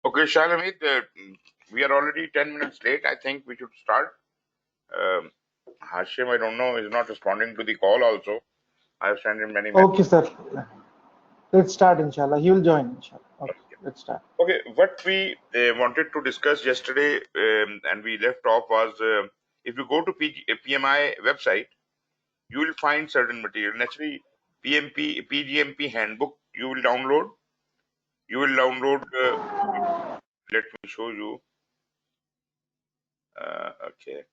Okay, Shalamit, we are already 10 minutes late. I think we should start. Um, Hashim, I don't know, is not responding to the call also. I have sent him many messages. Okay, sir. Let's start, inshallah. He will join, inshallah. Okay, let's start. Okay, what we wanted to discuss yesterday and we left off was if you go to PMI website, you will find certain material. Naturally, PGMP handbook you will download. You will download, let me show you. Okay.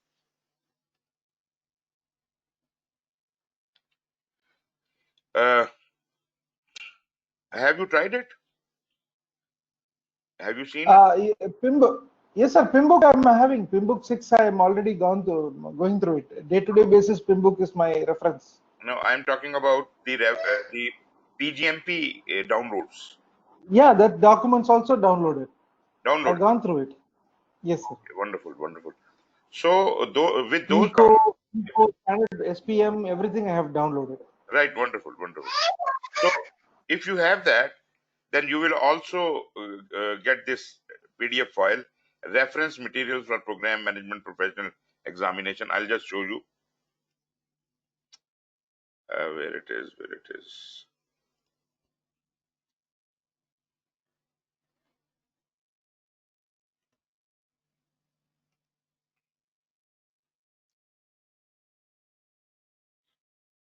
Have you tried it? Have you seen it? PIMBOK. Yes, sir. PIMBOK I'm having. PIMBOK 6 I am already going through it. Day-to-day basis, PIMBOK is my reference. No, I'm talking about the PGMP downloads. Yeah, that documents also downloaded. I've Downloaded. gone through it. Yes, sir. Okay, wonderful, wonderful. So with those Eco, standard SPM, everything I have downloaded. right, wonderful, wonderful. So if you have that, then you will also get this PDF file, reference materials for program management professional examination. I'll just show you where it is, where it is.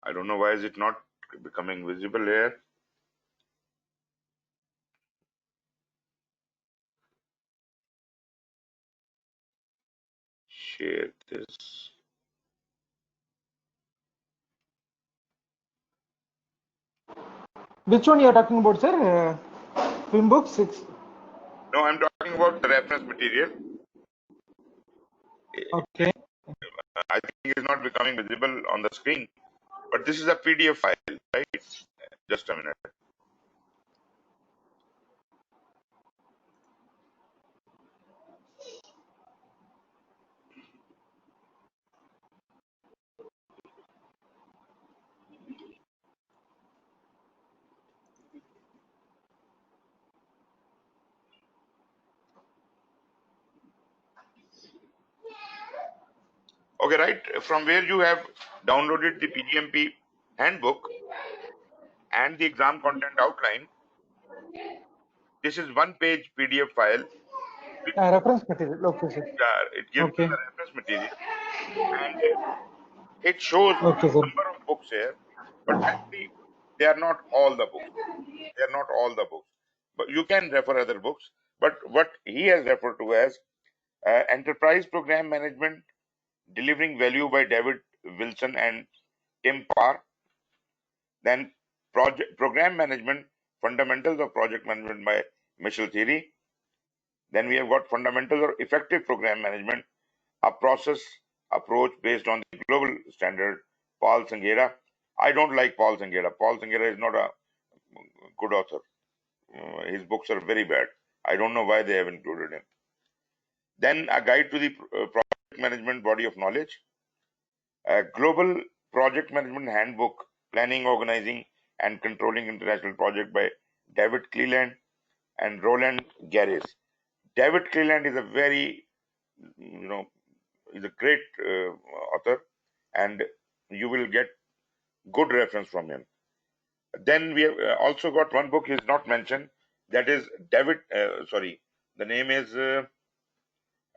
I don't know why is it not becoming visible here. Share this. Which one you are talking about, sir? PIMBOK 6. No, I'm talking about the reference material. Okay. I think it's not becoming visible on the screen, but this is a PDF file, right? Just a minute. Okay, right. From where you have downloaded the PGMP handbook and the exam content outline, this is one page PDF file. Reference material. Okay, sir. It gives you Okay. the reference material and it shows Okay, sir. number of books here, but actually they are not all the books. They are not all the books, but you can refer other books. But what he has referred to as Enterprise Program Management Delivering Value by David Wilson and Tim Parr. Then Program Management Fundamentals of Project Management by Michel Thierry. Then we have got Fundamentals of Effective Program Management, a process approach based on the global standard, Paul Sangera. I don't like Paul Sangera. Paul Sangera is not a good author. His books are very bad. I don't know why they have included him. Then a guide to the project management body of knowledge, a global project management handbook, planning, organizing, and controlling international project by David Cleland and Roland Garris. David Cleland is a very, is a great author, and you will get good reference from him. Then we have also got one book is not mentioned. That is David. The name is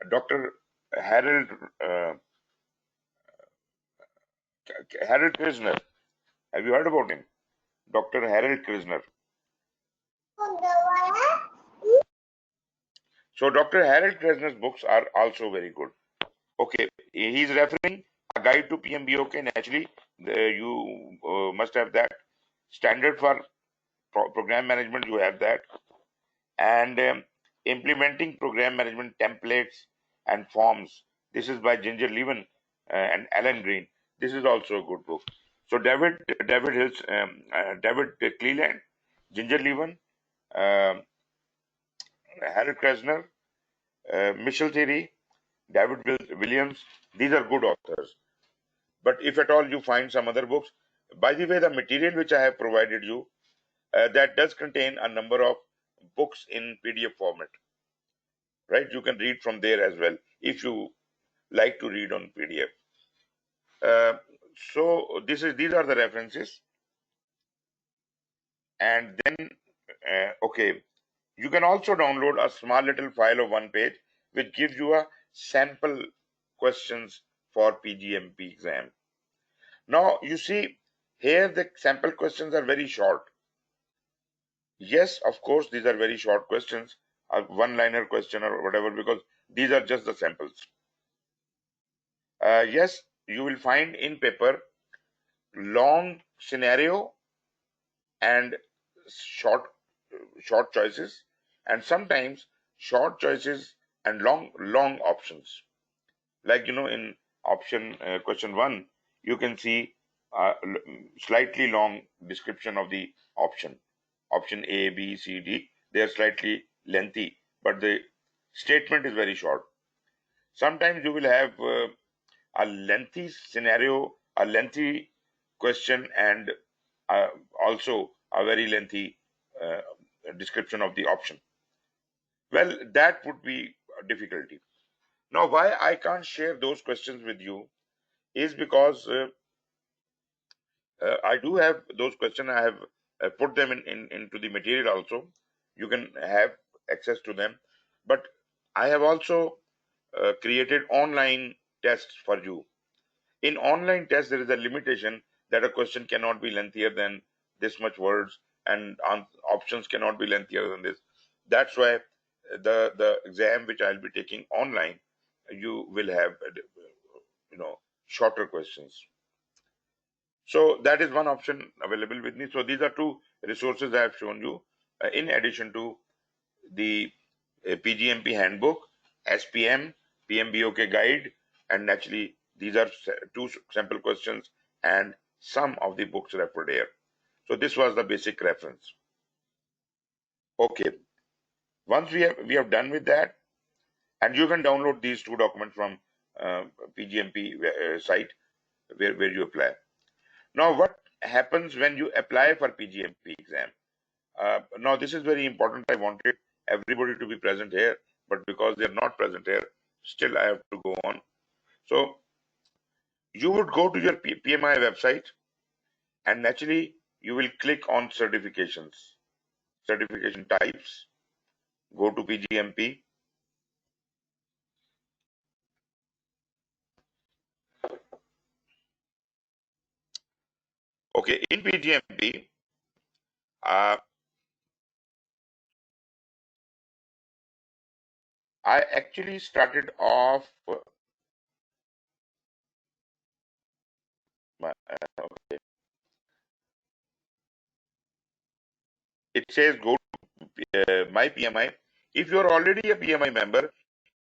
Dr. Harold Harold Krisner. Have you heard about him? Dr. Harold Krisner. So Dr. Harold Krisner's books are also very good. Okay, he's referring a guide to PMBOK. Naturally, you must have that. Standard for program management, you have that. And implementing program management templates and forms. This is by Ginger Levin and Alan Green. This is also a good book. So David Cleland, Ginger Levin, Harold Krasner, Michel Thierry, David Williams. These are good authors. But if at all you find some other books, by the way, the material which I have provided you, that does contain a number of books in PDF format. right? You can read from there as well if you like to read on PDF. So these are the references, and then okay, you can also download a small little file of 1 page which gives you a sample questions for PGMP exam. Now you see here the sample questions are very short. Yes, of course, these are very short questions, a one-liner question or whatever, because these are just the samples. Yes, you will find in paper long scenario and short choices, and sometimes short choices and long options. Like in option question 1, you can see slightly long description of the option A, B, C, D. They are slightly lengthy, but the statement is very short. Sometimes you will have a lengthy scenario, a lengthy question, and uh, also a very lengthy uh, description of the option. Well, that would be a difficulty. Now, why I can't share those questions with you is because I do have those questions. I have put them into the material also. You can have access to them. But I have also created online tests for you. In online tests, there is a limitation that a question cannot be lengthier than this much words, and options cannot be lengthier than this. That's why the exam which I'll be taking online, you will have shorter questions. So that is one option available with me. So these are two resources I have shown you, in addition to the PGMP handbook, SPM, PMBOK guide, and naturally these are two sample questions and some of the books referred here. So this was the basic reference. Okay, once we have done with that, and you can download these two documents from uh, PGMP site where you apply. Now, what happens when you apply for PGMP exam? Now, this is very important. I wanted everybody to be present here, but because they are not present here, still I have to go on. So, you would go to your PMI website, and naturally, you will click on certifications, certification types, go to PGMP. Okay, in PGMP, uh, I actually started off. Okay, it says go to my PMI. If you are already a PMI member,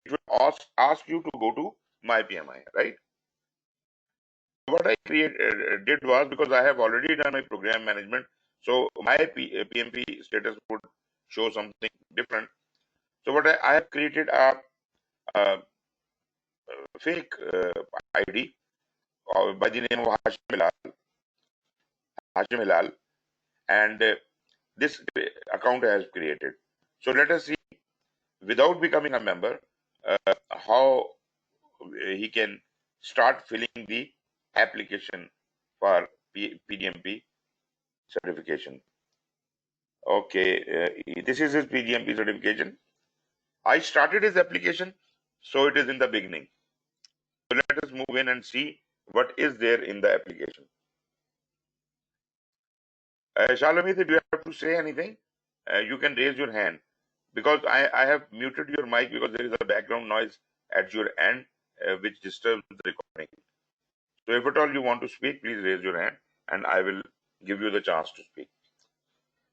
it will ask you to go to my PMI, right? What I did was, because I have already done my program management, so my PMP status would show something different. So what I have created a fake ID by the name of Hashim Hilal, and this account I have created. So let us see, without becoming a member, how he can start filling the application for PGMP certification. Okay, this is his PGMP certification. I started his application, so it is in the beginning. So let us move in and see what is there in the application. Shalomit, if you have to say anything, you can raise your hand, because I have muted your mic because there is a background noise at your end which disturbs the recording. So if at all you want to speak, please raise your hand and I will give you the chance to speak.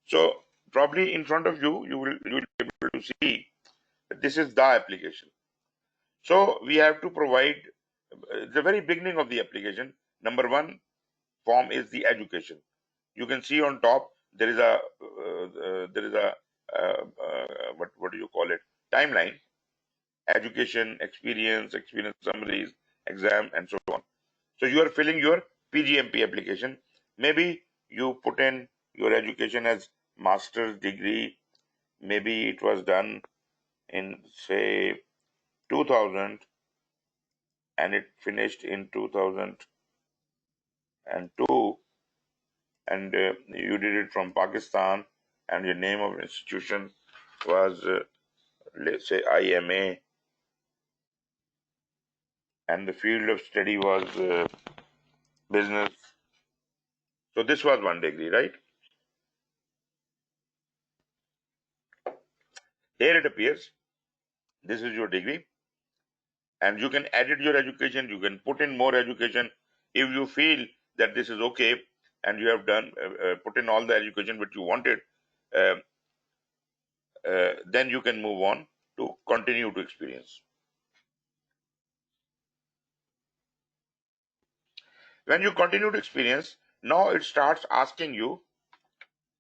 So probably in front of you, you will be able to see that this is the application. So we have to provide the very beginning of the application. Number one form is the education. You can see on top there is a what do you call it, timeline, education, experience summaries, exam, and so on. So you are filling your PGMP application. Maybe you put in your education as master's degree. Maybe it was done in say 2000 and it finished in 2002, and you did it from Pakistan, and your name of institution was let's say IMA, and the field of study was business. So this was 1 degree, right? Here it appears this is your degree, and you can edit your education, you can put in more education if you feel that this is okay and you have done put in all the education which you wanted. uh, then you can move on to continue to experience. When you continue to experience, now it starts asking you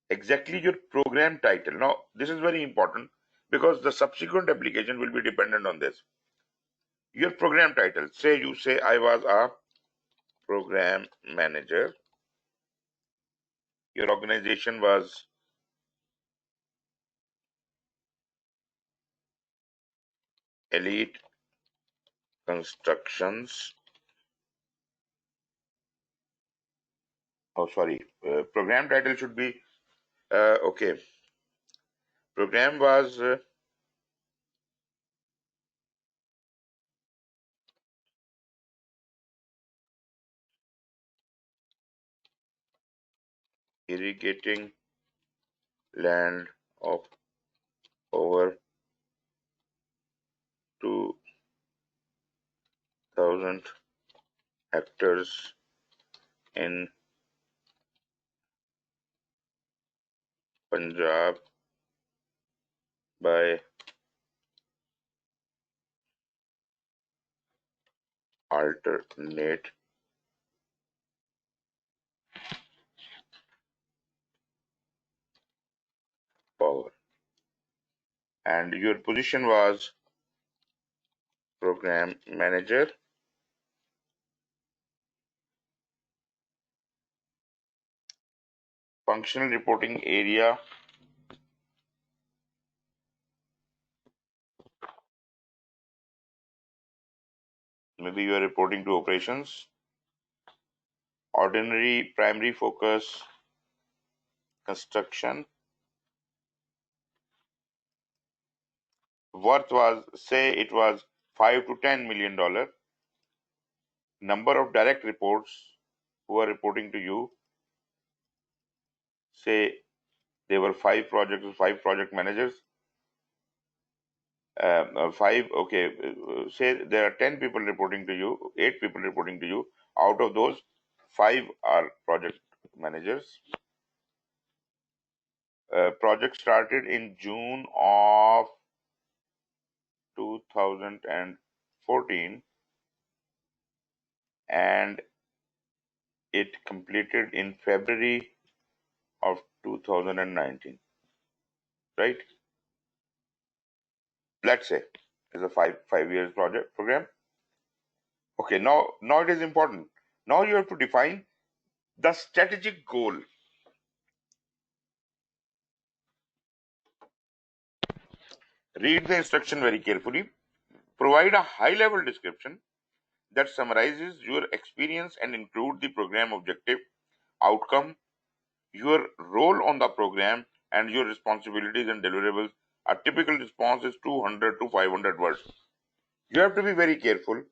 exactly your program title. Now this is very important because the subsequent application will be dependent on this. Your program title, say you say I was a program manager, your organization was Elite Constructions. Oh, sorry. Program title should be okay. Program was irrigating land of over 2,000 hectares in Punjab by alternate power. And your position was program manager. Functional reporting area, maybe you are reporting to operations. Ordinary primary focus, construction. Worth was, say it was $5 to $10 million. Number of direct reports who are reporting to you, say there were 5 project managers. Five, okay, say there are 10 people reporting to you, 8 people reporting to you. Out of those, 5 are project managers. Project started in June of 2014 and it completed in February of 2019, right? Let's say it's a five years project program. Okay, now it is important. Now you have to define the strategic goal. Read the instruction very carefully. Provide a high-level description that summarizes your experience and include the program objective, outcome, your role on the program, and your responsibilities and deliverables. A typical response is 200 to 500 words. You have to be very careful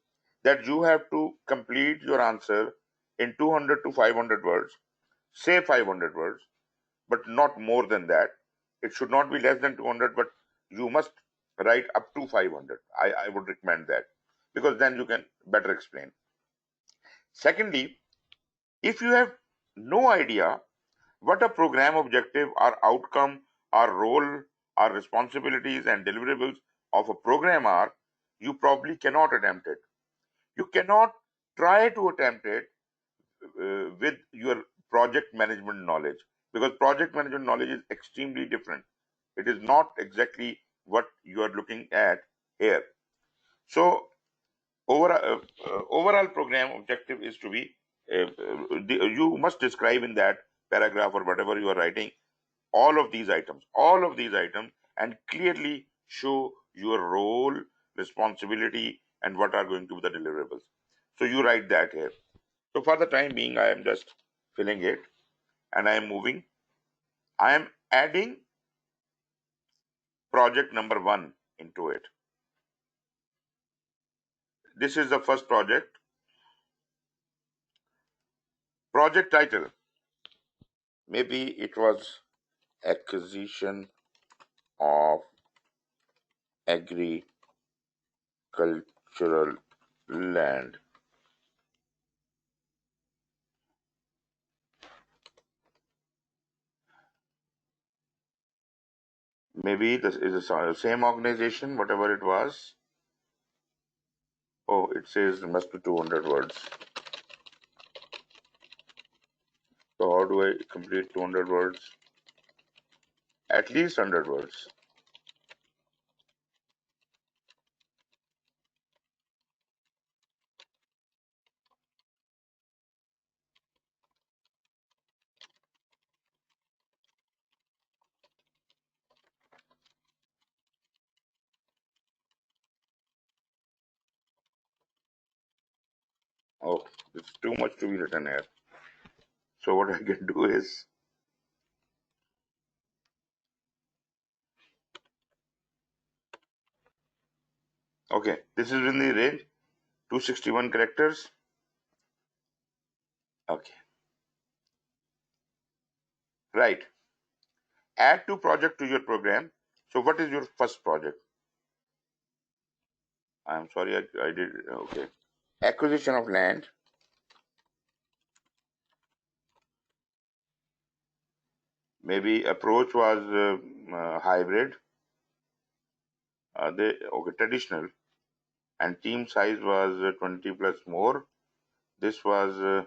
that you have to complete your answer in 200 to 500 words. Say 500 words, but not more than that. It should not be less than 200, but you must write up to 500. I would recommend that because then you can better explain. Secondly, if you have no idea what a program objective or outcome or role or responsibilities and deliverables of a program are, you probably cannot attempt it. You cannot try to attempt it with your project management knowledge because project management knowledge is extremely different. It is not exactly what you are looking at here. So overall program objective is to be you must describe in that paragraph or whatever you are writing all of these items and clearly show your role, responsibility, and what are going to be the deliverables. So you write that here. So for the time being, I am just filling it and I am moving. I am adding project number 1 into it. This is the first project. Project title. Maybe it was acquisition of agricultural land. Maybe this is the same organization, whatever it was. Oh, it says it must be 200 words. So how do I complete 200 words? At least 100 words. Oh, it's too much to be written here. So what I can do is, okay, this is in the range 261 characters. Okay, right. Add to project to your program. So what is your first project? I'm sorry, I did, okay. Acquisition of land. Maybe approach was hybrid. Okay, traditional. And team size was 20 plus more. This was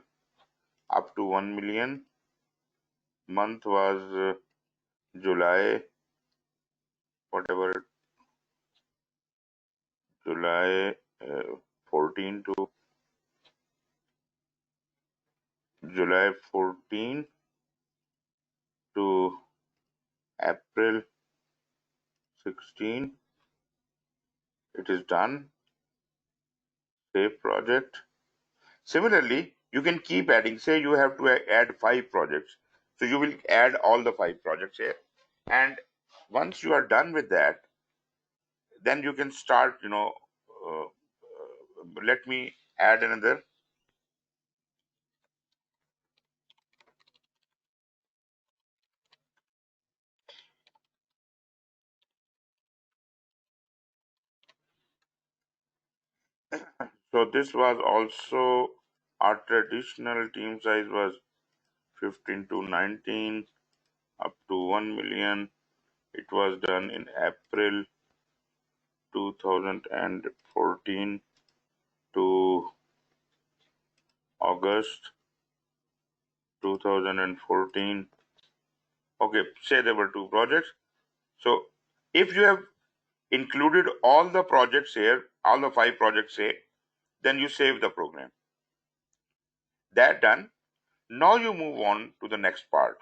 up to 1 million. Month was July, whatever, July 14 to July 14 to April 16. It is done. Save project. Similarly, you can keep adding. Say you have to add 5 projects. So you will add all the 5 projects here. And once you are done with that, then you can start, let me add another. So this was also our traditional team size was 15 to 19 up to 1 million. It was done in April 2014 to August 2014. Okay, say there were 2 projects. So if you have included all the projects here, all the 5 projects here, then you save the program. That done. Now you move on to the next part.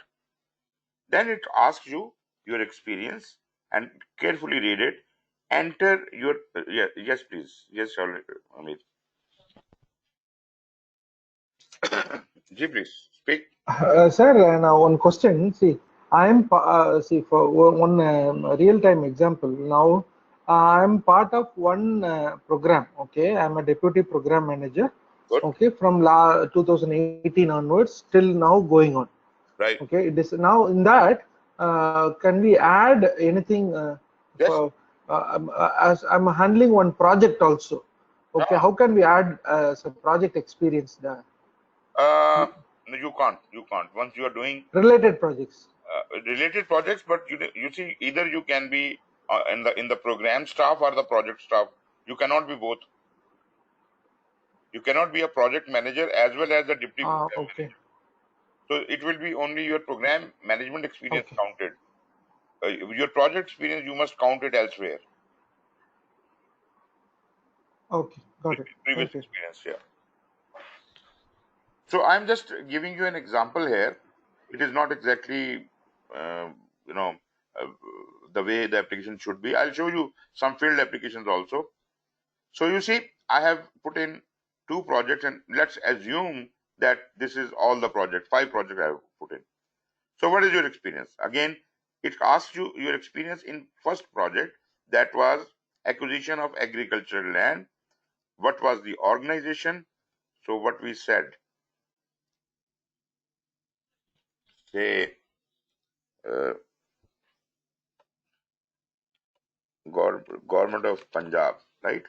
Then it asks you your experience and carefully read it. Enter your yes, please. Yes, Amit. Ji, please speak. Sir, now one question. See, I am see for one real-time example. Now, I am part of one program. Okay, I am a deputy program manager. Good. Okay, from 2018 onwards till now going on. Right. Okay, it is now in that. Can we add anything? Yes. As I'm handling one project also. Okay, how can we add some project experience there? No, you can't. You can't. Once you are doing Related projects. related projects, but you see, either you can be in the program staff or the project staff. You cannot be both. You cannot be a project manager as well as a deputy program Okay. manager. So it will be only your program management experience Okay. counted. Your project experience, you must count it elsewhere. Okay. Got it. Previous Thank you. experience, yeah. So I'm just giving you an example here. It is not exactly, uh, you know, the way the application should be. I'll show you some field applications also. So you see, I have put in 2 projects, and let's assume that this is all the project, 5 projects I have put in. So what is your experience? Again, it asks you your experience in first project, that was acquisition of agricultural land. What was the organization? So what we said, say uh, government of Punjab, right?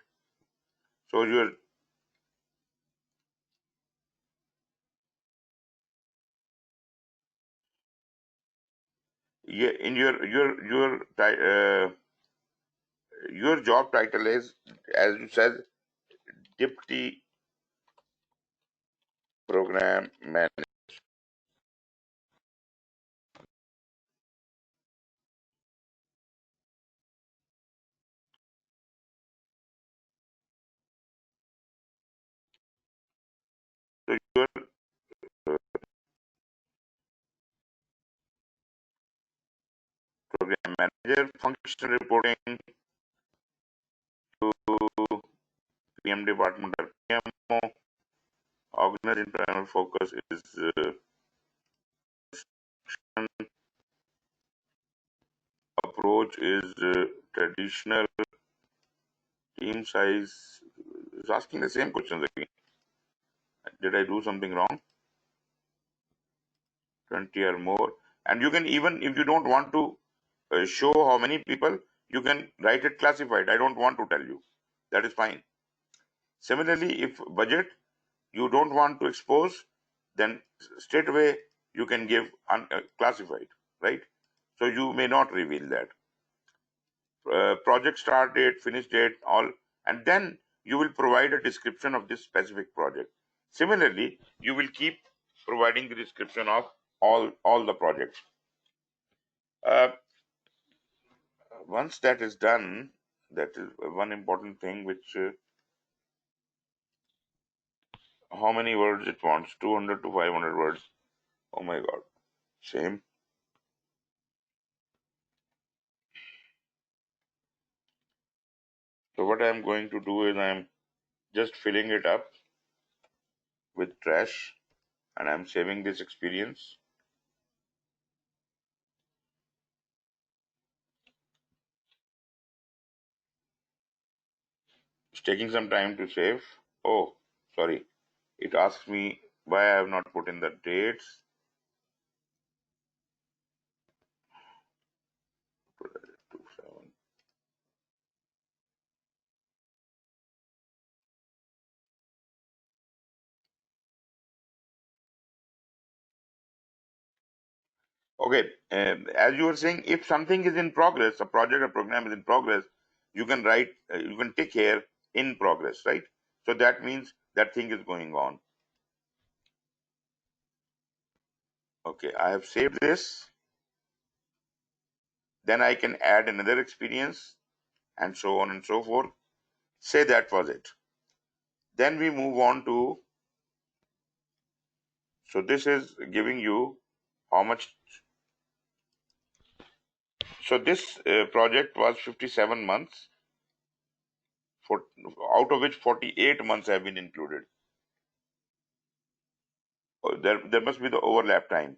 So your in your job title is, as you said, deputy program manager. So your program manager, functional reporting to PM department or PMO. Organized internal focus is approach is traditional. Team size is asking the same questions again. Did I do something wrong? 20 or more. And you can, even if you don't want to show how many people, you can write it classified. I don't want to tell you. That is fine. Similarly, if budget you don't want to expose, then straight away you can give classified, right? So you may not reveal that. Project start date, finish date, all, and then you will provide a description of this specific project. Similarly, you will keep providing the description of all the projects. Uh, Once that is done, that is one important thing which how many words it wants, 200 to 500 words. Oh my god, same. So what I am going to do is I am just filling it up with trash, and I'm saving this experience. It's taking some time to save. Oh, sorry. It asks me why I have not put in the dates. Okay, as you were saying, if something is in progress, a project or program is in progress, you can write, you can take here in progress, right? So that means that thing is going on. Okay, I have saved this. Then I can add another experience and so on and so forth. Say that was it. Then we move on to, so this is giving you how much. So this project was 57 months, for, out of which 48 months have been included. There must be the overlap time.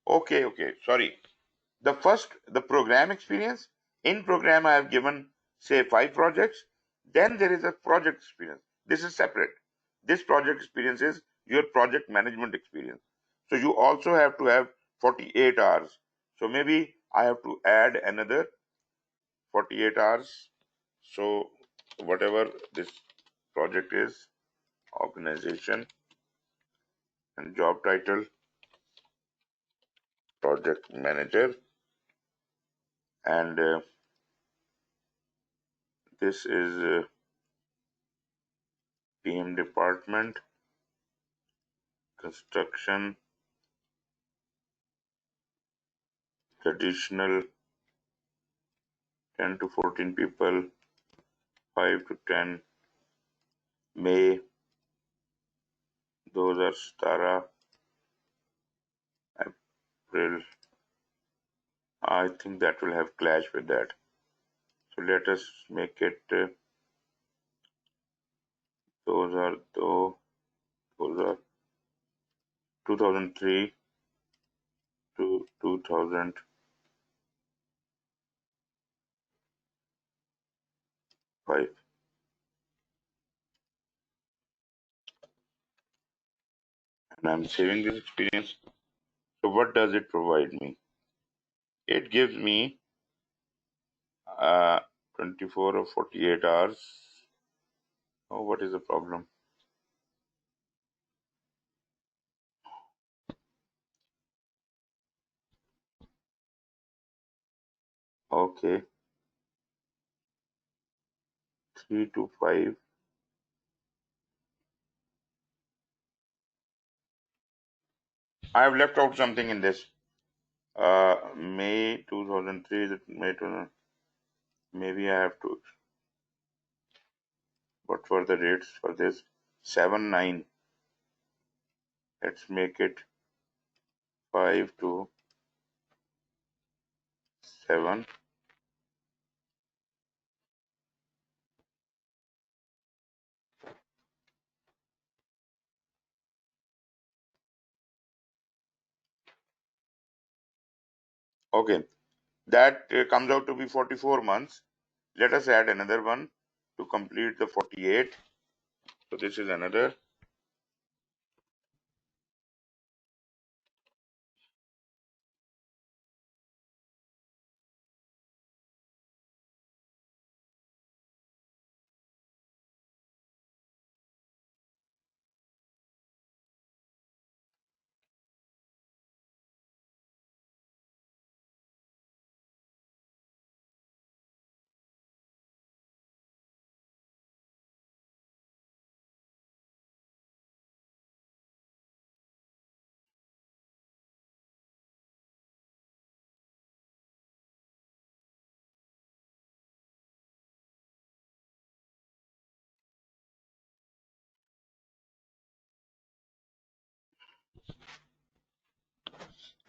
Okay, sorry. The program experience, in program I have given, say, 5 projects. Then there is a project experience. This is separate. This project experience is your project management experience. So you also have to have 48 hours. So maybe I have to add another 48 hours. So whatever this project is, organization and job title, project manager, and this is PM department, construction, traditional, 10 to 14 people, 5 to 10, May, those are Stara, April, I think that will have clash with that. So let us make it, those are 2003 to 2005. And I'm saving this experience. So what does it provide me? It gives me 24 or 48 hours. Oh, what is the problem? Okay, 3 to 5. I have left out something in this. May 2003, is it May 2000? Maybe I have to. What were the rates for this? 7, 9. Let's make it 5 to 7. Okay, that comes out to be 44 months. Let us add another one to complete the 48. So this is another.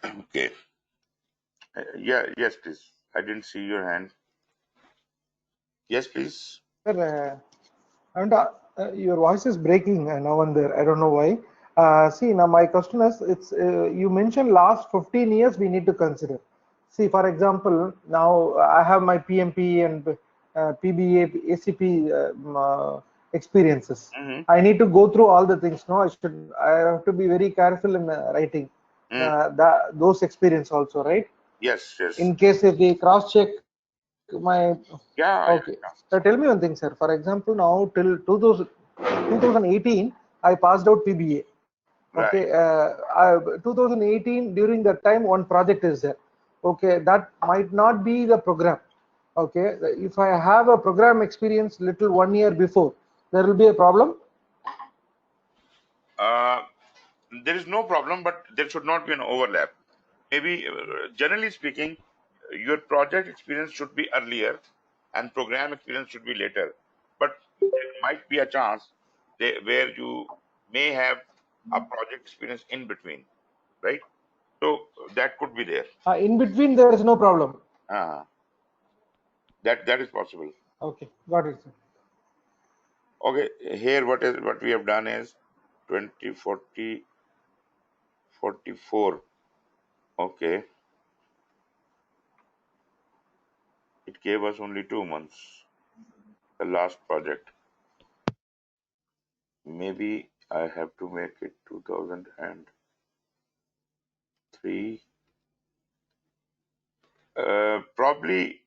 Okay. Yeah, yes, please. I didn't see your hand. Yes, please. Sir, and your voice is breaking now and there. I don't know why. See, now my question is, it's you mentioned last 15 years we need to consider. See, for example, now I have my PMP and PBA, ACP experiences. Mm-hmm. I need to go through all the things. No, I have to be very careful in writing those experience also, right? Yes, yes. In case if they cross check my okay. Yeah, yeah, Tell me one thing, sir. For example, now till 2018, I passed out PBA. yeah. Okay, Right. 2018, during that time, one project is there. Okay, that might not be the program. Okay, if I have a program experience little 1 year before, there will be a problem. Uh, there is no problem, but there should not be an overlap. Maybe, generally speaking, your project experience should be earlier and program experience should be later. But there might be a chance where you may have a project experience in between, right? So that could be there. In between, there is no problem. Uh, that is possible. Okay, got it, sir. Okay, here what we have done is 20, 40, 44. Okay, it gave us only 2 months. The last project. Maybe I have to make it 2003. Probably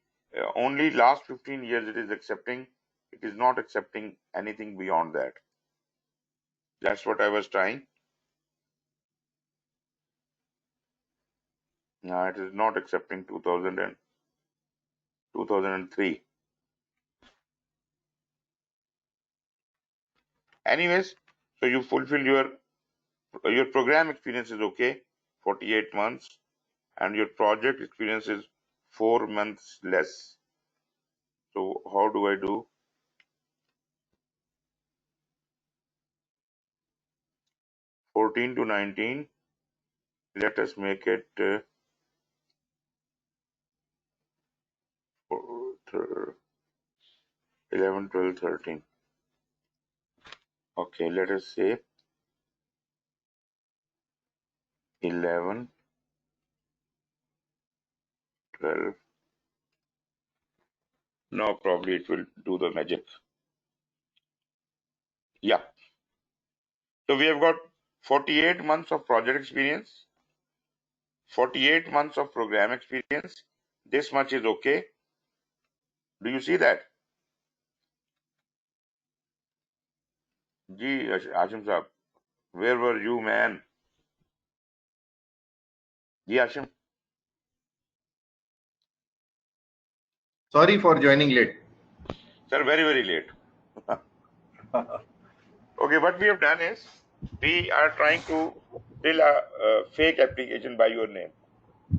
only last 15 years it is accepting. It is not accepting anything beyond that. That's what I was trying. No, it is not accepting 2003. Anyways, so you fulfill your program experience is okay, 48 months, and your project experience is 4 months less. So how do I do? 14 to 19. Let us make it 11, 12, 13. Okay, let us say 11, 12. Now probably it will do the magic. Yeah. So we have got 48 months of project experience, 48 months of program experience. This much is okay. Do you see that? Ji, Hashim Saab, where were you, man? Ji, Hashim. Sorry for joining late. Sir, very, very late. Okay, what we have done is we are trying to fill a fake application by your name.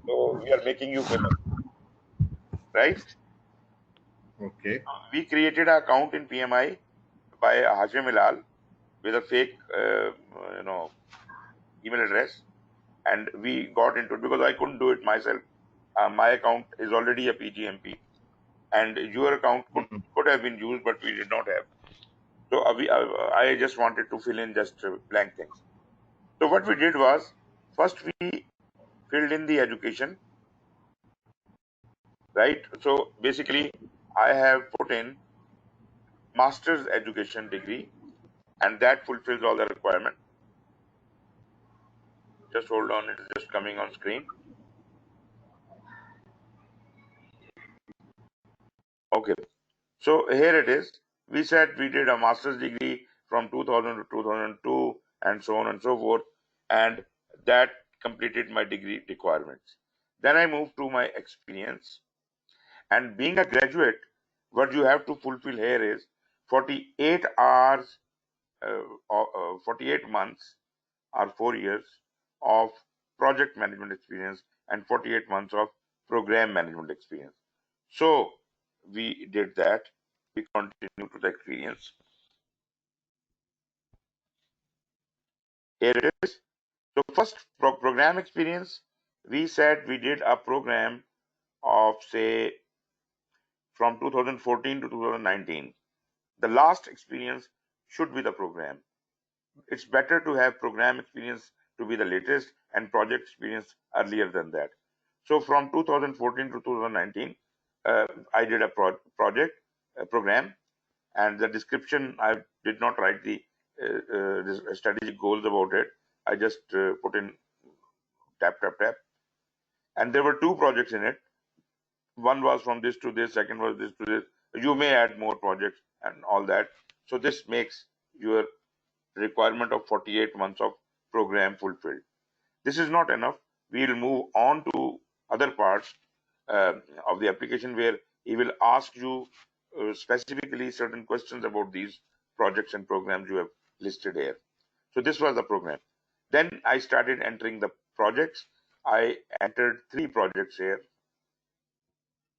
So we are making you famous, right? Okay. We created an account in PMI by Hashim Ilal with a fake, email address, and we got into it because I couldn't do it myself. My account is already a PgMP, and your account could have been used, but we did not have. So I just wanted to fill in just blank things. So what we did was, first we filled in the education, right? So basically, I have put in master's education degree, and that fulfills all the requirement. Just hold on, it is just coming on screen. Okay, so here it is. We said we did a master's degree from 2000 to 2002 and so on and so forth, and that completed my degree requirements. Then I moved to my experience, and being a graduate, what you have to fulfill here is 48 hours, 48 months or 4 years of project management experience and 48 months of program management experience. So we did that. We continue to the experience. Here it is. So first program experience, we said we did a program of say from 2014 to 2019. The last experience should be the program. It's better to have program experience to be the latest and project experience earlier than that. So from 2014 to 2019, I did a project program, and the description I did not write the strategic goals about it. I just put in tap tap tap, and there were two projects in it. One was from this to this, second was this to this. You may add more projects and all that. So this makes your requirement of 48 months of program fulfilled. This is not enough. We'll move on to other parts of the application where he will ask you specifically certain questions about these projects and programs you have listed here. So this was the program. Then I started entering the projects. I entered 3 projects here,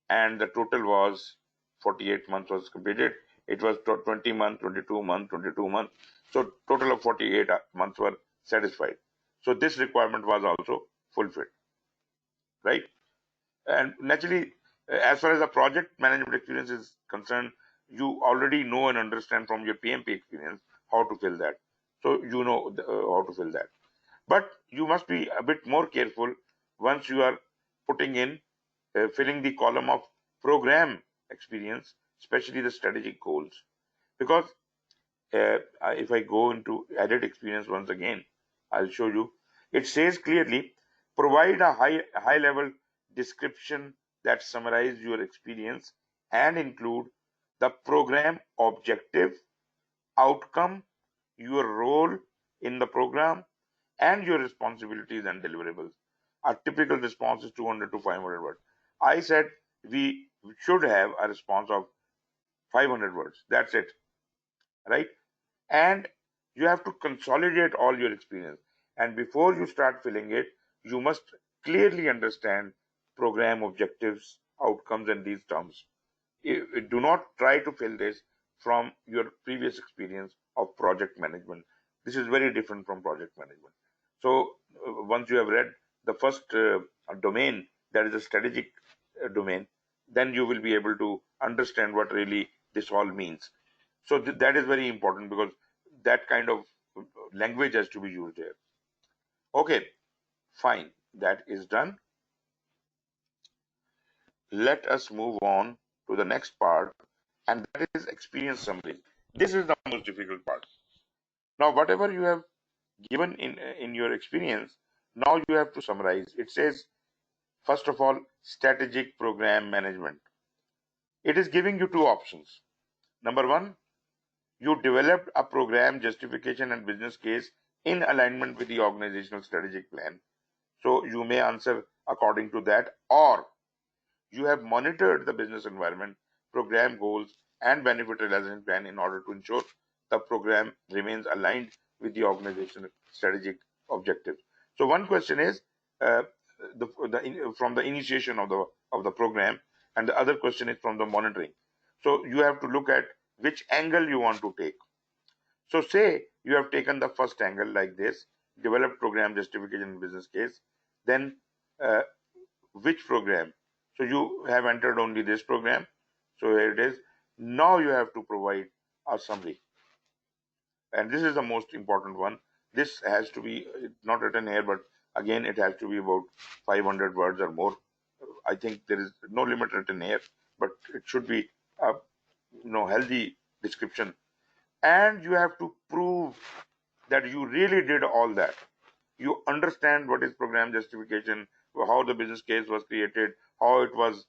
and the total was 48 months was completed. It was 20 months, 22 months, 22 months. So total of 48 months were satisfied. So this requirement was also fulfilled, right? And naturally, as far as the project management experience is concerned, you already know and understand from your PMP experience how to fill that. So you know how to fill that. But you must be a bit more careful once you are putting in, filling the column of program experience, especially the strategic goals. Because if I go into added experience once again, I'll show you. It says clearly, provide a high level description that summarizes your experience and include the program objective, outcome, your role in the program, and your responsibilities and deliverables. A typical response is 200 to 500 words. I said we should have a response of 500 words. That's it, right? And you have to consolidate all your experience. And before you start filling it, you must clearly understand program objectives, outcomes, and these terms. Do not try to fill this from your previous experience of project management. This is very different from project management. So once you have read the first domain, that is a strategic domain, then you will be able to understand what really this all means. So that is very important because that kind of language has to be used here. Okay, fine, that is done. Let us move on to the next part, and that is experience summary. This is the most difficult part. Now, whatever you have given in your experience, now you have to summarize. It says, first of all, strategic program management. It is giving you two options. Number one, you developed a program justification and business case in alignment with the organizational strategic plan. So you may answer according to that, or you have monitored the business environment, program goals, and benefit realization plan in order to ensure the program remains aligned with the organizational strategic objectives. So one question is uh, from the initiation of the program, and the other question is from the monitoring. So you have to look at which angle you want to take. So say you have taken the first angle like this, develop program justification and business case, then uh, which program? So you have entered only this program. So here it is. Now you have to provide a summary. And this is the most important one. This has to be not written here, but again, it has to be about 500 words or more. I think there is no limit written here, but it should be a healthy description. And you have to prove that you really did all that. You understand what is program justification, how the business case was created, how it was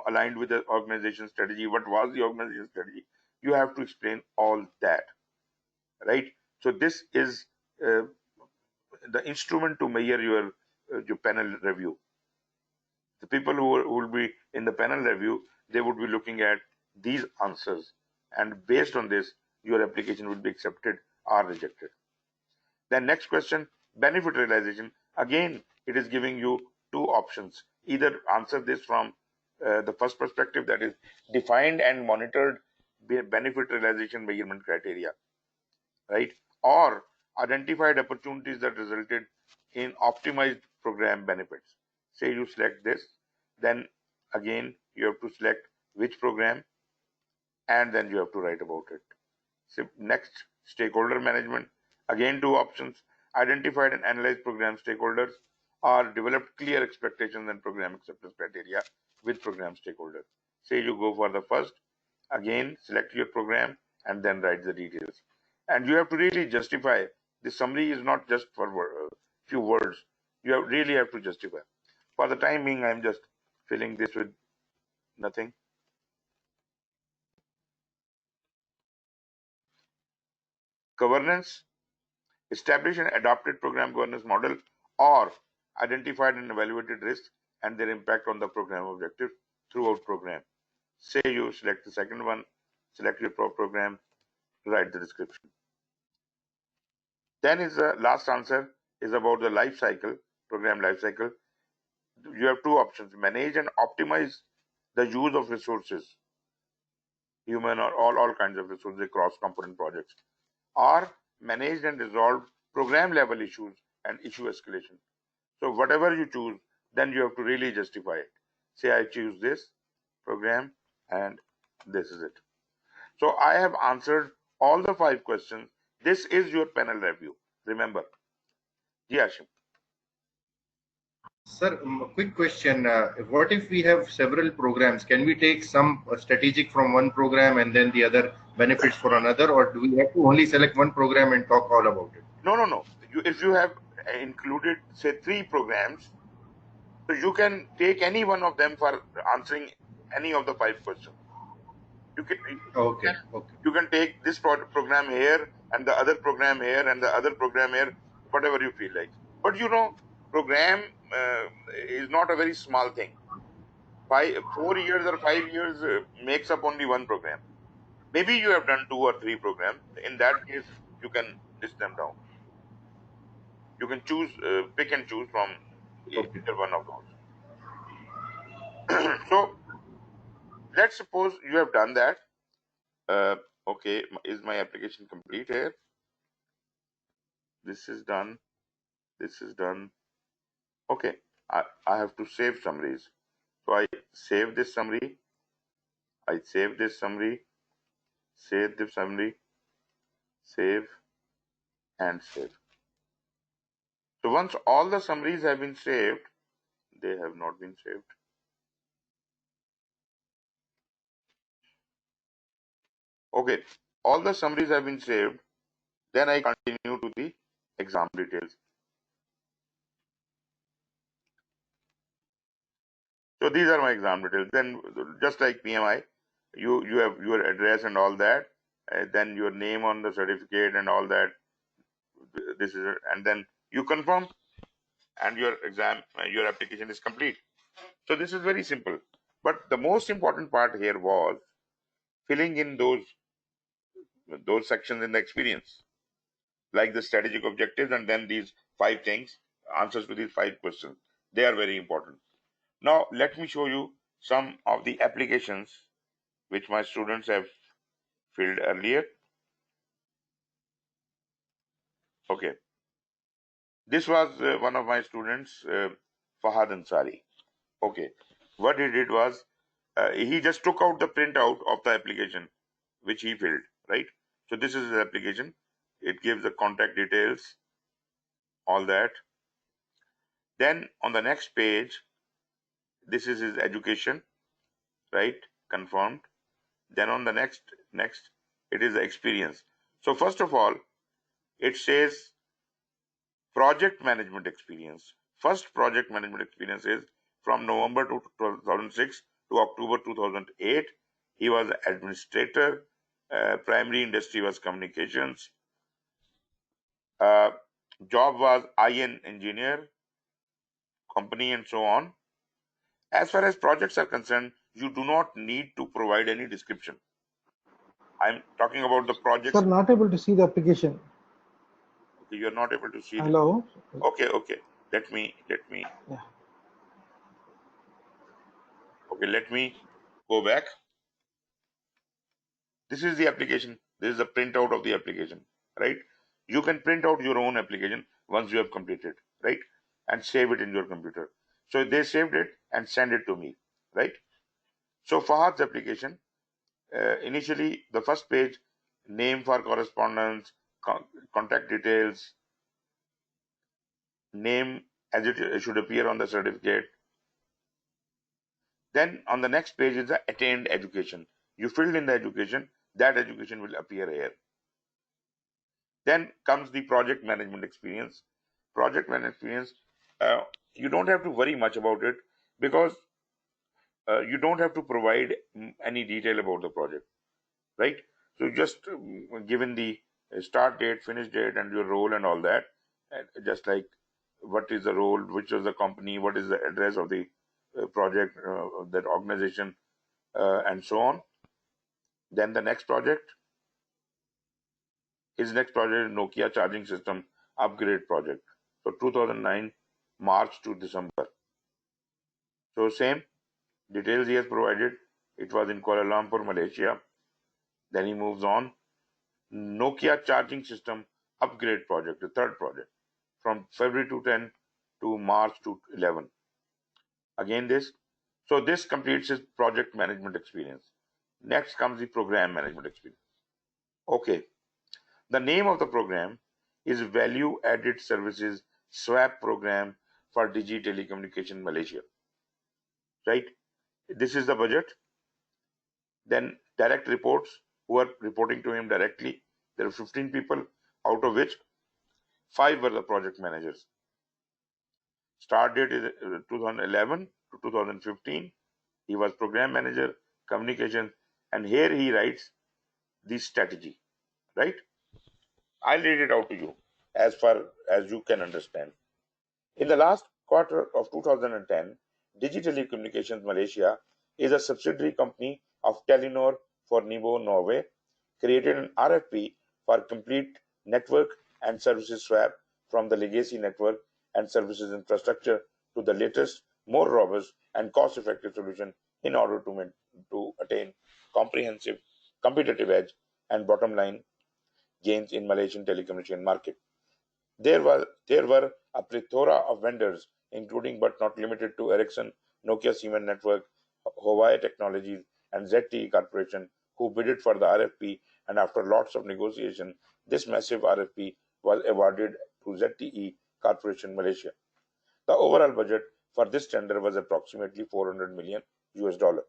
aligned with the organization strategy, what was the organization strategy. You have to explain all that, right? So this is uh, the instrument to measure your panel review. The people who will be in the panel review, they would be looking at these answers, and based on this, your application will be accepted or rejected. Then next question, benefit realization. Again, it is giving you two options. Either answer this from the first perspective, that is defined and monitored benefit realization measurement criteria, right? Or identified opportunities that resulted in optimized program benefits. Say you select this, then again you have to select which program, and then you have to write about it. So next, stakeholder management. Again, two options, identified and analyzed program stakeholders, or developed clear expectations and program acceptance criteria with program stakeholders. Say you go for the first, again, select your program and then write the details. And you have to really justify. The summary is not just for few words. You really have to justify. For the time being, I'm just filling this with nothing. Governance. Establish and adopted program governance model, or identified and evaluated risks and their impact on the program objective throughout program. Say you select the second one, select your program, write the description. Then is the last answer is about the life cycle, program life cycle. You have two options, manage and optimize the use of resources, human or all kinds of resources across component projects, or manage and resolve program level issues and issue escalation. So whatever you choose, then you have to really justify it. Say I choose this program and this is it. So I have answered all the 5 questions. This is your panel review. Remember. Hashim. Sir, quick question. What if we have several programs? Can we take some strategic from one program and then the other benefits for another, or do we have to only select one program and talk all about it? No. If you have included, say, 3 programs, so you can take any one of them for answering any of the 5 questions. Okay. You can take this program here and the other program here and the other program here, whatever you feel like. But program is not a very small thing. 4 years or 5 years makes up only one program. Maybe you have done 2 or 3 programs. In that case, you can list them down. You can choose, pick and choose from Okay. either one of those. So let's suppose you have done that. Okay, is my application complete here? This is done. This is done. Okay, I have to save summaries. So I save this summary. I save this summary. Save the summary, save and save. So once all the summaries have been saved, they have not been saved. Okay, all the summaries have been saved. Then I continue to the exam details. So these are my exam details. Then just like PMI, you have your address and all that, then your name on the certificate and all that. This is it. And then you confirm, and your exam, your application is complete. So this is very simple. But the most important part here was filling in those sections in the experience, like the strategic objectives, and then these 5 things, answers to these 5 questions. They are very important. Now let me show you some of the applications which my students have filled earlier. Okay, this was one of my students, Fahad Ansari. Okay, what he did was he just took out the printout of the application which he filled, right? So this is his application. It gives the contact details, all that. Then on the next page, this is his education, right? Confirmed. Then on the next, it is the experience. So first of all, it says project management experience. First project management experience is from November 2006 to October 2008. He was administrator. Primary industry was communications. Job was IN engineer, company, and so on. As far as projects are concerned, you do not need to provide any description. I'm talking about the projects. Sir, not able to see the application. Okay, you're not able to see. Hello. Okay. Let me. Yeah. Okay, let me go back. This is the application. This is the printout of the application, right? You can print out your own application once you have completed, right? And save it in your computer. So they saved it and send it to me, right? So Fahad's application, initially the first page, name for correspondence, contact details, name as it should appear on the certificate. Then on the next page is the attained education. You filled in the education, that education will appear here. Then comes the project management experience. Project management experience, you don't have to worry much about it because you don't have to provide any detail about the project, right? So just given the start date, finish date, and your role and all that, just like what is the role, which is the company, what is the address of the project, that organization, and so on. Then the next project, his next project is Nokia charging system upgrade project. So 2009 March to December. So same details he has provided. It was in Kuala Lumpur, Malaysia. Then he moves on. Nokia charging system upgrade project, the third project, from February 2010 to March 2011. Again this. So this completes his project management experience. Next comes the program management experience. Okay. The name of the program is Value Added Services Swap Program for Digi Telecommunication Malaysia. Right? This is the budget. Then direct reports who are reporting to him directly. There are 15 people, out of which 5 were the project managers. Start date is 2011 to 2015. He was program manager, communication, and here he writes the strategy. Right? I'll read it out to you as far as you can understand. In the last quarter of 2010, Digi Telecommunications Malaysia is a subsidiary company of Telenor for Nibo Norway, created an RFP for complete network and services swap from the legacy network and services infrastructure to the latest, more robust and cost-effective solution in order to attain comprehensive competitive edge and bottom line gains in Malaysian telecommunication market. There were a plethora of vendors, including but not limited to Ericsson, Nokia Siemens Network, Huawei Technologies, and ZTE Corporation, who bidded for the RFP, and after lots of negotiation, this massive RFP was awarded to ZTE Corporation Malaysia. The overall budget for this tender was approximately 400 million US dollar.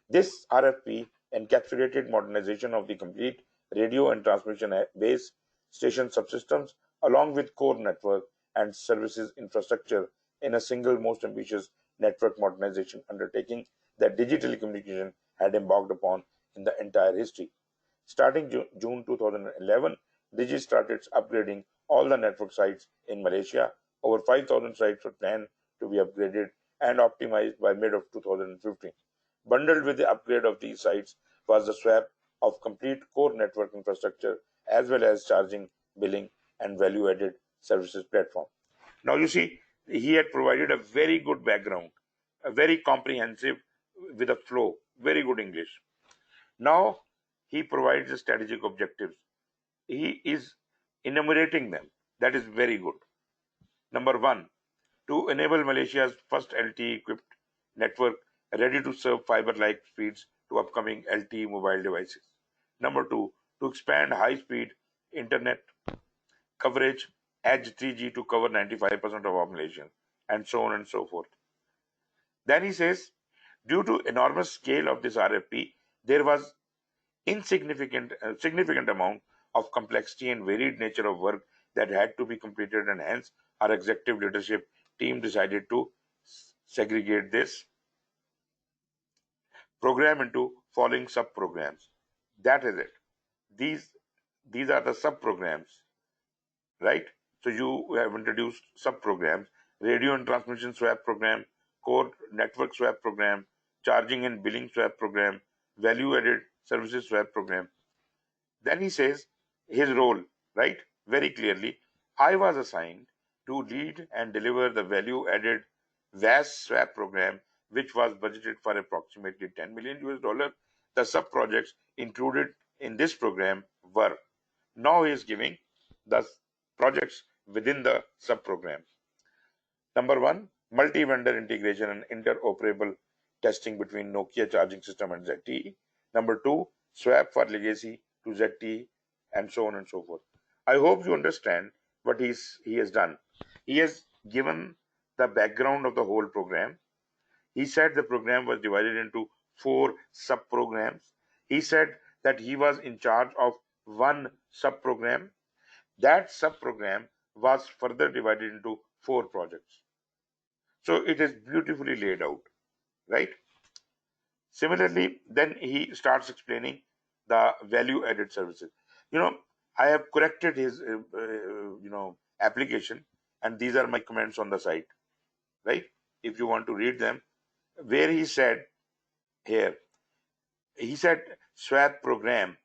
This RFP encapsulated modernization of the complete radio and transmission base station subsystems along with core network and services infrastructure in a single most ambitious network modernization undertaking that digital communication had embarked upon in the entire history. Starting June 2011, Digi started upgrading all the network sites in Malaysia. Over 5,000 sites were planned to be upgraded and optimized by mid of 2015. Bundled with the upgrade of these sites was the swap of complete core network infrastructure as well as charging, billing, and value-added services platform. Now you see, he had provided a very good background, a very comprehensive with a flow, very good English. Now he provides the strategic objectives. He is enumerating them. That is very good. Number one, to enable Malaysia's first LTE equipped network ready to serve fiber-like speeds to upcoming LTE mobile devices. Number two, to expand high-speed internet coverage, edge 3G to cover 95% of population, and so on and so forth. Then he says, due to enormous scale of this RFP, there was significant amount of complexity and varied nature of work that had to be completed, and hence our executive leadership team decided to segregate this program into following sub-programs. That is it. These are the sub-programs, right? So you have introduced sub-programs: radio and transmission swap program, core network swap program, charging and billing swap program, value-added services swap program. Then he says his role, right? Very clearly, I was assigned to lead and deliver the value-added VAS swap program, which was budgeted for approximately 10 million US dollar. The sub-projects included in this program were, now he is giving the projects within the sub-program. Number one, multi-vendor integration and interoperable testing between Nokia charging system and ZTE. Number two, swap for legacy to ZTE, and so on and so forth. I hope you understand what he has done. He has given the background of the whole program. He said the program was divided into 4 sub-programs. He said that he was in charge of one sub-program. That sub-program was further divided into 4 projects. So it is beautifully laid out, right? Similarly, then he starts explaining the value-added services. I have corrected his, application, and these are my comments on the site, right? If you want to read them, where he said here, he said swap program.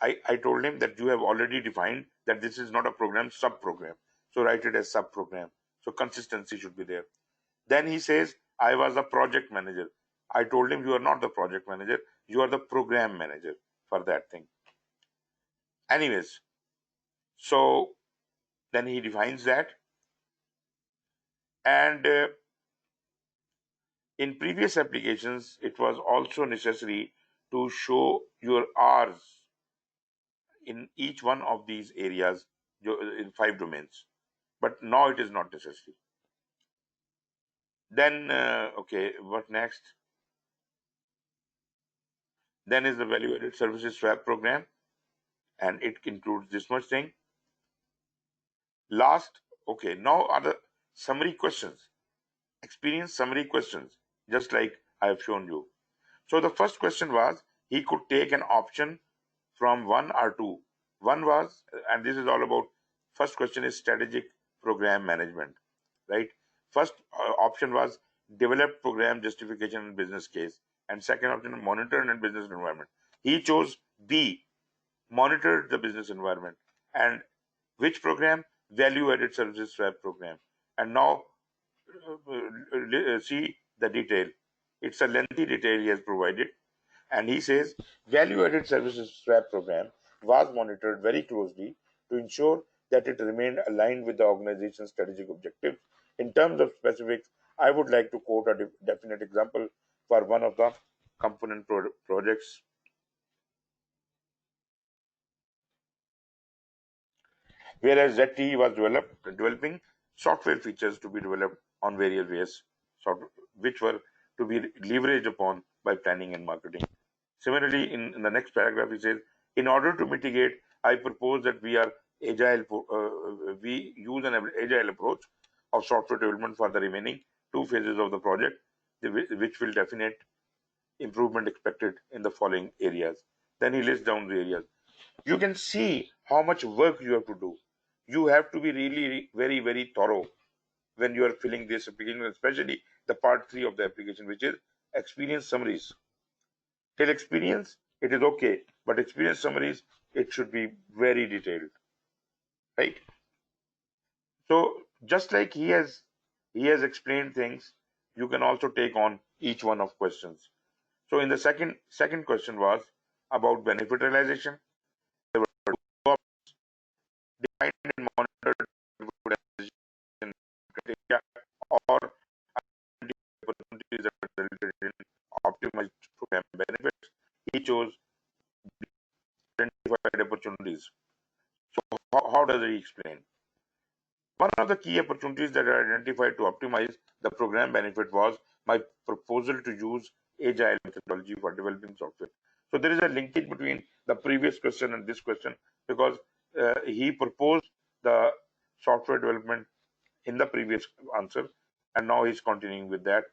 I told him that you have already defined that this is not a program, sub-program. So write it as sub-program. So consistency should be there. Then he says, I was a project manager. I told him you are not the project manager, you are the program manager for that thing. Anyways, so then he defines that. And in previous applications, it was also necessary to show your R's in each one of these areas in 5 domains. But now it is not necessary. Then, okay, what next? Then is the value-added services swap program, and it includes this much thing. Last, okay, now are the summary questions, experience summary questions, just like I have shown you. So the first question was, he could take an option from 1 or 2. One was, and this is all about, first question is strategic program management, right? First option was develop program justification and business case, and second option, monitor and business environment. He chose B, monitored the business environment. And which program? Value-added services swap program. And now see the detail. It's a lengthy detail he has provided. And he says value-added services swap program was monitored very closely to ensure that it remained aligned with the organization's strategic objectives. In terms of specifics, I would like to quote a definite example for one of the component projects. whereas ZTE was developing software features to be developed on various which were to be leveraged upon by planning and marketing. Similarly, in the next paragraph, he says, in order to mitigate, I propose that we use an agile approach of software development for the remaining 2 phases of the project, which will definite improvement expected in the following areas. Then he lists down the areas. You can see how much work you have to do. You have to be really very thorough when you are filling this application, especially the part 3 of the application, which is experience summaries. Till experience, it is okay, but experience summaries, it should be very detailed, right? So just like he has explained things, you can also take on each one of questions. So in the second question was about benefit realization. There were 2 options: defined and monitored benefit realization criteria, or opportunities that are related in optimized program benefits. He chose identified opportunities. So how does he explain? One of the key opportunities that are identified to optimize the program benefit was my proposal to use agile methodology for developing software. So there is a linkage between the previous question and this question, because he proposed the software development in the previous answer, and now he's continuing with that.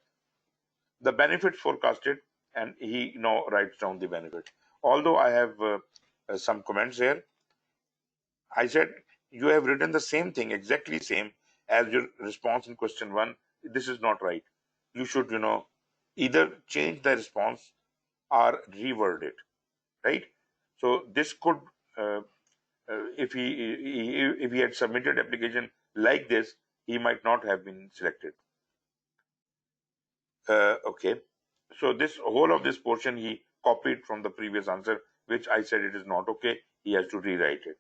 The benefits forecasted, and he now writes down the benefit. Although I have some comments here, I said, you have written the same thing, exactly same as your response in question 1. This is not right. You should, either change the response or reword it, right? So this could, if he had submitted application like this, he might not have been selected. Okay. So this whole of this portion he copied from the previous answer, which I said it is not okay. He has to rewrite it.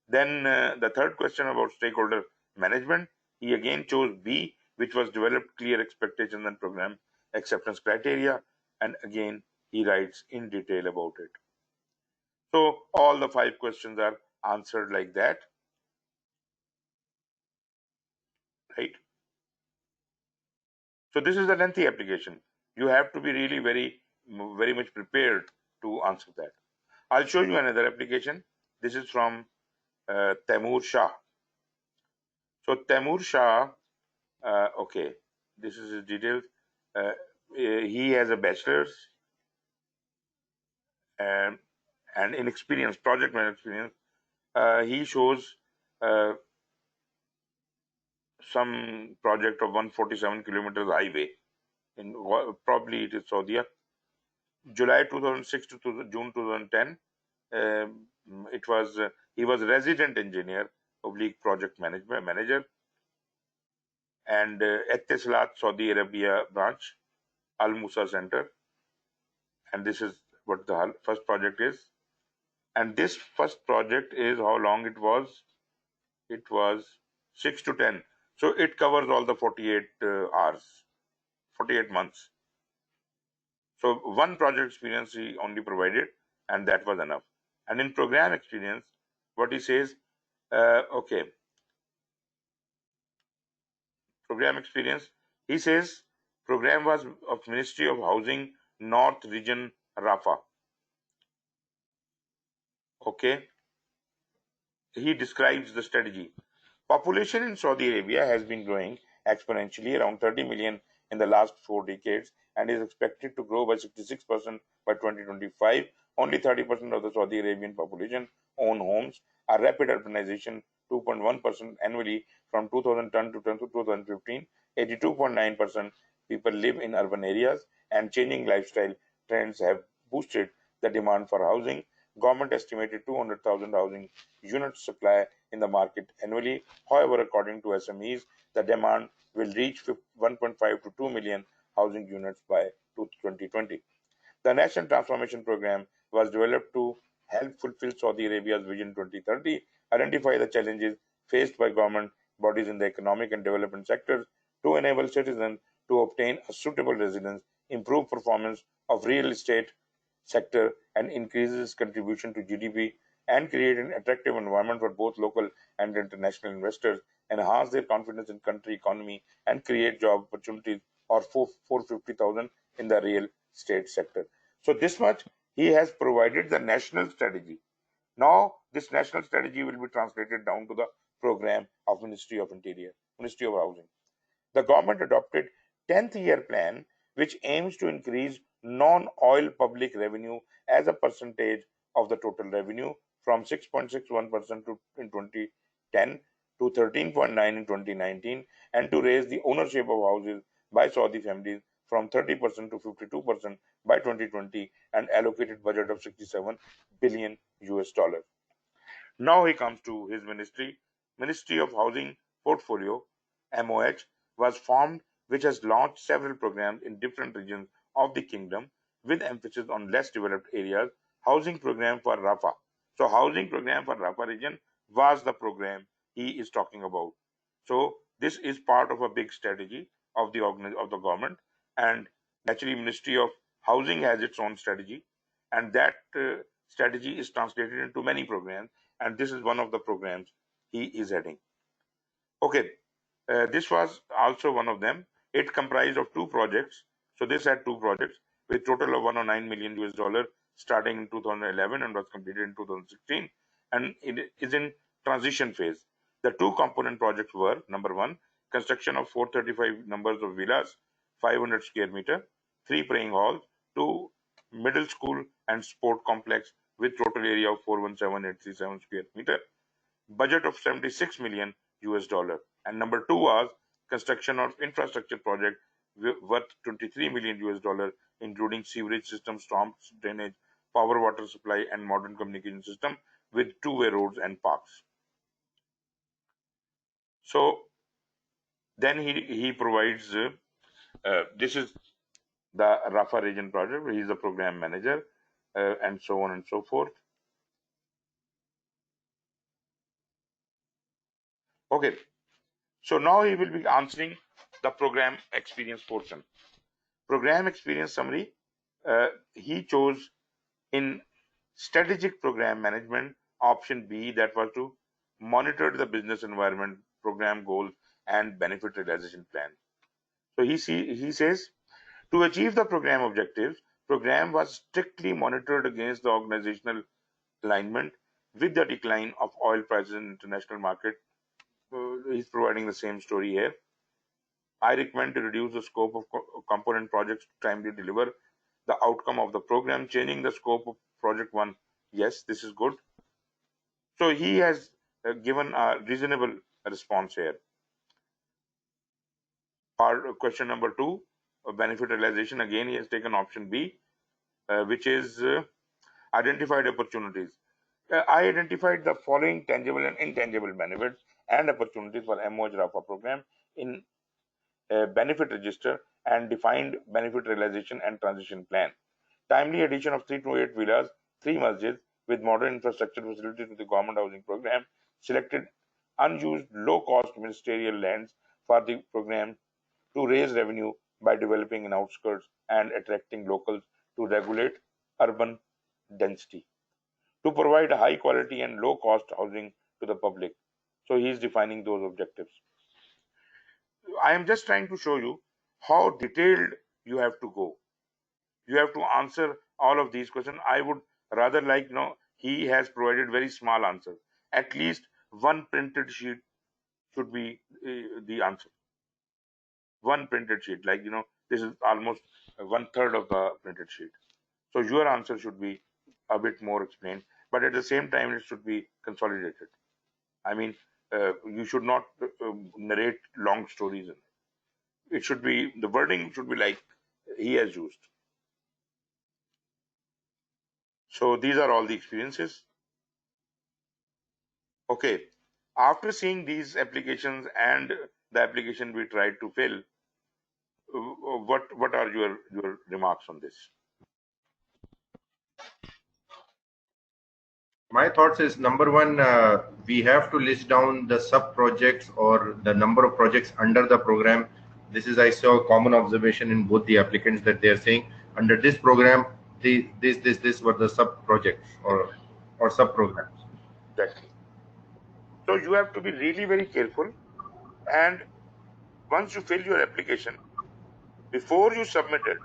Then the third question about stakeholder management, he again chose B, which was developed clear expectations and program acceptance criteria. And again, he writes in detail about it. So all the 5 questions are answered like that, right? So this is a lengthy application. You have to be really very much prepared to answer that. I'll show you another application. This is from Taimur Shah. So Taimur Shah, okay, this is his details. He has a bachelor's and in experience, project management experience. He shows some project of 147 kilometers highway in probably it is Saudi. July 2006 to June 2010. It was he was resident engineer, oblique project management manager, and Etisalat Saudi Arabia branch, Al Musa Center. And this is what the first project is. And this first project is how long it was? It was 6 to 10. So it covers all the 48 hours, 48 months. So one project experience he only provided, and that was enough. And in program experience, what he says, okay, program experience, he says program was of Ministry of Housing, North Region, Rafah. Okay. He describes the strategy. Population in Saudi Arabia has been growing exponentially, around 30 million in the last 4 decades, and is expected to grow by 66% by 2025. Only 30% of the Saudi Arabian population own homes. A rapid urbanization, 2.1% annually from 2010 to 2015. 82.9% people live in urban areas, and changing lifestyle trends have boosted the demand for housing. Government estimated 200,000 housing units supply in the market annually. However, according to SMEs, the demand will reach 1.5 to 2 million housing units by 2020. The National Transformation Program was developed to help fulfill Saudi Arabia's Vision 2030, identify the challenges faced by government bodies in the economic and development sectors to enable citizens to obtain a suitable residence, improve performance of real estate sector, and increase its contribution to GDP and create an attractive environment for both local and international investors, enhance their confidence in country economy, and create job opportunities or 450,000 in the real estate sector. So this much he has provided the national strategy. Now this national strategy will be translated down to the program of Ministry of Interior, Ministry of Housing. The government adopted 10th year plan which aims to increase non-oil public revenue as a percentage of the total revenue from 6.61% in 2010 to 13.9 in 2019, and to raise the ownership of houses by Saudi families from 30% to 52% by 2020, and allocated budget of 67 billion US dollars. Now he comes to his ministry. Ministry of Housing Portfolio, MOH, was formed, which has launched several programs in different regions of the kingdom with emphasis on less developed areas. Housing program for Rafah. So housing program for Rafah region was the program he is talking about. So this is part of a big strategy of the government, and naturally Ministry of Housing has its own strategy, and that strategy is translated into many programs, and this is one of the programs he is heading. Okay, this was also one of them. It comprised of two projects. So this had two projects with total of 109 million US dollar starting in 2011 and was completed in 2016, and it is in transition phase. The two component projects were: number one, construction of 435 numbers of villas, 500 square meter, 3 praying halls, 2 middle school and sport complex with total area of 417,837 square meter, budget of 76 million US dollar. And number two was construction of infrastructure project worth 23 million US dollar, including sewerage system, storm drainage, power water supply, and modern communication system with two-way roads and parks. So then he provides this is the Rafah region project where he is the program manager, and so on and so forth. Okay, so now he will be answering the program experience portion. Program experience summary, he chose in strategic program management option B, that was to monitor the business environment, program goals, and benefit realization plan. So he says to achieve the program objectives, program was strictly monitored against the organizational alignment with the decline of oil prices in international market. He's providing the same story here. I recommend to reduce the scope of component projects to timely deliver the outcome of the program. Changing the scope of project one, yes, this is good. So he has given a reasonable response here. Question number two, benefit realization, again he has taken option B, which is identified opportunities. I identified the following tangible and intangible benefits and opportunities for MOH Rafah program in benefit register and defined benefit realization and transition plan. Timely addition of 3 to 8 villas, 3 masjids with modern infrastructure facilities to the government housing program. Selected unused low-cost ministerial lands for the program to raise revenue by developing in outskirts and attracting locals to regulate urban density. To provide high quality and low cost housing to the public. So he is defining those objectives. I am just trying to show you how detailed you have to go. You have to answer all of these questions. I would rather like, he has provided very small answers. At least one printed sheet should be the answer. One printed sheet, like, this is almost 1/3 of the printed sheet. So your answer should be a bit more explained, but at the same time, it should be consolidated. I mean, you should not narrate long stories. It should be, the wording should be like he has used. So these are all the experiences. Okay, after seeing these applications and the application we tried to fill, what are your remarks on this? My thoughts is, number one, we have to list down the sub projects or the number of projects under the program. This is, I saw a common observation in both the applicants that they are saying under this program, this were the sub projects or sub programs. Exactly. So you have to be really very careful. And once you fill your application, before you submit it,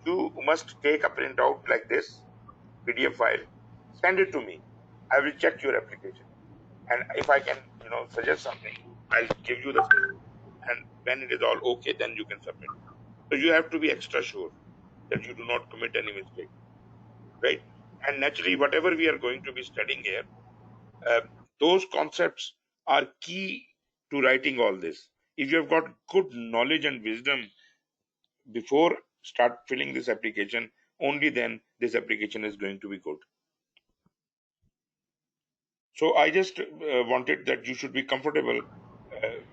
you must take a printout like this, PDF file, send it to me. I will check your application. And if I can, suggest something, I'll give you the suggestion. And when it is all okay, then you can submit. So you have to be extra sure that you do not commit any mistake, right? And naturally, whatever we are going to be studying here, uh, those concepts are key to writing all this. If you have got good knowledge and wisdom before start filling this application, only then this application is going to be good. So I just wanted that you should be comfortable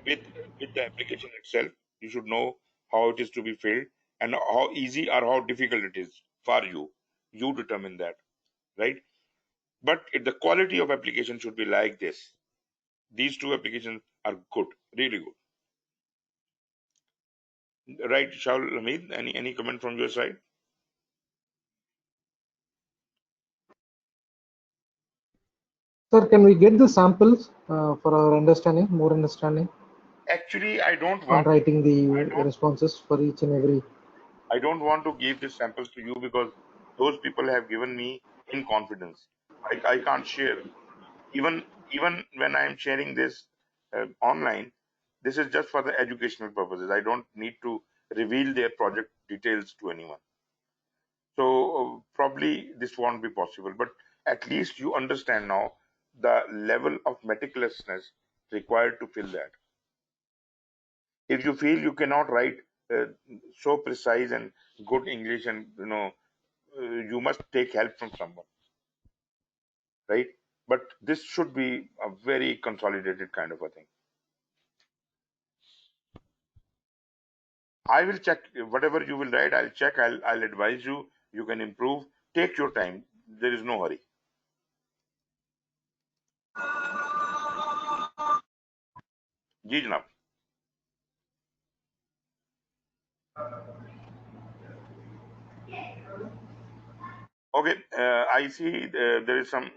with the application itself. You should know how it is to be filled and how easy or how difficult it is for you. You determine that, right? But the quality of application should be like this. These two applications are good, really good. Right, Shaul Hamid, any comment from your side? Sir, can we get the samples for our understanding, more understanding Actually, I don't on want writing the I don't responses for each and every? I don't want to give these samples to you because those people have given me in confidence. I can't share. Even when I'm sharing this online, this is just for the educational purposes. I don't need to reveal their project details to anyone. So probably this won't be possible, but at least you understand now the level of meticulousness required to fill that. If you feel you cannot write uh, so precise and good English, and you must take help from someone, right? But this should be a very consolidated kind of a thing. I will check whatever you will write. I'll check. I'll advise you. You can improve. Take your time. There is no hurry. जी जनाब. Okay. I see there is some.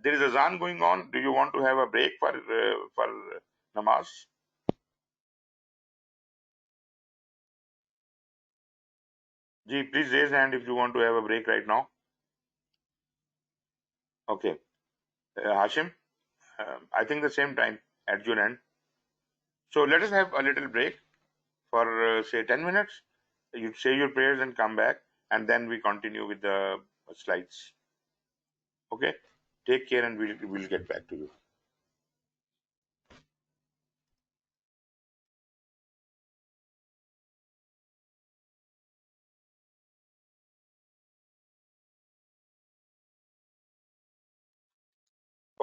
There is a azan going on. Do you want to have a break for namaz? Ji, please raise hand if you want to have a break right now. Okay. Hashim, I think the same time at your end. So let us have a little break for say 10 minutes. You say your prayers and come back, and then we continue with the slides. Okay. Take care, and we'll get back to you.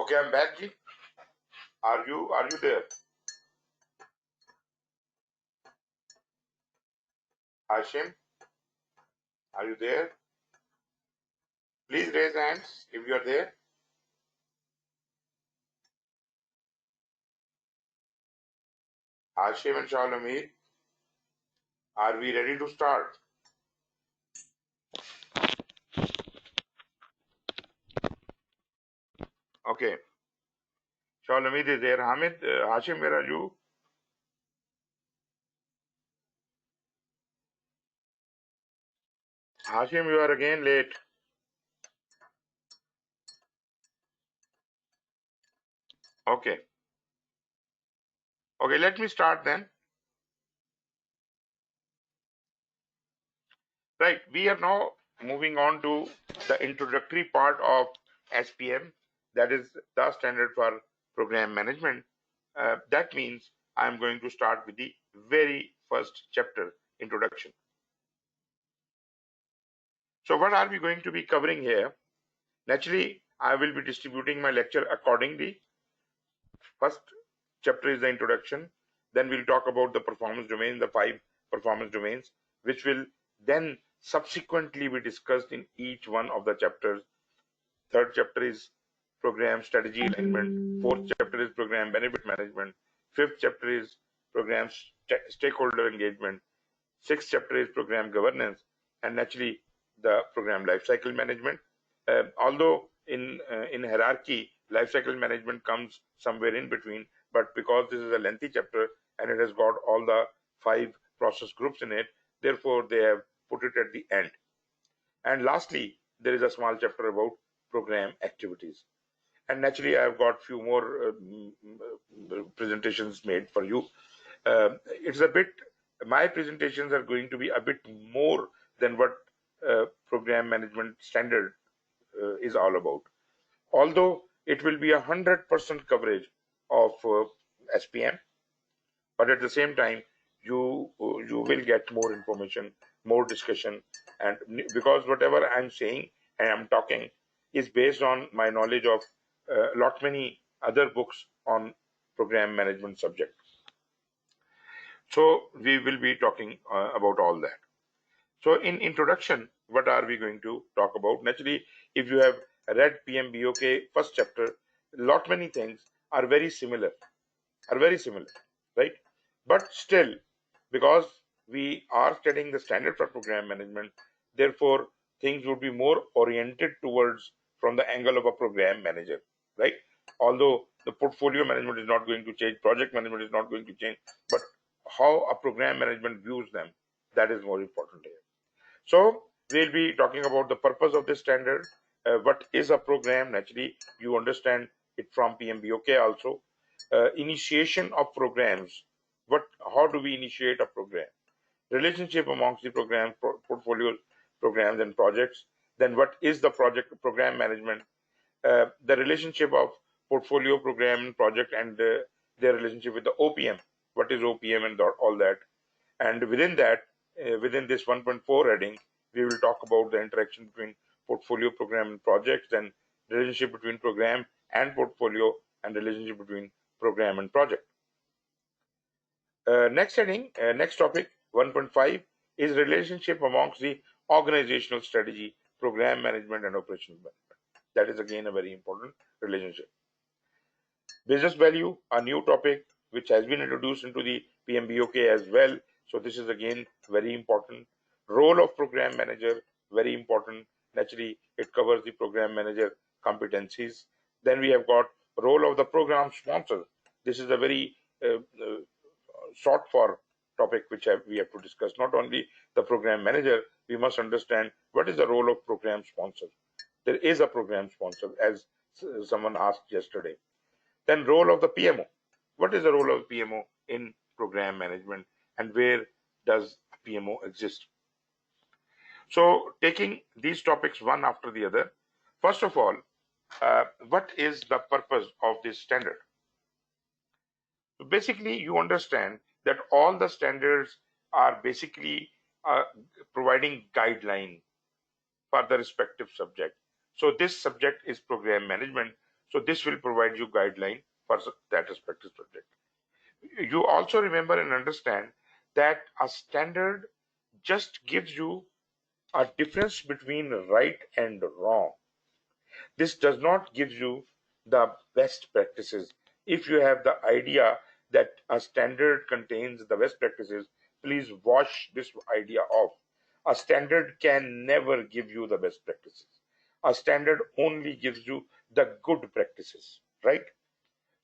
Okay, I'm back, Ji. Are you there? Hashim, are you there? Please raise hands if you are there. Hashim and Shalamir, are we ready to start? Okay. Shalamir is there. Hamid, Hashim, where are you? Hashim, you are again late. Okay. Okay, let me start then. Right, we are now moving on to the introductory part of SPM, that is the standard for program management. That means I'm going to start with the very first chapter, introduction. So what are we going to be covering here? Naturally, I will be distributing my lecture accordingly. First chapter is the introduction. Then we'll talk about the performance domain, the 5 performance domains, which will then subsequently be discussed in each one of the chapters. Third chapter is program strategy alignment. Fourth chapter is program benefit management. Fifth chapter is program stakeholder engagement. Sixth chapter is program governance. And naturally, the program lifecycle management. Although in hierarchy, lifecycle management comes somewhere in between, but because this is a lengthy chapter and it has got all the 5 process groups in it, therefore they have put it at the end. And lastly, there is a small chapter about program activities. And naturally, I've got few more presentations made for you. It's a bit, my presentations are going to be a bit more than what program management standard is all about. Although it will be 100% coverage of SPM, but at the same time, you will get more information, more discussion, and because whatever I'm saying and I'm talking is based on my knowledge of lot many other books on program management subject. So we will be talking about all that. So in introduction, what are we going to talk about? Naturally, if you have read PMBOK first chapter, lot many things are very similar, right? But still, because we are studying the standard for program management, therefore things would be more oriented towards from the angle of a program manager, right? Although the portfolio management is not going to change, project management is not going to change, but how a program management views them, that is more important here. So we'll be talking about the purpose of this standard. What is a program? Naturally, you understand it from PMBOK also. Initiation of programs. How do we initiate a program? Relationship amongst the program, portfolio programs and projects. Then what is the program management? The relationship of portfolio program project and their relationship with the OPM. What is OPM and all that? And within that, within this 1.4 heading, we will talk about the interaction between portfolio program and projects, then relationship between program and portfolio, and relationship between program and project. Next heading, next topic, 1.5 is relationship amongst the organizational strategy, program management, and operational management. That is again a very important relationship. Business value, a new topic which has been introduced into the PMBOK as well. So this is again very important. Role of program manager, very important. Naturally, it covers the program manager competencies. Then we have got role of the program sponsor. This is a very sought for topic which we have to discuss. Not only the program manager, we must understand what is the role of program sponsor. There is a program sponsor, as someone asked yesterday. Then role of the PMO. What is the role of PMO in program management and where does PMO exist? So taking these topics one after the other, first of all, what is the purpose of this standard? So basically, you understand that all the standards are basically providing guideline for the respective subject. So this subject is program management. So this will provide you guideline for that respective subject. You also remember and understand that a standard just gives you a difference between right and wrong. This does not give you the best practices. If you have the idea that a standard contains the best practices, please wash this idea off. A standard can never give you the best practices. A standard only gives you the good practices, right?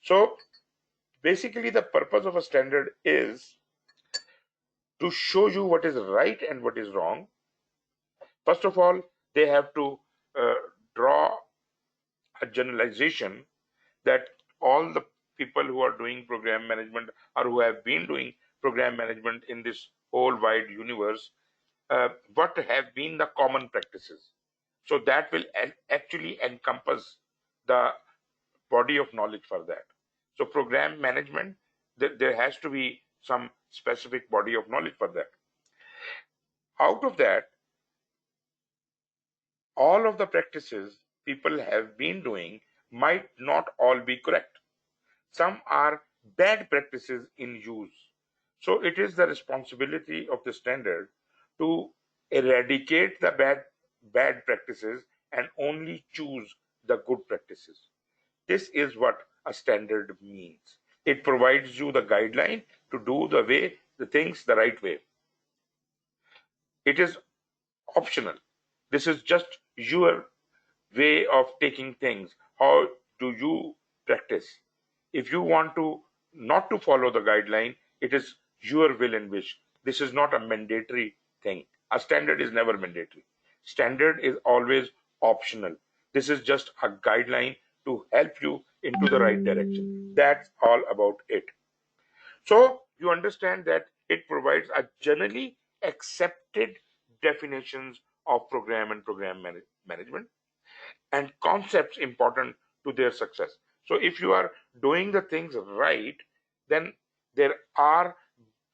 So basically the purpose of a standard is to show you what is right and what is wrong. First of all, they have to draw a generalization that all the people who are doing program management or who have been doing program management in this whole wide universe, what have been the common practices. So that will actually encompass the body of knowledge for that. So program management, there has to be some specific body of knowledge for that. Out of that, all of the practices people have been doing might not all be correct. Some are bad practices in use. So it is the responsibility of the standard to eradicate the bad practices and only choose the good practices. This is what a standard means. It provides you the guideline to do the things the right way. It is optional. This is just your way of taking things. How do you practice? If you want to not to follow the guideline, it is your will and wish. This is not a mandatory thing. A standard is never mandatory. Standard is always optional. This is just a guideline to help you into the right direction. That's all about it. So you understand that it provides a generally accepted definitions of program and program management and concepts important to their success. So if you are doing the things right, then there are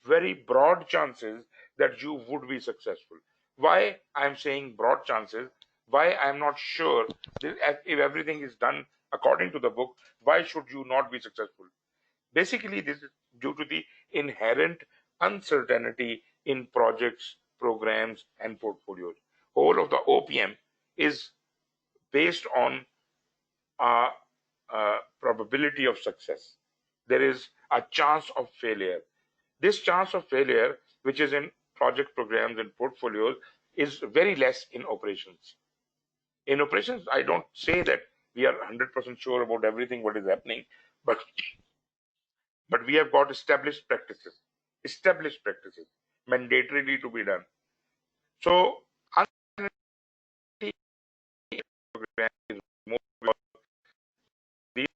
very broad chances that you would be successful. Why I'm saying broad chances? Why I'm not sure that if everything is done according to the book, why should you not be successful? Basically, this is due to the inherent uncertainty in projects, programs, and portfolios. Whole of the OPM is based on a, a probability of success. There is a chance of failure. This chance of failure, which is in project programs and portfolios, is very less in operations. In operations, I don't say that we are 100% sure about everything what is happening, but we have got established practices, mandatorily to be done. So, uncertainty program is more about these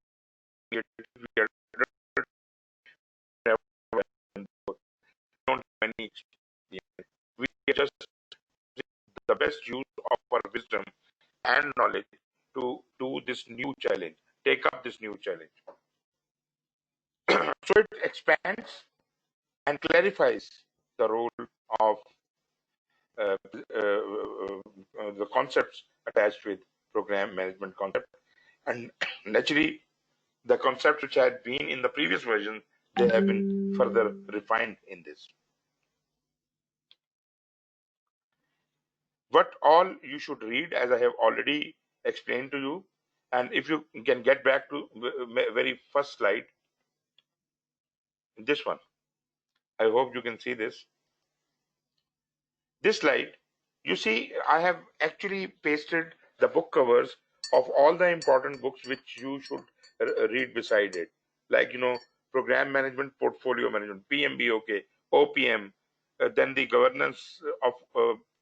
we are don't have any experience. We are just the best use of our wisdom and knowledge to do this new challenge, take up this new challenge. So it expands and clarifies the role of the concepts attached with program management concept, and naturally the concepts which had been in the previous version, they have been further refined in this. What all you should read, as I have already explained to you, and if you can get back to very first slide, this one, I hope you can see this. This slide, you see, I have actually pasted the book covers of all the important books which you should read beside it, like program management, portfolio management, PMBOK, OPM, then the governance of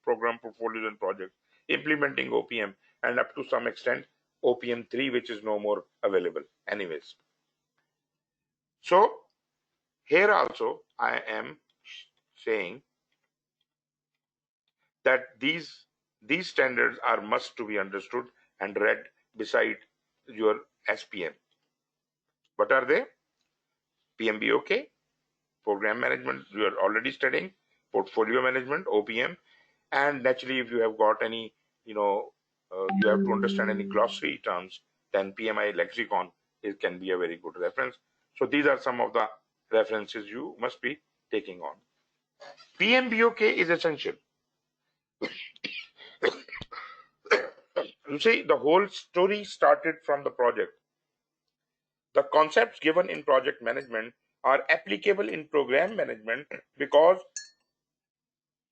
program portfolios and projects, implementing OPM, and up to some extent OPM 3, which is no more available anyways. So here also I am saying that these standards are must to be understood and read beside your SPM. What are they? PMBOK, program management, you are already studying, portfolio management, OPM, and naturally if you have got any, you have to understand any glossary terms, then PMI lexicon can be a very good reference. So these are some of the references you must be taking on. PMBOK is essential. You see, the whole story started from the project. The concepts given in project management are applicable in program management because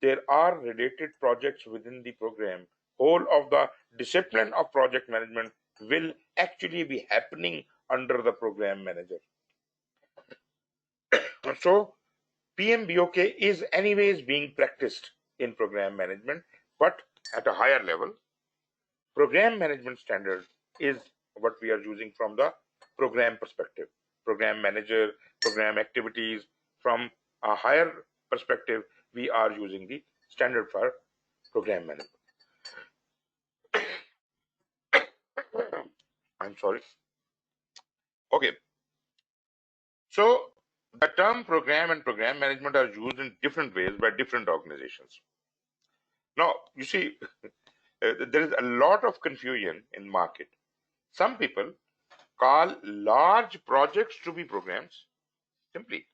there are related projects within the program. Whole of the discipline of project management will actually be happening under the program manager. So PMBOK is anyways being practiced in program management, but at a higher level. Program management standard is what we are using from the program perspective. Program manager, program activities. From a higher perspective, we are using the standard for program management. I'm sorry. Okay. So the term program and program management are used in different ways by different organizations. Now, you see, there is a lot of confusion in market. Some people call large projects to be programs. Simply,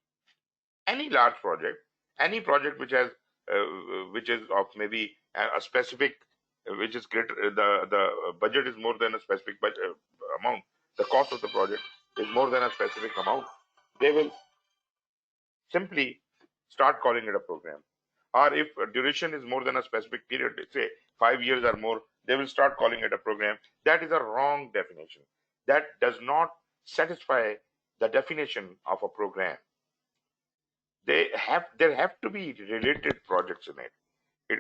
any large project, any project which has, which is of maybe a specific, which is greater, the budget is more than a specific budget, amount. The cost of the project is more than a specific amount. They will simply start calling it a program. Or if duration is more than a specific period, let's say 5 years or more, they will start calling it a program. That is a wrong definition. That does not satisfy the definition of a program. There have to be related projects in it.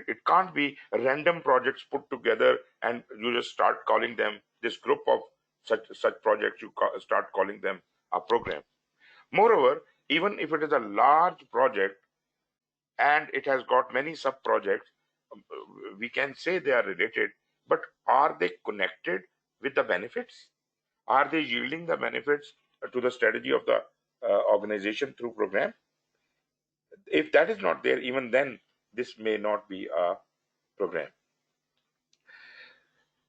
It can't be random projects put together and you just start calling them this group of such projects. You start calling them a program. Moreover, even if it is a large project and it has got many sub projects, we can say they are related, but are they connected with the benefits? Are they yielding the benefits to the strategy of the organization through program? If that is not there, even then this may not be a program.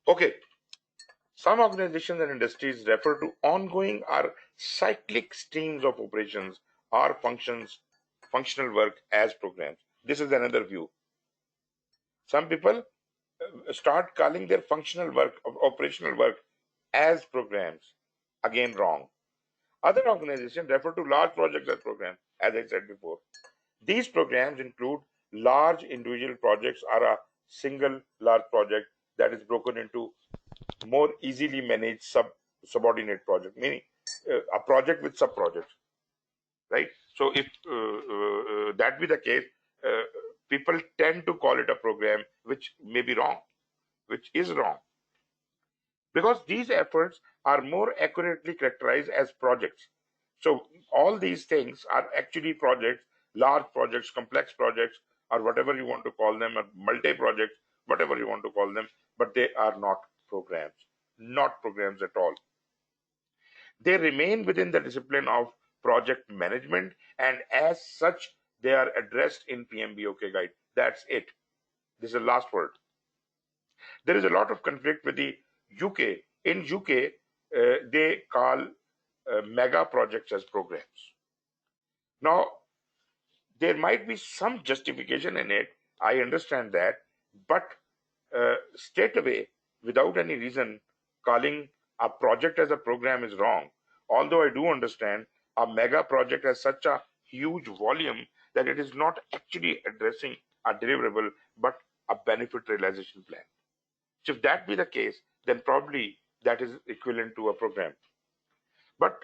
Okay, some organizations and industries refer to ongoing or cyclic streams of operations or functional work as programs. This is another view. Some people start calling their functional work of operational work as programs. Again, wrong. Other organizations refer to large projects as programs, as I said before. These programs include large individual projects or a single large project that is broken into more easily managed subordinate project, meaning a project with sub projects, right? So if that be the case, uh, people tend to call it a program, which may be wrong, which is wrong, because these efforts are more accurately characterized as projects. So all these things are actually projects, large projects, complex projects, or whatever you want to call them, or multi-projects, whatever you want to call them, but they are not programs, not programs at all. They remain within the discipline of project management, and as such, they are addressed in PMBOK guide. That's it. This is the last word. There is a lot of conflict with the UK. In UK, they call mega projects as programs. Now, there might be some justification in it. I understand that, but straight away, without any reason, calling a project as a program is wrong. Although I do understand a mega project has such a huge volume that it is not actually addressing a deliverable, but a benefit realization plan. So if that be the case, then probably that is equivalent to a program. But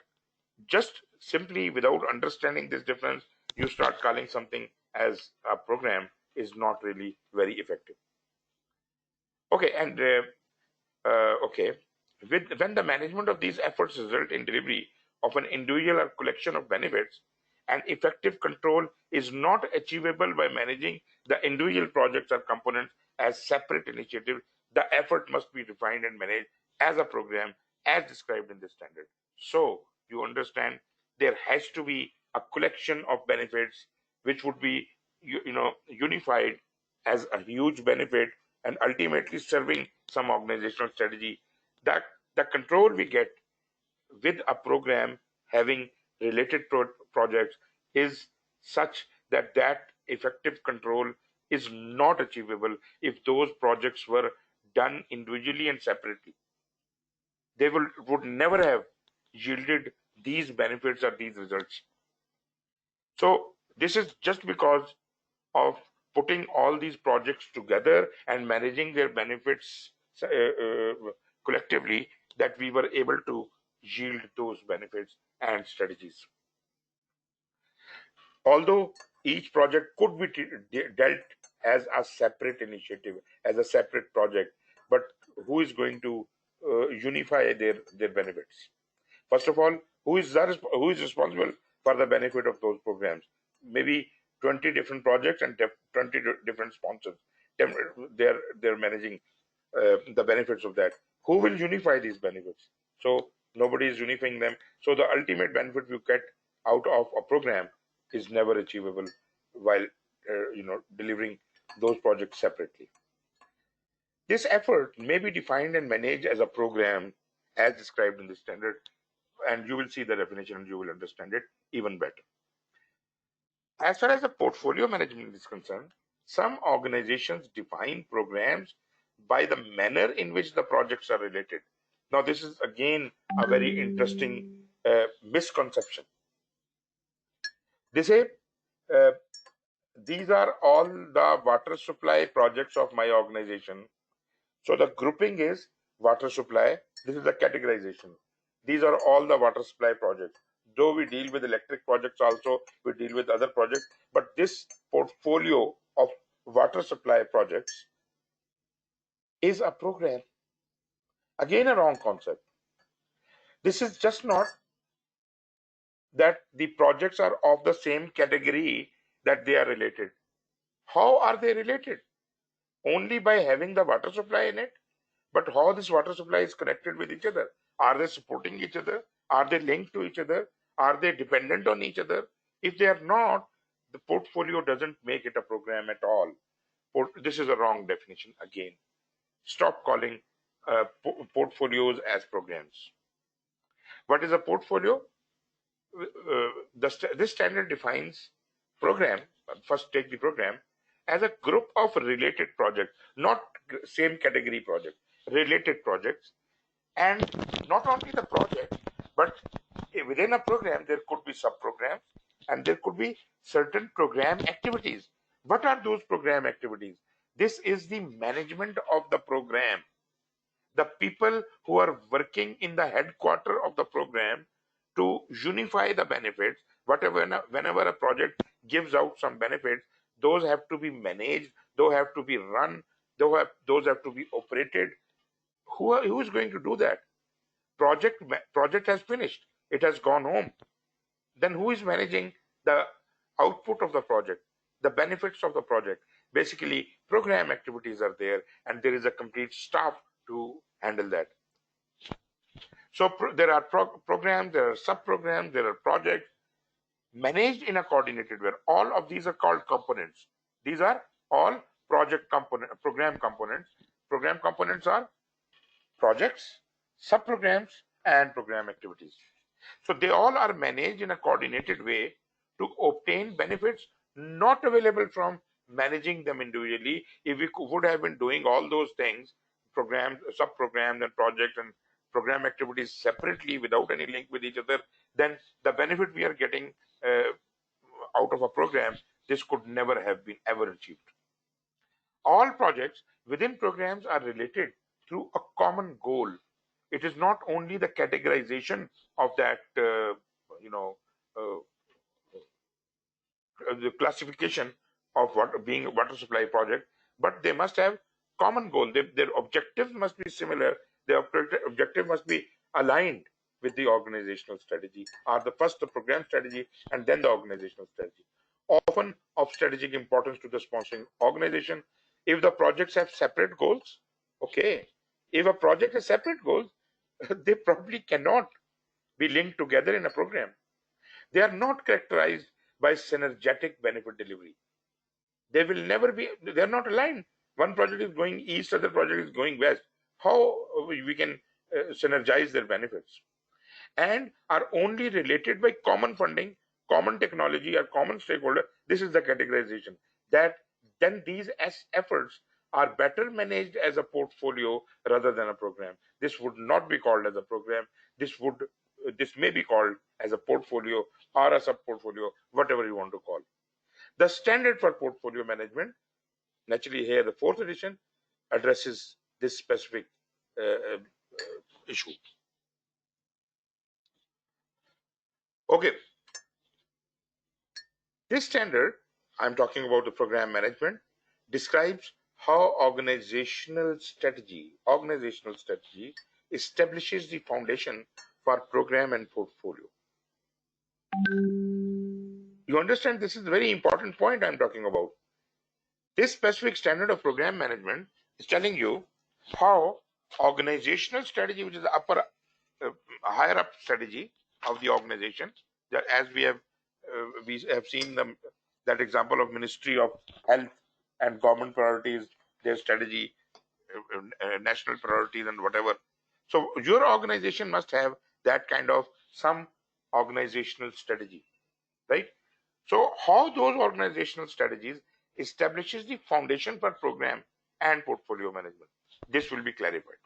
just simply without understanding this difference, you start calling something as a program is not really very effective. Okay, and okay, when the management of these efforts result in delivery of an individual or collection of benefits, and effective control is not achievable by managing the individual projects or components as separate initiatives, the effort must be defined and managed as a program as described in the standard. So you understand there has to be a collection of benefits which would be unified as a huge benefit and ultimately serving some organizational strategy. That the control we get with a program having related projects is such that that effective control is not achievable if those projects were done individually and separately. They would never have yielded these benefits or these results. So this is just because of putting all these projects together and managing their benefits collectively that we were able to yield those benefits and strategies. Although each project could be dealt as a separate initiative, as a separate project, but who is going to unify their benefits? First of all, who is responsible for the benefit of those programs? Maybe 20 different projects and 20 different sponsors. They're managing the benefits of that. Who will unify these benefits? So nobody is unifying them. So the ultimate benefit you get out of a program is never achievable while delivering those projects separately. This effort may be defined and managed as a program as described in the standard, and you will see the definition and you will understand it even better. As far as the portfolio management is concerned, some organizations define programs by the manner in which the projects are related. Now, this is again a very interesting misconception. They say these are all the water supply projects of my organization, So the grouping is water supply. This is the categorization. These are all the water supply projects. Though we deal with electric projects also, we deal with other projects, but this portfolio of water supply projects is a program. Again, a wrong concept. This is just not that the projects are of the same category that they are related. How are they related? Only by having the water supply in it. But how this water supply is connected with each other? Are they supporting each other? Are they linked to each other? Are they dependent on each other? If they are not, the portfolio doesn't make it a program at all. This is a wrong definition again. Stop calling portfolios as programs. What is a portfolio? This standard defines program. First, take the program as a group of related projects, not same category projects, related projects, and not only the project, but within a program there could be sub-programs and there could be certain program activities. What are those program activities? This is the management of the program. The people who are working in the headquarter of the program to unify the benefits, whenever a project gives out some benefits, those have to be managed, those have to be run, those have to be operated. Who is going to do that? Project has finished, it has gone home. Then who is managing the output of the project, the benefits of the project? Basically, program activities are there, and there is a complete staff to handle that. So there are programs, there are sub-programs, there are projects managed in a coordinated way. All of these are called components. These are all program components. Program components are projects, sub-programs, and program activities. So they all are managed in a coordinated way to obtain benefits not available from managing them individually. If we would have been doing all those things, programs, sub-programs, and projects and program activities separately without any link with each other, then the benefit we are getting out of a program, this could never have been ever achieved. All projects within programs are related through a common goal. It is not only the categorization of that, the classification of what being a water supply project, but they must have common goal. Their objectives must be similar. Their objective must be aligned with the organizational strategy, or the first the program strategy and then the organizational strategy. Often of strategic importance to the sponsoring organization. If the projects have separate goals, okay. If a project has separate goals, they probably cannot be linked together in a program. They are not characterized by synergetic benefit delivery. They will never be, they are not aligned. One project is going east, other project is going west. How we can synergize their benefits? And are only related by common funding, common technology, or common stakeholder. This is the categorization. That then these efforts are better managed as a portfolio rather than a program. This would not be called as a program. This may be called as a portfolio or a sub-portfolio, whatever you want to call. The standard for portfolio management, naturally here the 4th edition, addresses this specific issue. Okay, this standard, I'm talking about the program management, describes how organizational strategy establishes the foundation for program and portfolio. You understand, this is a very important point I'm talking about. This specific standard of program management is telling you how organizational strategy, which is the higher up strategy of the organization, that as we have seen that example of Ministry of Health and government priorities, their strategy, national priorities and whatever. So your organization must have that kind of some organizational strategy, right? So how those organizational strategies establishes the foundation for program and portfolio management. This will be clarified.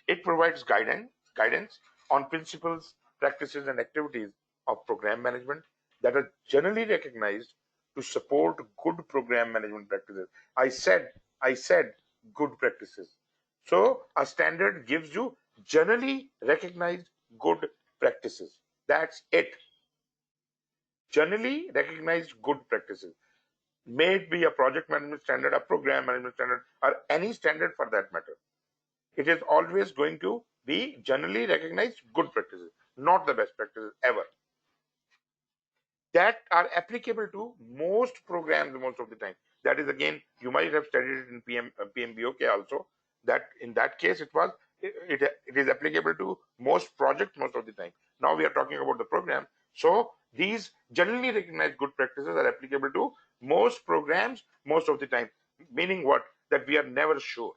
It provides guidance on principles, practices, and activities of program management that are generally recognized to support good program management practices. I said good practices. So a standard gives you generally recognized good practices. That's it. Generally recognized good practices. May it be a project management standard, a program management standard, or any standard for that matter. It is always going to be generally recognized good practices, not the best practices ever, that are applicable to most programs most of the time. That is, again, you might have studied it in PMBOK also, that in that case it is applicable to most projects most of the time. Now we are talking about the program. So these generally recognized good practices are applicable to most programs most of the time. Meaning what? That we are never sure.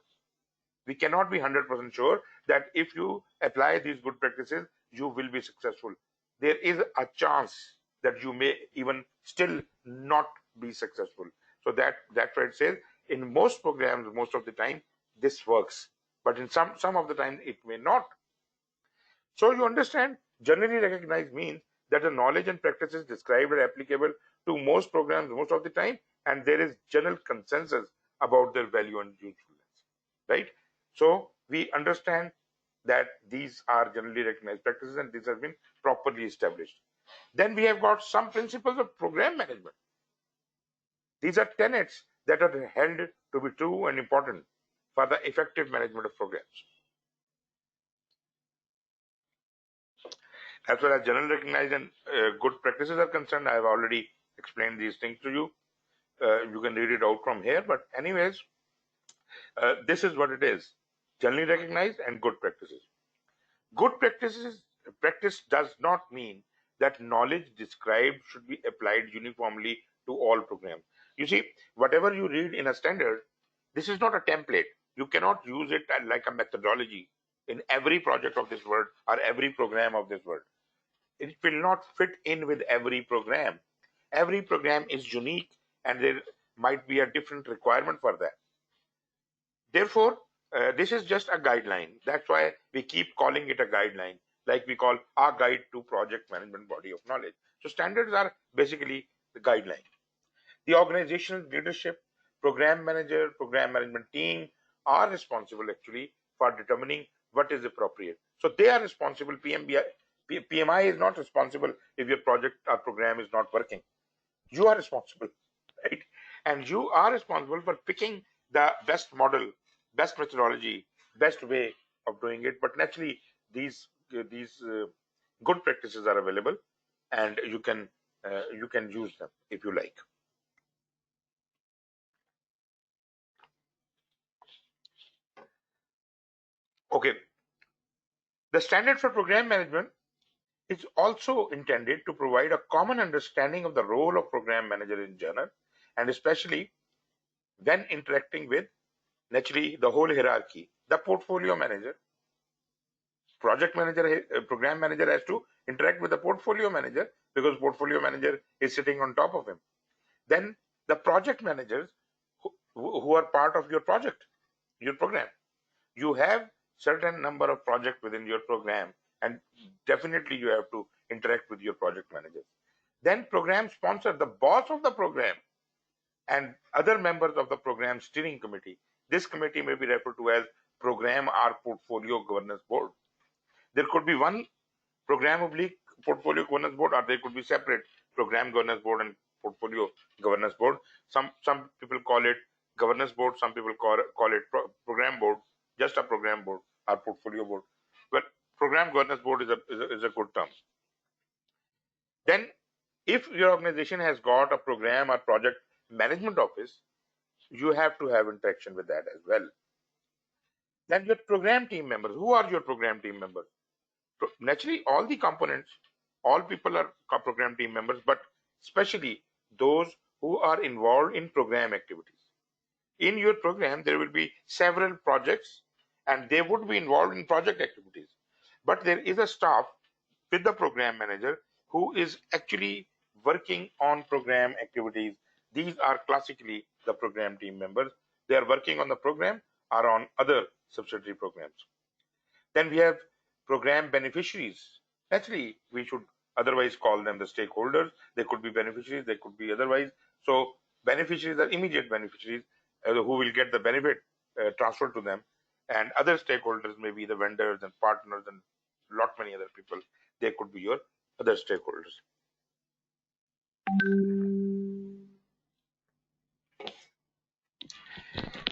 We cannot be 100% sure that if you apply these good practices, you will be successful. There is a chance that you may even still not be successful. So that's why it says in most programs, most of the time, this works. But in some of the time, it may not. So you understand, generally recognized means that the knowledge and practices described are applicable to most programs most of the time, and there is general consensus about their value and usefulness, right? So we understand that these are generally recognized practices and these have been properly established. Then we have got some principles of program management. These are tenets that are held to be true and important for the effective management of programs. As far as general recognized and good practices are concerned, I have already explained these things to you. You can read it out from here, but anyways, this is what it is: generally recognized and good practices. Good practice does not mean that knowledge described should be applied uniformly to all programs. You see, whatever you read in a standard, this is not a template. You cannot use it like a methodology in every project of this world or every program of this world. It will not fit in with every program. Every program is unique and there might be a different requirement for that. Therefore, this is just a guideline. That's why we keep calling it a guideline, like we call our guide to project management body of knowledge. So standards are basically the guideline. The organizational leadership, program manager, program management team are responsible actually for determining what is appropriate. So they are responsible. PMI is not responsible if your project or program is not working. You are responsible, right? And you are responsible for picking the best model, best methodology, best way of doing it. But naturally, these good practices are available, and you can use them if you like. Okay, the standard for program management is also intended to provide a common understanding of the role of program manager in general, and especially when interacting with naturally the whole hierarchy. The portfolio manager, project manager, program manager has to interact with the portfolio manager because portfolio manager is sitting on top of him. Then the project managers who are part of your project, your program. You have certain number of projects within your program, and definitely you have to interact with your project managers. Then program sponsor, the boss of the program, and other members of the program steering committee. This committee may be referred to as program or portfolio governance board. There could be one program oblique portfolio governance board, or there could be separate program governance board and portfolio governance board. Some people call it governance board, some people call it program board, just a program board or portfolio board. But program governance board is a good term. Then if your organization has got a program or project management office, you have to have interaction with that as well. Then your program team members. Who are your program team members? Naturally, all the components, all people are program team members, but especially those who are involved in program activities. In your program, there will be several projects and they would be involved in project activities. But there is a staff with the program manager who is actually working on program activities. These are classically the program team members. They are working on the program or on other subsidiary programs. Then we have program beneficiaries. Naturally, we should otherwise call them the stakeholders. They could be beneficiaries, they could be otherwise. So beneficiaries are immediate beneficiaries who will get the benefit transferred to them. and other stakeholders may be the vendors and partners and lot many other people. They could be your other stakeholders.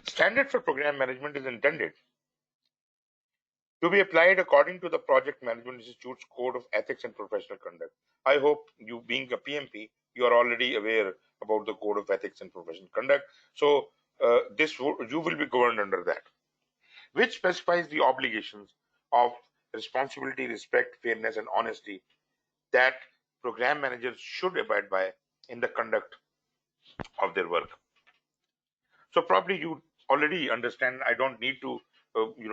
Standard for program management is intended to be applied according to the Project Management Institute's Code of Ethics and Professional Conduct. I hope you, being a PMP, you are already aware about the Code of Ethics and Professional Conduct. So you will be governed under that, which specifies the obligations of responsibility, respect, fairness, and honesty that program managers should abide by in the conduct of their work. So probably you already understand. I don't need to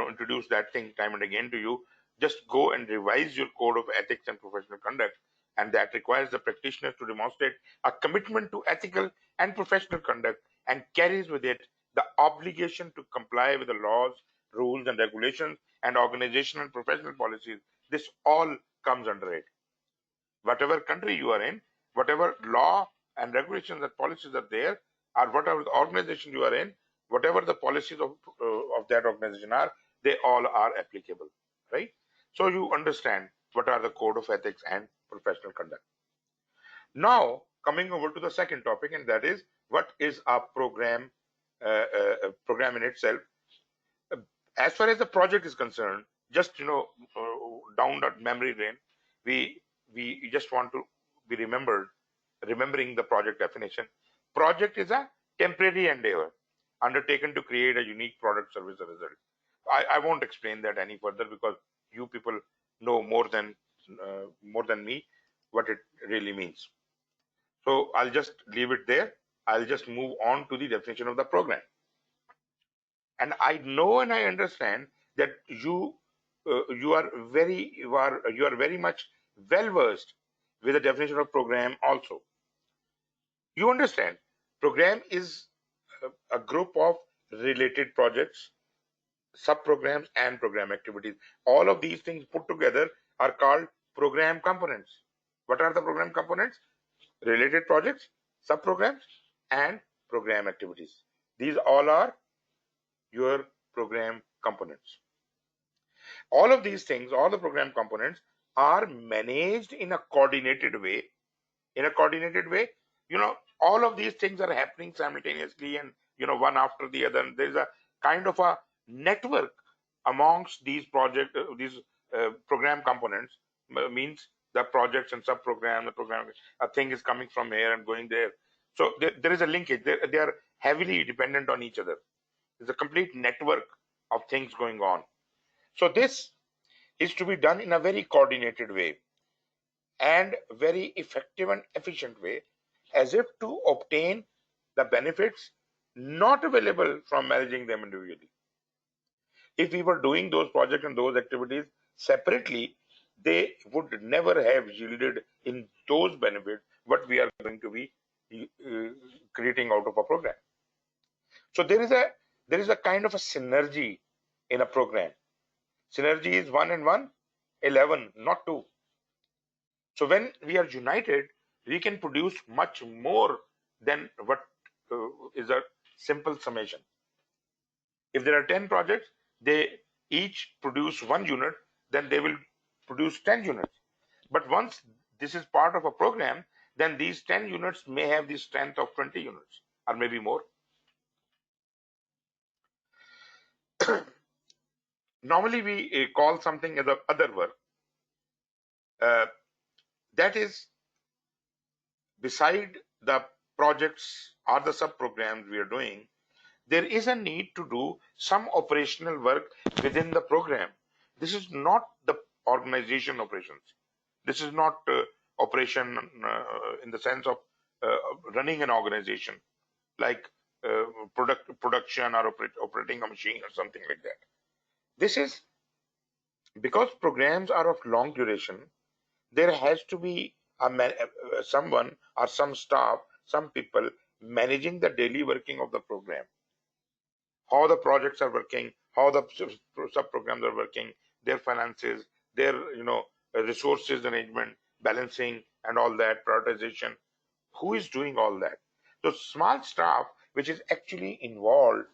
introduce that thing time and again to you. Just go and revise your code of ethics and professional conduct, and that requires the practitioners to demonstrate a commitment to ethical and professional conduct and carries with it the obligation to comply with the laws, rules and regulations and organizational and professional policies. This all comes under it. Whatever country you are in, whatever law and regulations and policies are there, or whatever the organization you are in, whatever the policies of that organization are, they all are applicable, right? So you understand what are the code of ethics and professional conduct. Now coming over to the second topic, and that is what is a program in itself. As far as the project is concerned, just down that memory lane, we just want to be remembering the project definition. Project is a temporary endeavor undertaken to create a unique product, service, or result. I won't explain that any further because you people know more than me what it really means. So I'll just leave it there. I'll just move on to the definition of the program. And I know and I understand that you are very much well versed with the definition of program also. You understand program is a group of related projects, sub-programs and program activities. All of these things put together are called program components. What are the program components? Related projects, sub-programs and program activities. These all are your program components. All of these things, all the program components are managed in a coordinated way. All of these things are happening simultaneously and one after the other. There's a kind of a network amongst these program components. Means the projects and sub-program, the program, a thing is coming from here and going there. So there is a linkage. They are heavily dependent on each other. There's a complete network of things going on. So this is to be done in a very coordinated way and very effective and efficient way, as if to obtain the benefits not available from managing them individually. If we were doing those projects and those activities separately, they would never have yielded in those benefits what we are going to be creating out of a program. So there is a kind of a synergy in a program. Synergy is 1 and 1, 11, not 2. So when we are united, we can produce much more than what is a simple summation. If there are 10 projects, they each produce 1 unit, then they will produce 10 units. But once this is part of a program, then these 10 units may have the strength of 20 units or maybe more. Normally we call something as other work. That is beside the projects or the sub-programs we are doing, there is a need to do some operational work within the program. This is not the organization operations. This is not operation in the sense of running an organization like production or operating a machine or something like that. This is because programs are of long duration. There has to be someone or some staff, some people managing the daily working of the program, how the projects are working, how the sub-programs are working, their finances, their resources arrangement, balancing and all that, prioritization. Who is doing all that? So small staff which is actually involved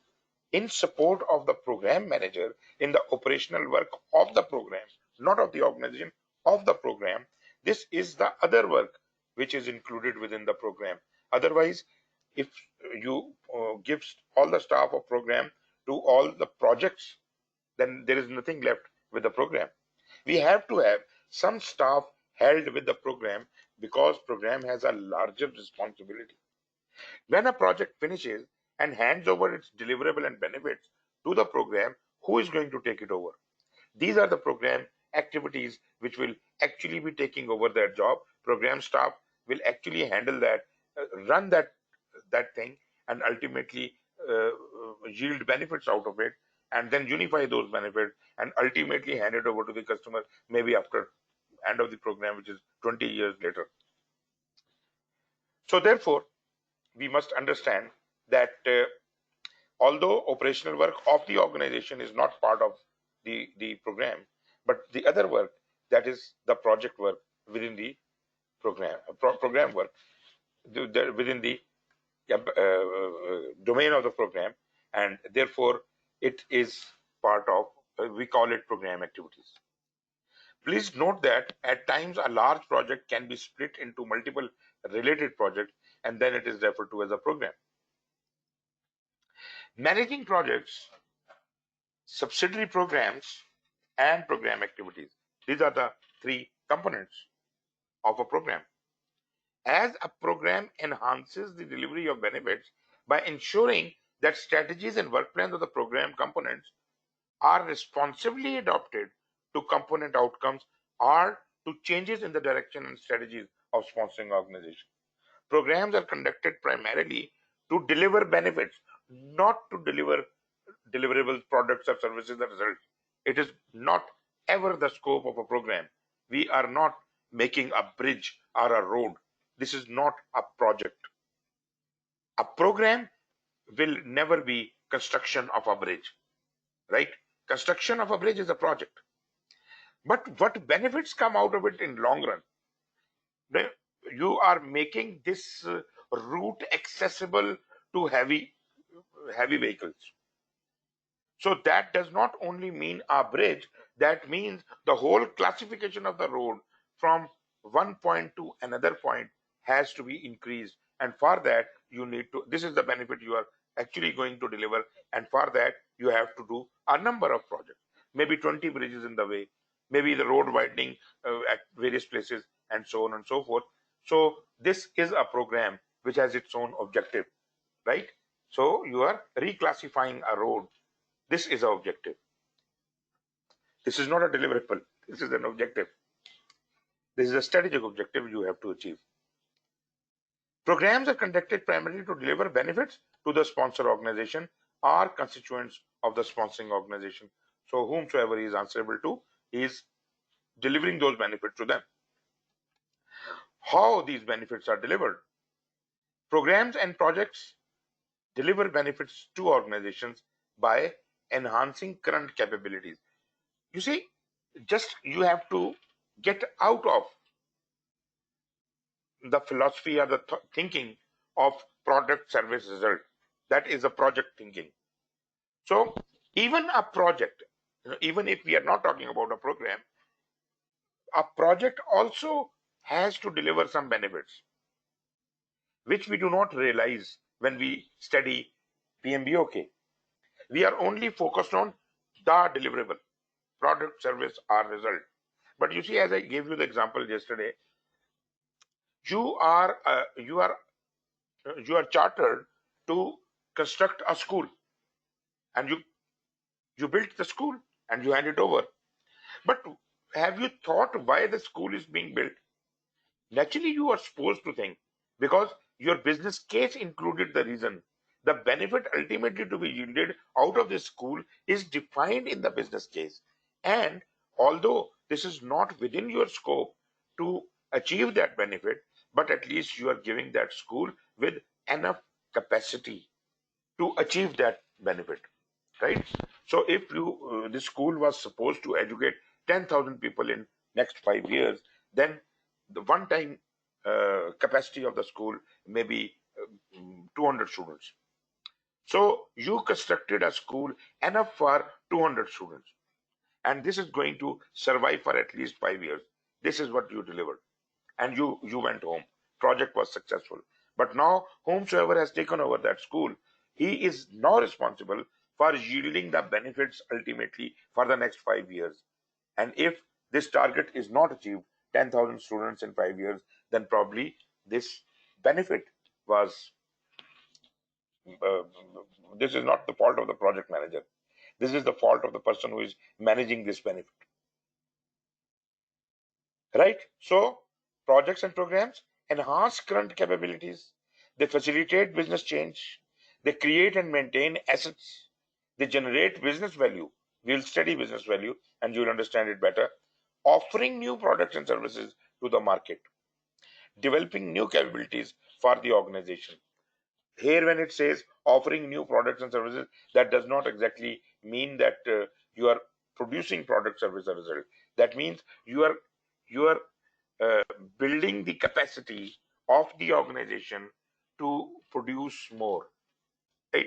in support of the program manager in the operational work of the program, not of the organization, of the program. This is the other work which is included within the program. Otherwise, if you give all the staff of program to all the projects, then there is nothing left with the program. We have to have some staff held with the program because program has a larger responsibility. When a project finishes and hands over its deliverable and benefits to the program, who is going to take it over? These are the program activities which will actually be taking over their job. Program staff will actually handle that, run that thing, and ultimately yield benefits out of it, and then unify those benefits and ultimately hand it over to the customer, maybe after end of the program, which is 20 years later. So therefore, we must understand that although operational work of the organization is not part of the program, but the other work, that is the project work within the program, program work within the domain of the program, and therefore it is part of, we call it program activities. Please note that at times a large project can be split into multiple related projects, and then it is referred to as a program. Managing projects, subsidiary programs, and program activities. These are the three components of a program. As a program enhances the delivery of benefits by ensuring that strategies and work plans of the program components are responsibly adopted to component outcomes or to changes in the direction and strategies of sponsoring organization. Programs are conducted primarily to deliver benefits, not to deliver deliverables, products, or services or results. It is not ever the scope of a program. We are not making a bridge or a road. This is not a project. A program will never be construction of a bridge, right? Construction of a bridge is a project. But what benefits come out of it in long run? You are making this route accessible to heavy vehicles. So that does not only mean a bridge, that means the whole classification of the road from one point to another point has to be increased. And for that, you need to, this is the benefit you are actually going to deliver. And for that, you have to do a number of projects, maybe 20 bridges in the way, maybe the road widening at various places, and so on and so forth. So this is a program which has its own objective, right? So you are reclassifying a road. This is our objective. This is not a deliverable. This is an objective. This is a strategic objective you have to achieve. Programs are conducted primarily to deliver benefits to the sponsor organization or constituents of the sponsoring organization. So whomsoever he is answerable to, he is delivering those benefits to them. How these benefits are delivered? Programs and projects deliver benefits to organizations by enhancing current capabilities. You see, just you have to get out of the philosophy or the thinking of product, service, result. That is a project thinking. So even a project, even if we are not talking about a program, a project also has to deliver some benefits, which we do not realize when we study PMBOK. We are only focused on the deliverable, product, service, or result. But you see, as I gave you the example yesterday, you are chartered to construct a school, and you built the school and you hand it over. But have you thought why the school is being built? Naturally, you are supposed to think, because your business case included the reason. The benefit ultimately to be yielded out of this school is defined in the business case. And although this is not within your scope to achieve that benefit, but at least you are giving that school with enough capacity to achieve that benefit, right? So if you this school was supposed to educate 10,000 people in next 5 years, then the one time capacity of the school may be 200 students. So you constructed a school enough for 200 students, and this is going to survive for at least 5 years. This is what you delivered, and you went home. Project was successful. But now whomsoever has taken over that school, he is now responsible for yielding the benefits ultimately for the next 5 years. And if this target is not achieved, 10,000 students in 5 years, then probably this benefit was uh, this is not the fault of the project manager. This is the fault of the person who is managing this benefit, right? So projects and programs enhance current capabilities. They facilitate business change. They create and maintain assets. They generate business value. We'll study business value and you'll understand it better. Offering new products and services to the market, developing new capabilities for the organization. Here when it says offering new products and services, that does not exactly mean that you are producing product service as a result. That means you are uh, building the capacity of the organization to produce more, right?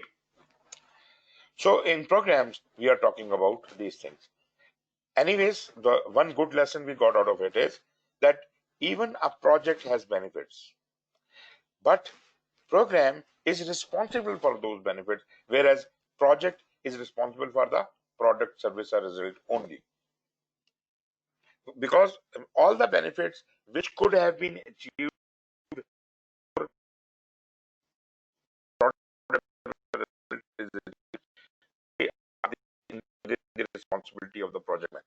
So in programs we are talking about these things. Anyways, the one good lesson we got out of it is that even a project has benefits, but program is responsible for those benefits, whereas project is responsible for the product, service, or result only. Because all the benefits which could have been achieved is the responsibility of the project manager.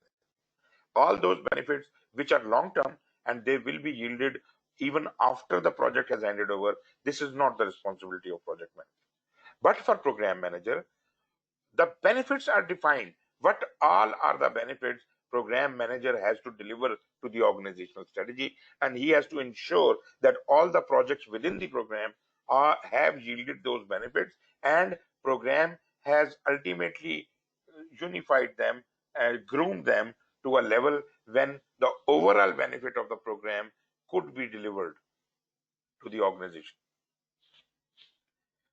All those benefits which are long term and they will be yielded even after the project has handed over, this is not the responsibility of project manager. But for program manager, the benefits are defined. What all are the benefits program manager has to deliver to the organizational strategy, and he has to ensure that all the projects within the program have yielded those benefits, and program has ultimately unified them and groomed them to a level when the overall benefit of the program could be delivered to the organization.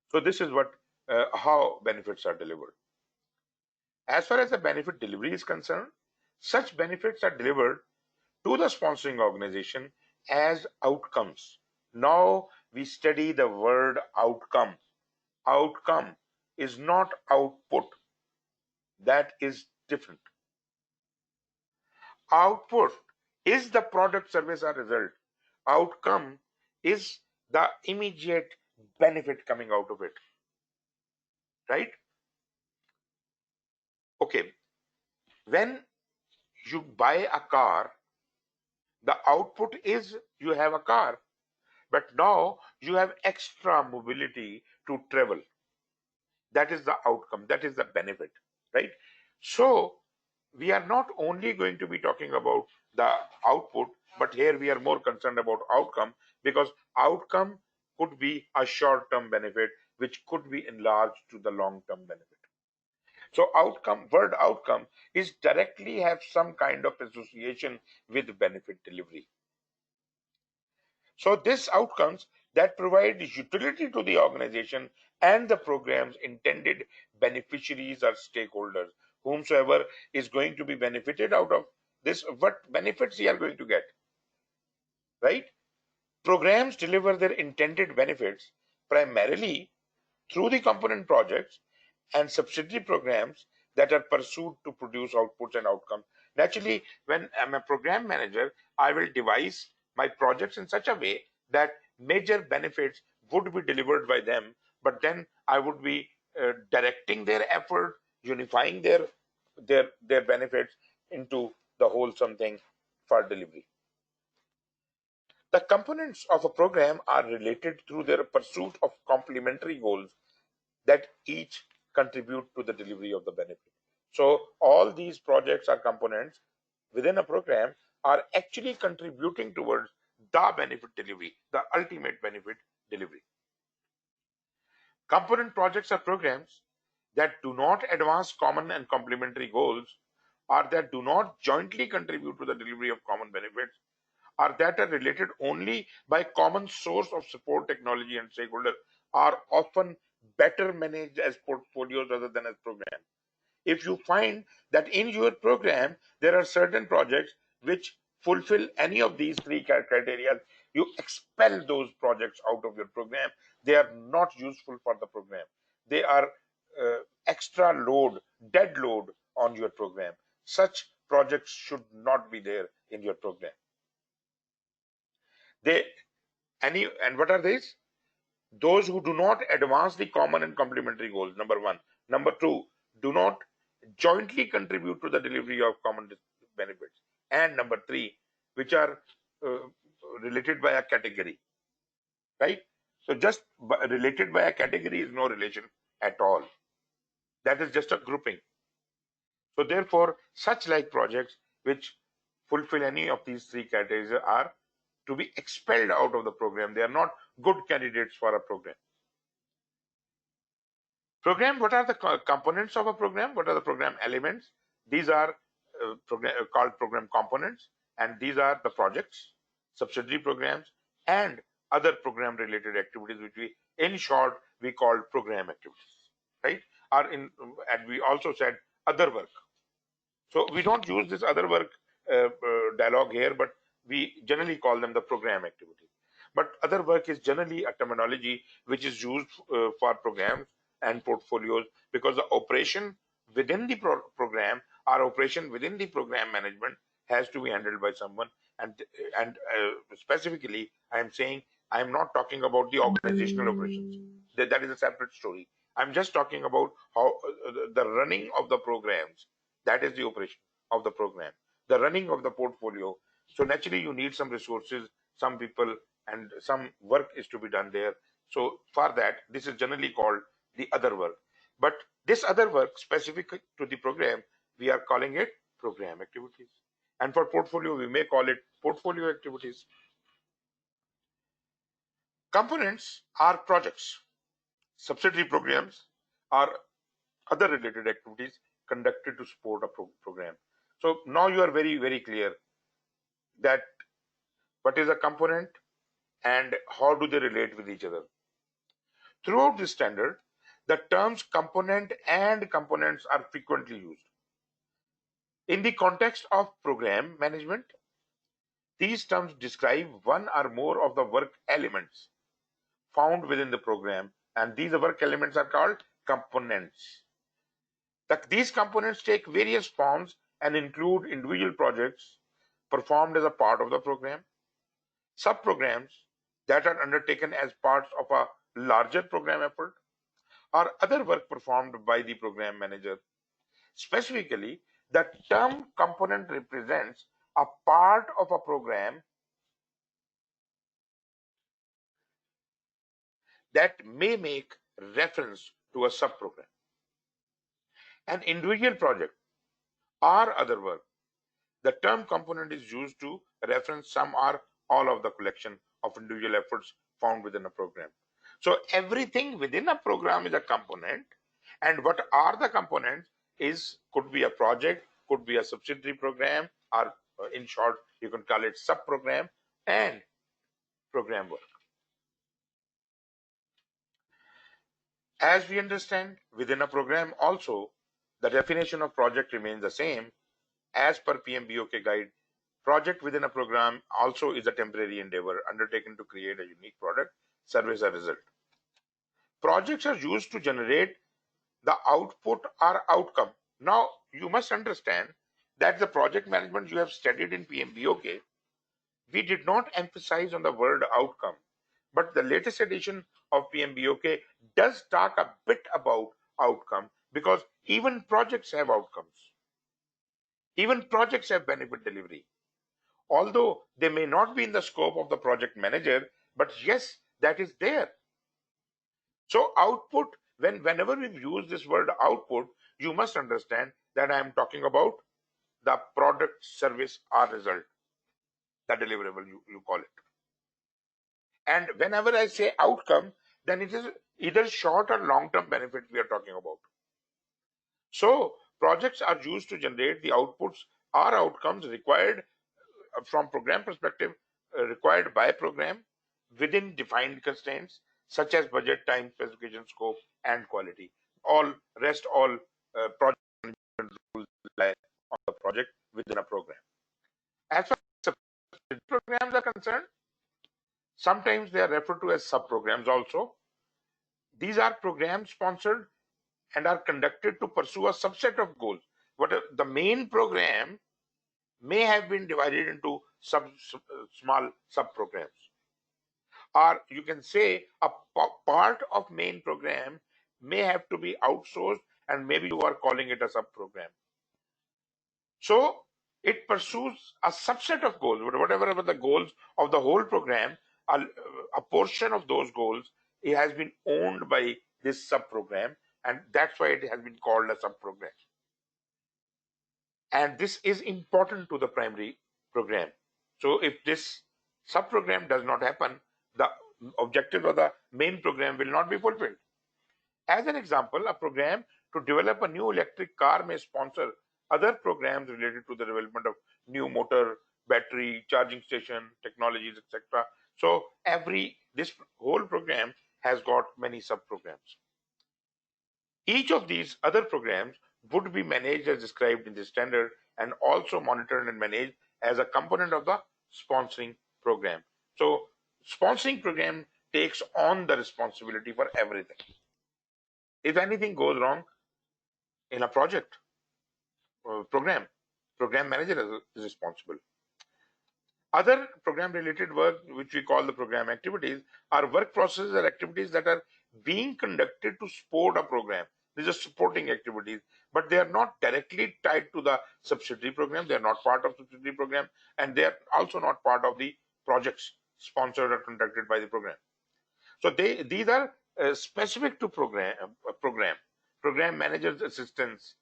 So this is what how benefits are delivered. As far as the benefit delivery is concerned, such benefits are delivered to the sponsoring organization as outcomes. Now we study the word outcome. Outcome is not output. That is different. Output is the product, service, or result. Outcome is the immediate benefit coming out of it, right? Okay, when you buy a car, the output is you have a car, but now you have extra mobility to travel. That is the outcome, that is the benefit, right? So we are not only going to be talking about the output, but here we are more concerned about outcome, because outcome could be a short-term benefit which could be enlarged to the long-term benefit. So outcome, word outcome is directly have some kind of association with benefit delivery. So these outcomes that provide utility to the organization and the program's intended beneficiaries or stakeholders, whomsoever is going to be benefited out of this, what benefits they are going to get, right? Programs deliver their intended benefits primarily through the component projects and subsidiary programs that are pursued to produce outputs and outcomes. Naturally, when I'm a program manager, I will devise my projects in such a way that major benefits would be delivered by them, but then I would be directing their effort, unifying their benefits into the wholesome thing for delivery. The components of a program are related through their pursuit of complementary goals that each contribute to the delivery of the benefit. So all these projects or components within a program are actually contributing towards the benefit delivery, the ultimate benefit delivery. Component projects are programs that do not advance common and complementary goals, or that do not jointly contribute to the delivery of common benefits, or that are related only by common source of support, technology, and stakeholder, are often better managed as portfolios rather than as programs. If you find that in your program there are certain projects which fulfill any of these three criteria, you expel those projects out of your program. They are not useful for the program. They are extra load, dead load on your program. Such projects should not be there in your program. And what are these? Those who do not advance the common and complementary goals, number one. Number two, do not jointly contribute to the delivery of common benefits. And number three, which are uh, related by a category, right? So just related by a category is no relation at all. That is just a grouping. So therefore, such like projects which fulfill any of these three categories are to be expelled out of the program. They are not good candidates for a program. Program, what are the components of a program? What are the program elements? These are called program components, and these are the projects, subsidiary programs, and other program related activities, which we, in short, we call program activities, right? And we also said other work. So we don't use this other work dialogue here, but we generally call them the program activities. But other work is generally a terminology which is used for programs and portfolios, because the operation within the program or operation within the program management has to be handled by someone. And specifically, I am saying I am not talking about the organizational operations. That is a separate story. I'm just talking about how the running of the programs. That is the operation of the program, the running of the portfolio. So naturally, you need some resources, some people, and some work is to be done there. So for that, this is generally called the other work. But this other work specific to the program, we are calling it program activities. And for portfolio, we may call it portfolio activities. Components are projects. Subsidiary programs are other related activities conducted to support a program. So now you are very, very clear that what is a component and how do they relate with each other. Throughout this standard, the terms component and components are frequently used. In the context of program management, these terms describe one or more of the work elements found within the program, and these work elements are called components. These components take various forms and include individual projects performed as a part of the program, subprograms that are undertaken as parts of a larger program effort, or other work performed by the program manager. Specifically, the term component represents a part of a program that may make reference to a subprogram, an individual project, or other work. The term component is used to reference some or all of the collection of individual efforts found within a program. So everything within a program is a component, and what are the components could be a project, could be a subsidiary program, or in short, you can call it sub-program and program work. As we understand, within a program also, the definition of project remains the same. As per PMBOK guide, project within a program also is a temporary endeavor undertaken to create a unique product, service, or result. Projects are used to generate the output or outcome. Now, you must understand that the project management you have studied in PMBOK, we did not emphasize on the word outcome, but the latest edition of PMBOK does talk a bit about outcome, because even projects have outcomes. Even projects have benefit delivery. Although they may not be in the scope of the project manager, but yes, that is there. So output, whenever we use this word output, you must understand that I am talking about the product, service, or result, the deliverable you call it. And whenever I say outcome, then it is either short or long-term benefit we are talking about. So projects are used to generate the outputs or outcomes required from program perspective, required by program within defined constraints, such as budget, time, specification, scope, and quality. All project rules lie on the project within a program. As far as subsidy programs are concerned, sometimes they are referred to as sub-programs also. These are programs sponsored and are conducted to pursue a subset of goals. But the main program may have been divided into small sub-programs. Or you can say a part of main program may have to be outsourced, and maybe you are calling it a sub-program. So it pursues a subset of goals, whatever are the goals of the whole program, a portion of those goals, it has been owned by this sub-program, and that's why it has been called a sub-program. And this is important to the primary program. So if this sub-program does not happen, the objective of the main program will not be fulfilled. As an example, a program to develop a new electric car may sponsor other programs related to the development of new motor, battery, charging station, technologies, etc. So this whole program has got many sub-programs. Each of these other programs would be managed as described in the standard and also monitored and managed as a component of the sponsoring program. So sponsoring program takes on the responsibility for everything. If anything goes wrong in a project program manager is responsible. Other program related work, which we call the program activities, are work processes or activities that are being conducted to support a program. These are supporting activities, but they are not directly tied to the subsidiary program. They are not part of subsidiary program, and they are also not part of the projects sponsored or conducted by the program. So these are specific to program manager's assistance,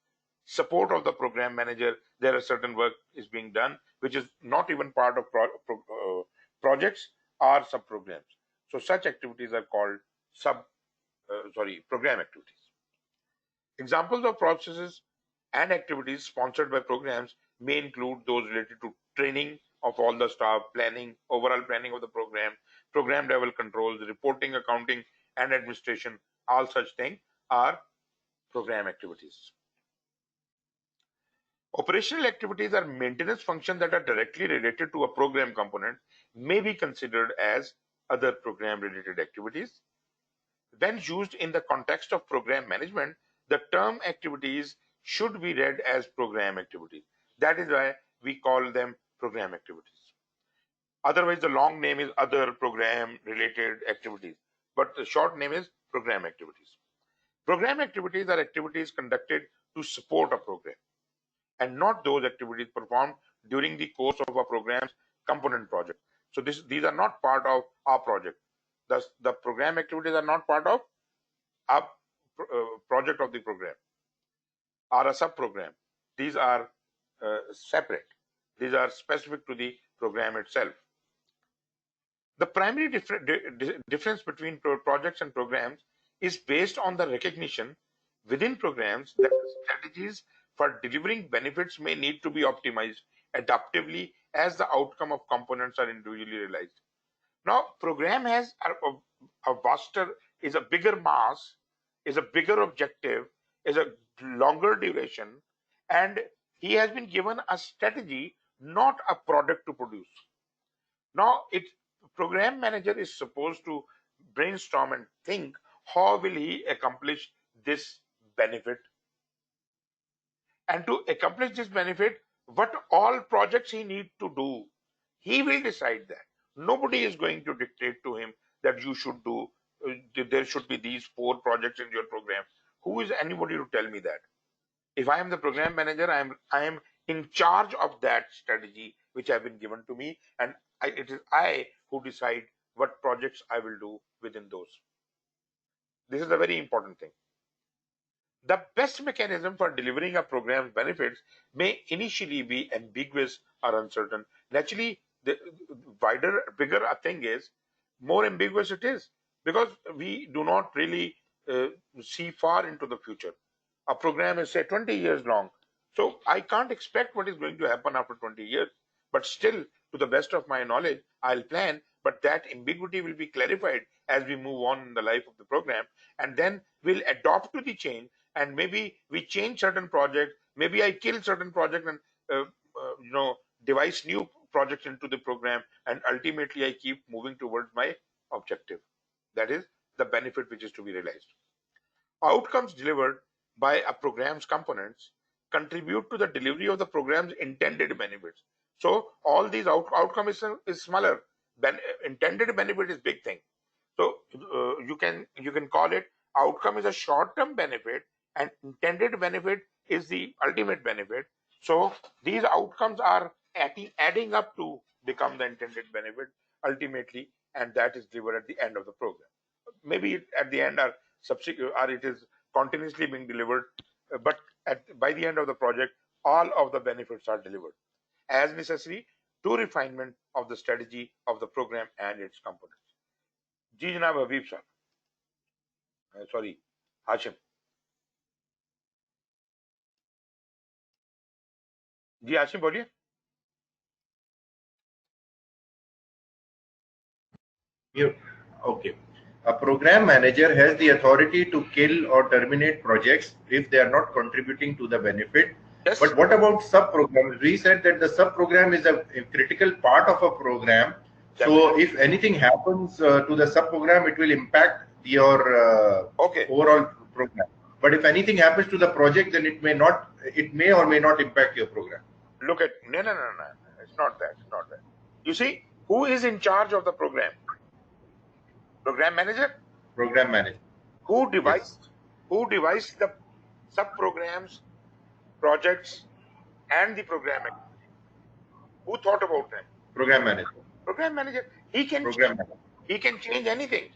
support of the program manager. There are certain work is being done which is not even part of projects or sub-programs. So such activities are called program activities. Examples of processes and activities sponsored by programs may include those related to training of all the staff, planning, overall planning of the program level controls, reporting, accounting, and administration. All such things are program activities. Operational activities are maintenance functions that are directly related to a program component, may be considered as other program related activities. When used in the context of program management, the term activities should be read as program activities. That is why we call them program activities. Otherwise, the long name is other program related activities, but the short name is program activities. Program activities are activities conducted to support a program, and not those activities performed during the course of a program's component project. So these are not part of our project. Thus, the program activities are not part of a project of the program or a sub-program. These are separate. These are specific to the program itself. The primary difference between projects and programs is based on the recognition within programs that strategies for delivering benefits may need to be optimized adaptively as the outcome of components are individually realized. Now, program has a vaster, is a bigger mass, is a bigger objective, is a longer duration, and he has been given a strategy, not a product to produce. Now, program manager is supposed to brainstorm and think how will he accomplish this benefit, and to accomplish this benefit, what all projects he needs to do, he will decide that. Nobody is going to dictate to him that you should do, there should be these 4 projects in your program. Who is anybody to tell me that? If I am the program manager, I am in charge of that strategy which have been given to me, and it is I who decide what projects I will do within those. This is a very important thing. The best mechanism for delivering a program's benefits may initially be ambiguous or uncertain. Naturally, the bigger a thing is, more ambiguous it is, because we do not really see far into the future. A program is, say, 20 years long. So I can't expect what is going to happen after 20 years. But still, to the best of my knowledge, I'll plan but that ambiguity will be clarified as we move on in the life of the program, and then we'll adopt to the change, and maybe we change certain projects, maybe I kill certain project and devise new projects into the program, and ultimately I keep moving towards my objective. That is the benefit which is to be realized. Outcomes delivered by a program's components contribute to the delivery of the program's intended benefits. So all these outcome is smaller. Intended benefit is big thing. So you can call it outcome is a short-term benefit, and intended benefit is the ultimate benefit. So these outcomes are adding up to become the intended benefit ultimately, and that is delivered at the end of the program. Maybe at the end or it is continuously being delivered, but by the end of the project, all of the benefits are delivered as necessary to refinement of the strategy of the program and its components. जी जनाब हबीब साहब, sorry Hashim जी, हाशिम बोलिए. Okay. A program manager has the authority to kill or terminate projects if they are not contributing to the benefit. Yes. But what about sub-programs? We said that the sub-program is a critical part of a program. Definitely. So if anything happens to the sub-program, it will impact your overall program. But if anything happens to the project, then it may or may not impact your program. Look at, no. It's not that. It's not that. You see, who is in charge of the program? Program manager? Program manager. Who devised the sub-programs, projects, and the program activity? Who thought about them? Program manager. Program manager. He can change anything.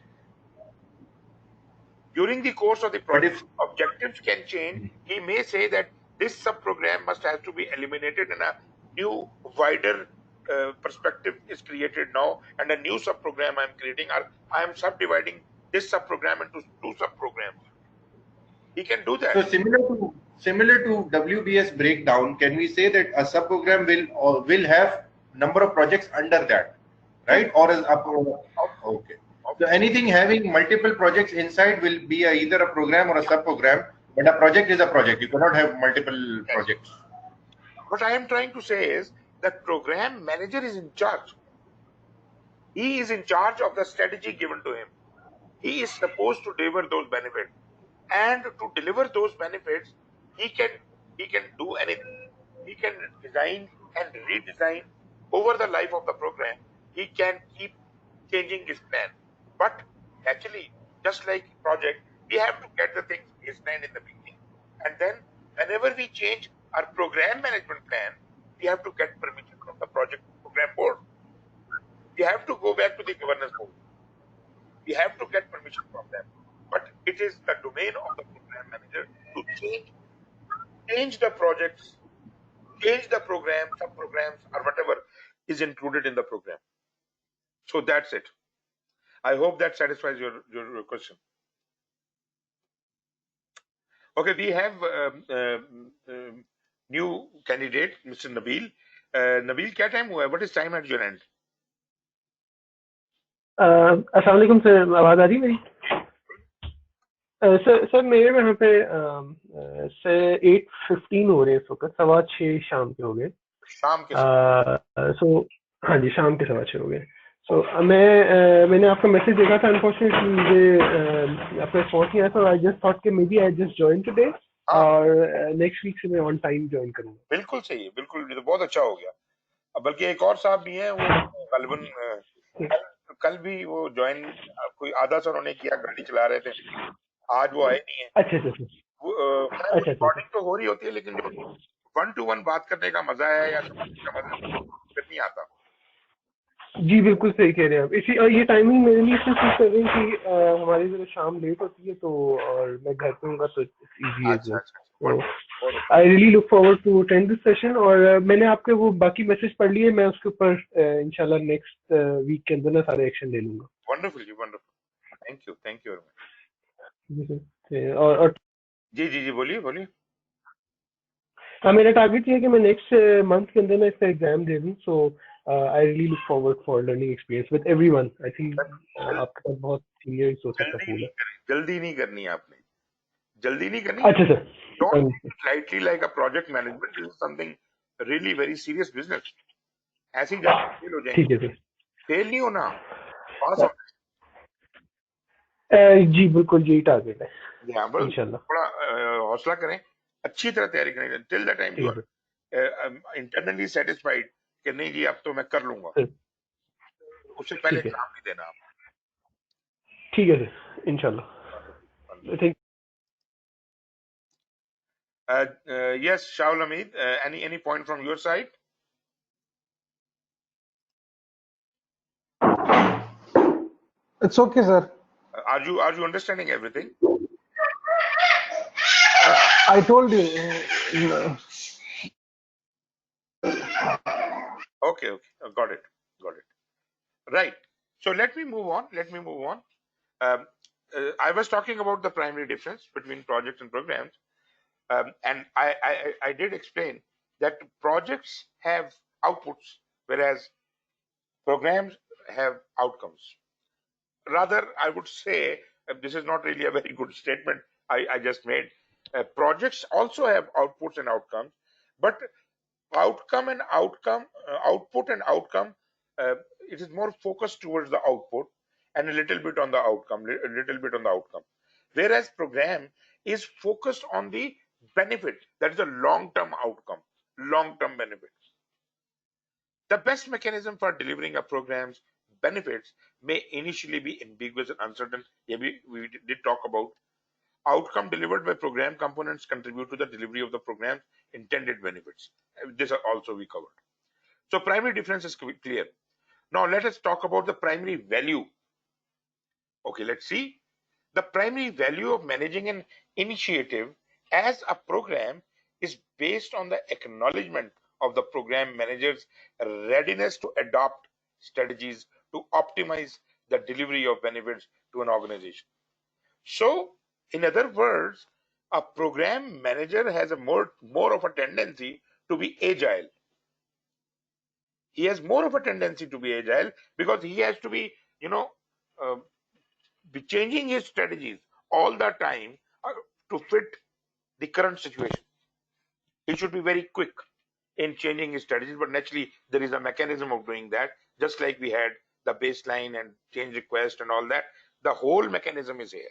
During the course of the project, objectives can change. He may say that this sub-program must have to be eliminated and a new, wider perspective is created now, and a new sub-program I'm creating, or I am subdividing this sub-program into two sub-programs. He can do that. So similar to WBS breakdown, can we say that a sub-program will have number of projects under that, right? Or is okay. So anything having multiple projects inside will be either a program or a sub-program, but a project is a project. You cannot have multiple projects. What I am trying to say is that program manager is in charge. He is in charge of the strategy given to him. He is supposed to deliver those benefits, and to deliver those benefits, he can do anything. He can design and redesign over the life of the program. He can keep changing his plan. But actually, just like project, we have to get the things baseline in the beginning, and then whenever we change our program management plan, we have to get permission from the project program board. We have to go back to the governance board. We have to get permission from them. But it is the domain of the program manager to change the projects, change the program, sub-programs, or whatever is included in the program. So that's it. I hope that satisfies your question. Okay, we have new candidate, Mr. Nabil. Nabil, क्या time हुआ है? What is time at your end? अस्सलाम वालेकुम sir, आवाज आ रही है मेरी? Sir मेरे वहाँ पे सर 8:15 हो रहे हैं इस वक्त, 6:15 शाम के हो गए. शाम के हाँ जी, शाम के 6:15 हो गए. सो मैंने आपका मैसेज देखा था, अनफॉर्चुनेटली मुझे आपका रिस्पॉन्स नहीं आया था. आई जस्ट थॉट कि maybe I just join today और नेक्स्ट वीक से मैं ऑन टाइम ज्वाइन करूंगा. बिल्कुल सही है, बिल्कुल, ये तो बहुत अच्छा हो गया. बल्कि एक और साहब भी हैं, वो गलबन कल भी वो ज्वाइन, कोई आधा सा उन्होंने किया, गाड़ी चला रहे थे, आज वो आए नहीं है. अच्छा. रिकॉर्डिंग तो हो रही होती है, लेकिन जो 1-to-1 बात करने का मजा है या समझने का मजा फिर नहीं आता. जी बिल्कुल सही कह रहे हैं आप. ये टाइमिंग मेरे लिए इसलिए सूट कर रही है कि हमारी जरा शाम लेट होती है, तो और मैं घर पे हूँ, तो इजी है. I really look forward to attend this session. और मैंने आपके वो बाकी मैसेज पढ़ लिए, मैं उसके ऊपर इंशाल्लाह नेक्स्ट वीक के अंदर ना सारे एक्शन ले लूंगा. वंडरफुल जी, wonderful. Thank you very much. जी सर. और जी बोलिए. हाँ, मेरा टारगेट ये है कि मैं नेक्स्ट मंथ के अंदर मैं इसका एग्जाम दे दूँ. सो I really look forward for learning experience with everyone. I think आपके पास बहुत senior resources का pool है. जल्दी नहीं करनी है आपने, जल्दी नहीं करनी. अच्छा sir. Don't take it lightly like a project management. This is something really very serious business. ऐसे ही जाके फेल हो ठीक जाएंगे. है सर. फेल नहीं होना, पास होना. जी बिल्कुल यही टारगेट है यहाँ पर इंशाल्लाह. थोड़ा हौसला करें, अच्छी तरह तैयारी करें. टिल द टाइम यू ठीक है आर इंटरनली सेटिस्फाइड कि नहीं जी अब तो मैं कर लूंगा, सर. उससे पहले ठीक है. एग्जाम नहीं देना आप. ठीक है सर इंशाल्लाह. Thank Yes, Shaul Hamid, any point from your side? It's okay, sir. Are you understanding everything? I told you. Okay, got it. Right. So let me move on. Um, I was talking about the primary difference between projects and programs, and I did explain that projects have outputs, whereas programs have outcomes. Rather, I would say this is not really a very good statement I just made. Projects also have outputs and outcomes, but output and outcome, uh, it is more focused towards the output and a little bit on the outcome, whereas program is focused on the benefit, that is a long-term outcome, long-term benefit. The best mechanism for delivering a program's benefits may initially be ambiguous and uncertain. We did talk about outcome delivered by program components contribute to the delivery of the program's intended benefits. This also we covered. So primary difference is clear. Now let us talk about the primary value. Okay, let's see. The primary value of managing an initiative as a program is based on the acknowledgement of the program manager's readiness to adopt strategies to optimize the delivery of benefits to an organization. So, in other words, a program manager has a more of a tendency to be agile. He has more of a tendency to be agile because he has to be, uh, be changing his strategies all the time to fit the current situation. He should be very quick in changing his strategies, but naturally there is a mechanism of doing that. Just like we had the baseline and change request and all that, the whole mechanism is here.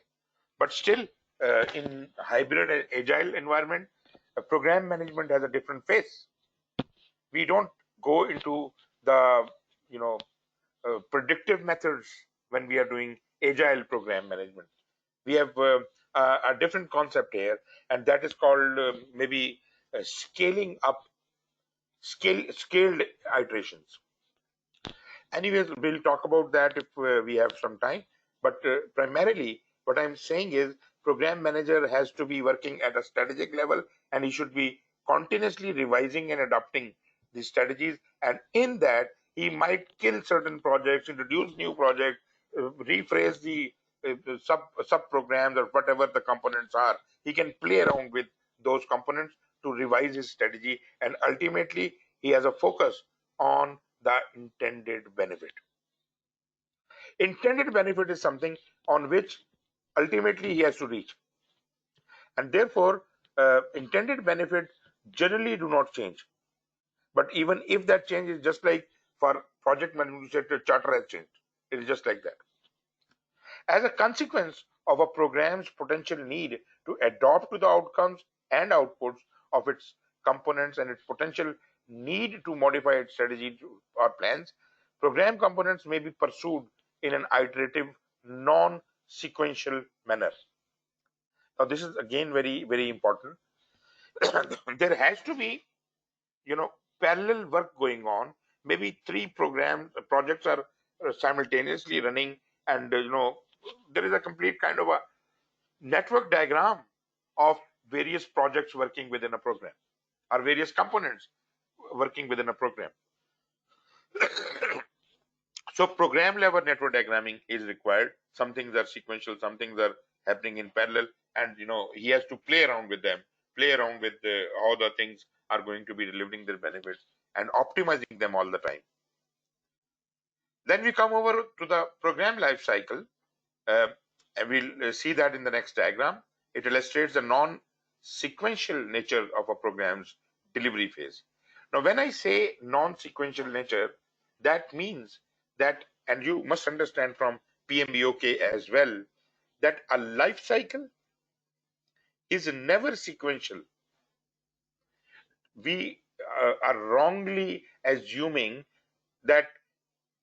But still, in hybrid and agile environment, program management has a different face. We don't go into the predictive methods when we are doing agile program management. We have a different concept here, and that is called maybe scaling up, scaled iterations. Anyways, we'll talk about that if we have some time. But primarily, what I'm saying is program manager has to be working at a strategic level, and he should be continuously revising and adapting the strategies. And in that, he might kill certain projects, introduce new projects, rephrase the sub programs or whatever the components are. He can play around with those components to revise his strategy, and ultimately, he has a focus on the intended benefit. Intended benefit is something on which ultimately he has to reach, and therefore intended benefit generally do not change. But even if that change is just like for project management, charter has changed. It is just like that. As a consequence of a program's potential need to adapt to the outcomes and outputs of its components and its potential need to modify its strategy or plans, program components may be pursued in an iterative, non-sequential manner. Now, this is again very, very important. There has to be, parallel work going on. Maybe three projects are simultaneously running, and there is a complete kind of a network diagram of various projects working within a program or various components working within a program. So program level network diagramming is required. Some things are sequential, some things are happening in parallel, and he has to play around with them, play around with how the things are going to be delivering their benefits and optimizing them all the time. Then we come over to the program life cycle, and we'll see that in the next diagram. It illustrates the non-sequential nature of a program's delivery phase. Now, when I say non-sequential nature, that means that, and you must understand from PMBOK as well, that a life cycle is never sequential. We are wrongly assuming that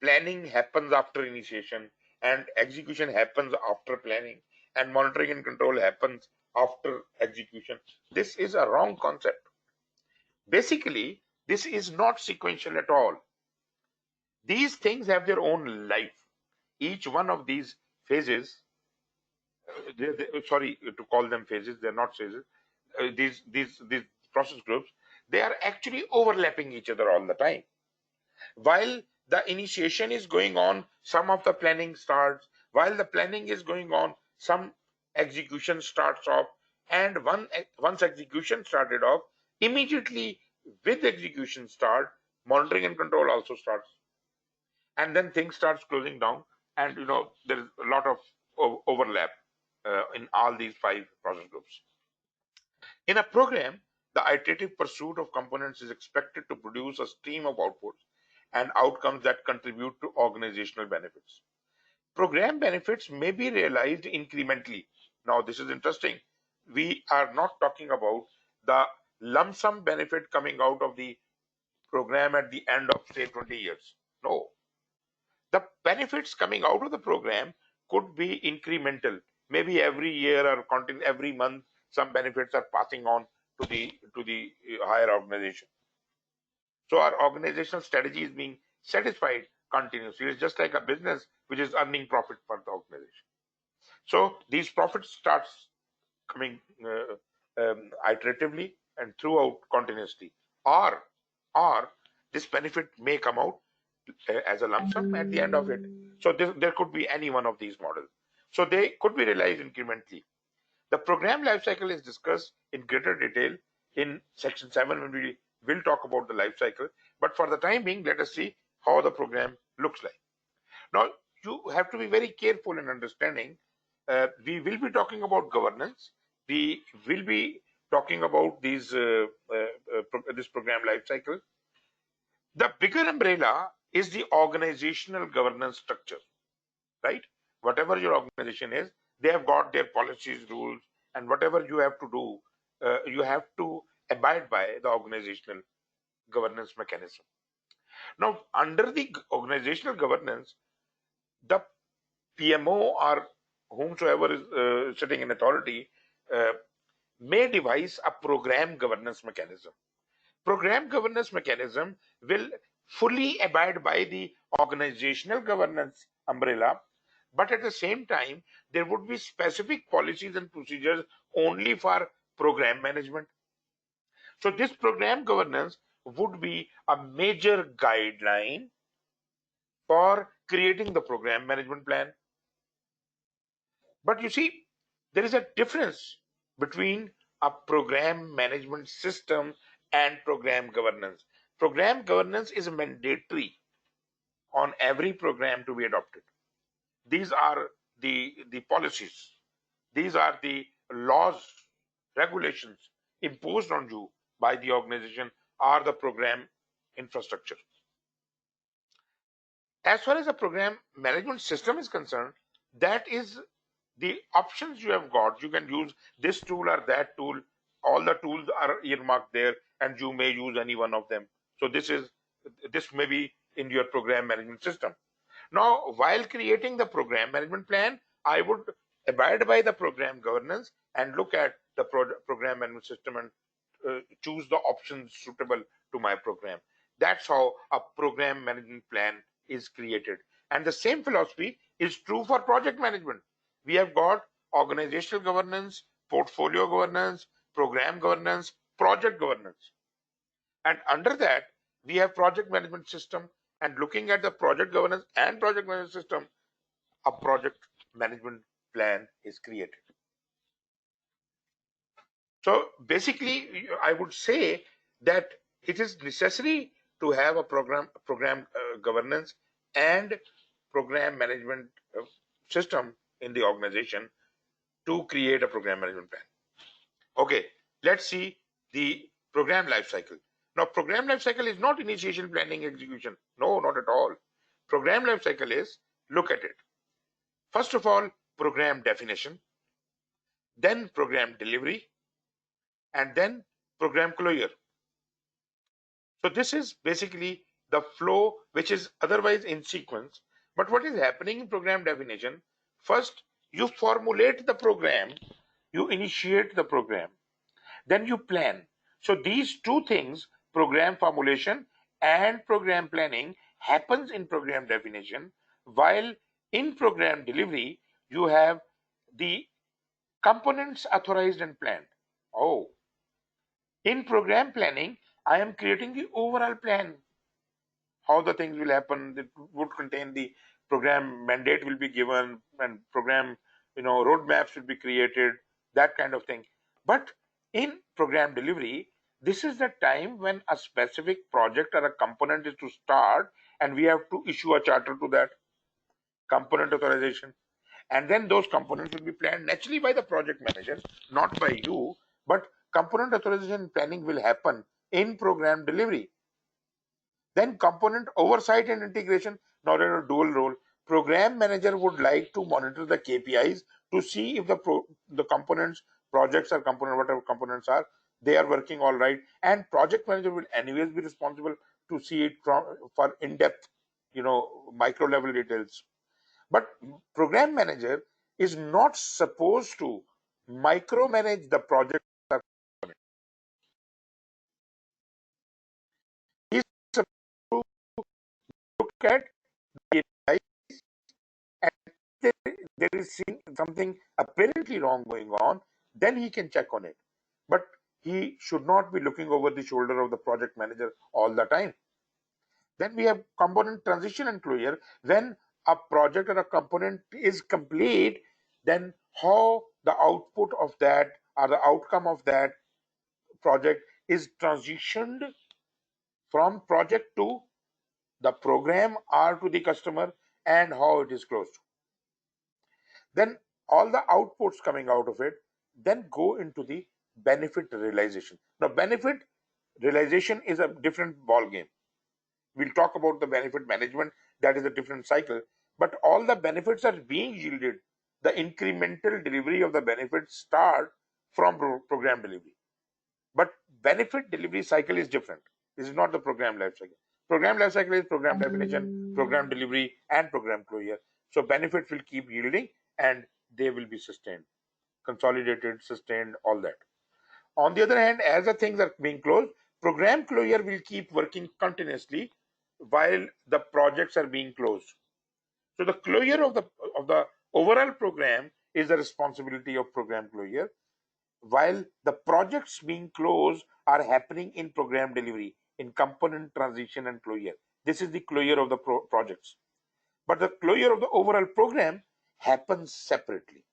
planning happens after initiation and execution happens after planning and monitoring and control happens after execution. This is a wrong concept. Basically, this is not sequential at all. These things have their own life. Each one of these phases, sorry to call them phases, they're not phases. These process groups, they are actually overlapping each other all the time. While the initiation is going on, some of the planning starts. While the planning is going on, some execution starts off. And once execution started off, immediately with execution start, monitoring and control also starts. And then things starts closing down. And there is a lot of overlap in all these 5 process groups. In a program, the iterative pursuit of components is expected to produce a stream of outputs and outcomes that contribute to organizational benefits. Program benefits may be realized incrementally. Now, this is interesting. We are not talking about the lump sum benefit coming out of the program at the end of, say, 20 years. No. The benefits coming out of the program could be incremental. Maybe every year or every month, some benefits are passing on to the higher organization. So our organizational strategy is being satisfied continuously. It's just like a business which is earning profit for the organization. So these profits starts coming iteratively and throughout continuously, or this benefit may come out as a lump sum at the end of it. So there could be any one of these models. So they could be realized incrementally. The program lifecycle is discussed in greater detail in section 7 when we will talk about the lifecycle. But for the time being, let us see how the program looks like. Now, you have to be very careful in understanding. We will be talking about governance. We will be talking about this program lifecycle. The bigger umbrella is the organizational governance structure, right? Whatever your organization is, they have got their policies, rules, and whatever you have to do, you have to abide by the organizational governance mechanism. Now, under the organizational governance, the PMO or whomsoever is sitting in authority may devise a program governance mechanism. Program governance mechanism will fully abide by the organizational governance umbrella, but at the same time, there would be specific policies and procedures only for program management. So this program governance would be a major guideline for creating the program management plan. But you see, there is a difference between a program management system and program governance. Program governance is mandatory on every program to be adopted. These are the policies. These are the laws, regulations imposed on you by the organization or the program infrastructure. As far as the program management system is concerned, that is the options you have got. You can use this tool or that tool. All the tools are earmarked there, and you may use any one of them. So this may be in your program management system. Now, while creating the program management plan, I would abide by the program governance and look at the program management system and choose the options suitable to my program. That's how a program management plan is created. And the same philosophy is true for project management. We have got organizational governance, portfolio governance, program governance, project governance. And under that, we have project management system, and looking at the project governance and project management system, a project management plan is created. So basically, I would say that it is necessary to have a program governance and program management system in the organization to create a program management plan. Okay, let's see the program lifecycle. Now, program lifecycle is not initiation, planning, execution. No, not at all. Program lifecycle is, look at it. First of all, program definition, then program delivery, and then program closure. So this is basically the flow which is otherwise in sequence. But what is happening in program definition? First, you formulate the program, you initiate the program, then you plan. So these two things, program formulation and program planning, happens in program definition, while in program delivery, you have the components authorized and planned. Oh, in program planning, I am creating the overall plan, how the things will happen. It would contain the program mandate will be given and program, roadmaps will be created, that kind of thing. But in program delivery, this is the time when a specific project or a component is to start, and we have to issue a charter to that component authorization. And then those components will be planned naturally by the project manager, not by you, but component authorization planning will happen in program delivery. Then component oversight and integration, now in a dual role. Program manager would like to monitor the KPIs to see if the components, projects or component, whatever components are, they are working all right. And project manager will anyways be responsible to see it for in-depth, micro level details. But program manager is not supposed to micromanage the project. He's supposed to look at KPIs, and there is something apparently wrong going on, then he can check on it. But he should not be looking over the shoulder of the project manager all the time. Then we have component transition and closure. When a project or a component is complete, then how the output of that or the outcome of that project is transitioned from project to the program or to the customer, and how it is closed. Then all the outputs coming out of it then go into the benefit realization. Now, benefit realization is a different ball game. We'll talk about the benefit management, that is a different cycle, but all the benefits are being yielded. The incremental delivery of the benefits start from program delivery. But benefit delivery cycle is different. This is not the program life cycle. Program life cycle is program definition, program delivery, and program closure. So benefits will keep yielding and they will be sustained, consolidated, sustained, all that. On the other hand, as the things are being closed, program closure will keep working continuously while the projects are being closed. So the closure of the overall program is the responsibility of program closure, while the projects being closed are happening in program delivery, in component transition and closure. This is the closure of the projects. But the closure of the overall program happens separately,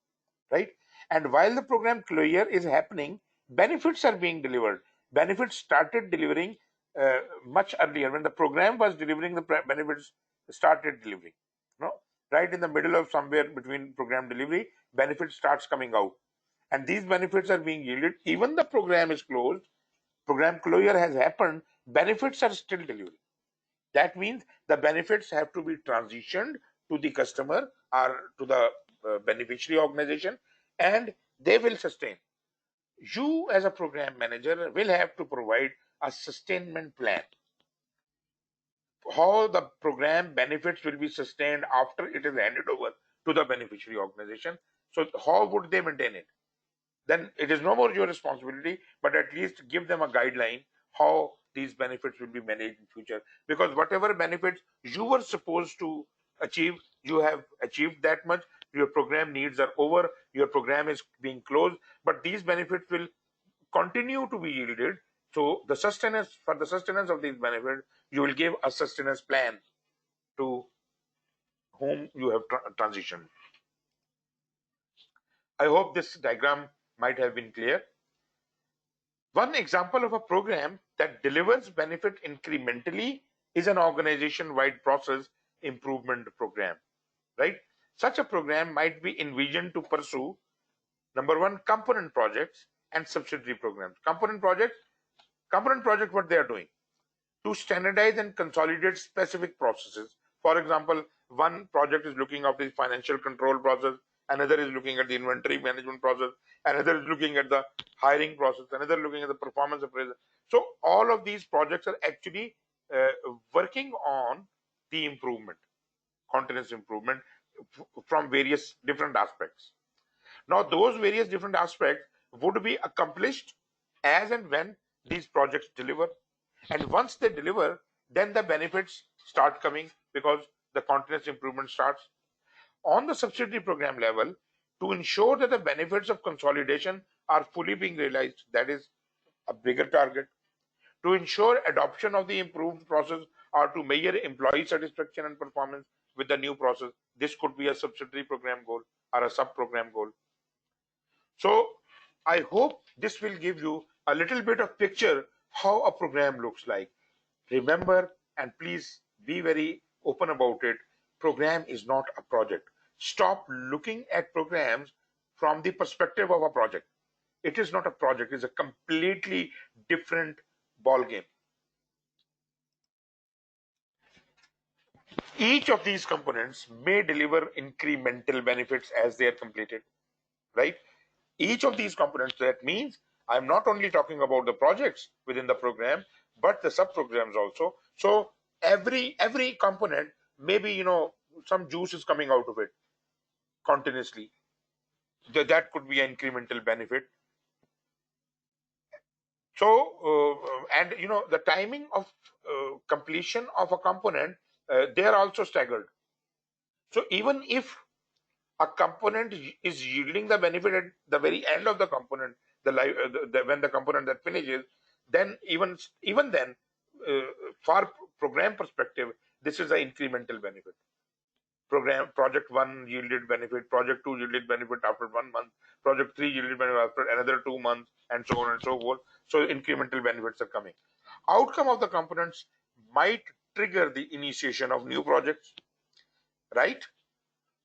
right? And while the program closure is happening, benefits are being delivered. Benefits started delivering much earlier. When the program was delivering, the benefits started delivering. No, right in the middle of somewhere between program delivery, benefit starts coming out, and these benefits are being yielded. Even the program is closed, program closure has happened, benefits are still delivering. That means the benefits have to be transitioned to the customer or to the beneficiary organization, and they will sustain. You as a program manager will have to provide a sustainment plan, how the program benefits will be sustained after it is handed over to the beneficiary organization. So how would they maintain it? Then it is no more your responsibility, but at least give them a guideline how these benefits will be managed in future. Because whatever benefits you were supposed to achieve, you have achieved that much. Your program needs are over, your program is being closed, but these benefits will continue to be yielded. So the sustenance, for the sustenance of these benefits, you will give a sustenance plan to whom you have transitioned. I hope this diagram might have been clear. One example of a program that delivers benefit incrementally is an organization-wide process improvement program, right? Such a program might be envisioned to pursue number one, component projects and subsidiary programs. Component project, what they are doing to standardize and consolidate specific processes. For example, one project is looking at the financial control process, another is looking at the inventory management process, another is looking at the hiring process, another looking at the performance appraisal. So all of these projects are actually working on the improvement, continuous improvement from various different aspects. Now, those various different aspects would be accomplished as and when these projects deliver. And once they deliver, then the benefits start coming because the continuous improvement starts. On the subsidiary program level, to ensure that the benefits of consolidation are fully being realized, that is a bigger target. To ensure adoption of the improved process or to measure employee satisfaction and performance with the new process, this could be a subsidiary program goal or a sub-program goal. So I hope this will give you a little bit of picture how a program looks like. Remember, and please be very open about it, program is not a project. Stop looking at programs from the perspective of a project. It is not a project, it's a completely different ball game. Each of these components may deliver incremental benefits as they are completed, right? Each of these components, that means I'm not only talking about the projects within the program, but the sub-programs also. So every component, maybe, you know, some juice is coming out of it continuously. That could be an incremental benefit. So, and you know, the timing of completion of a component, they are also staggered. So even if a component is yielding the benefit at the very end of the component, when the component that finishes, then even then, uh, for program perspective, this is an incremental benefit. Project 1 yielded benefit, project 2 yielded benefit after 1 month, project 3 yielded benefit after another 2 months, and so on and so forth. So incremental benefits are coming. Outcome of the components might trigger the initiation of new projects, right?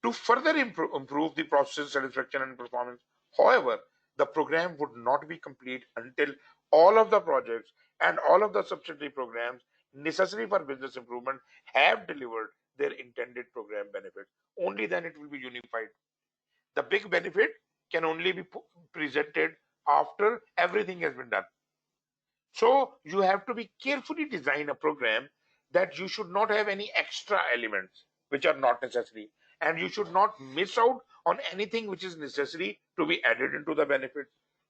To further improve the process satisfaction and performance. However, the program would not be complete until all of the projects and all of the subsidiary programs necessary for business improvement have delivered their intended program benefits. Only then it will be unified. The big benefit can only be presented after everything has been done. So you have to be carefully design a program that you should not have any extra elements which are not necessary, and you should not miss out on anything which is necessary to be added into the benefit.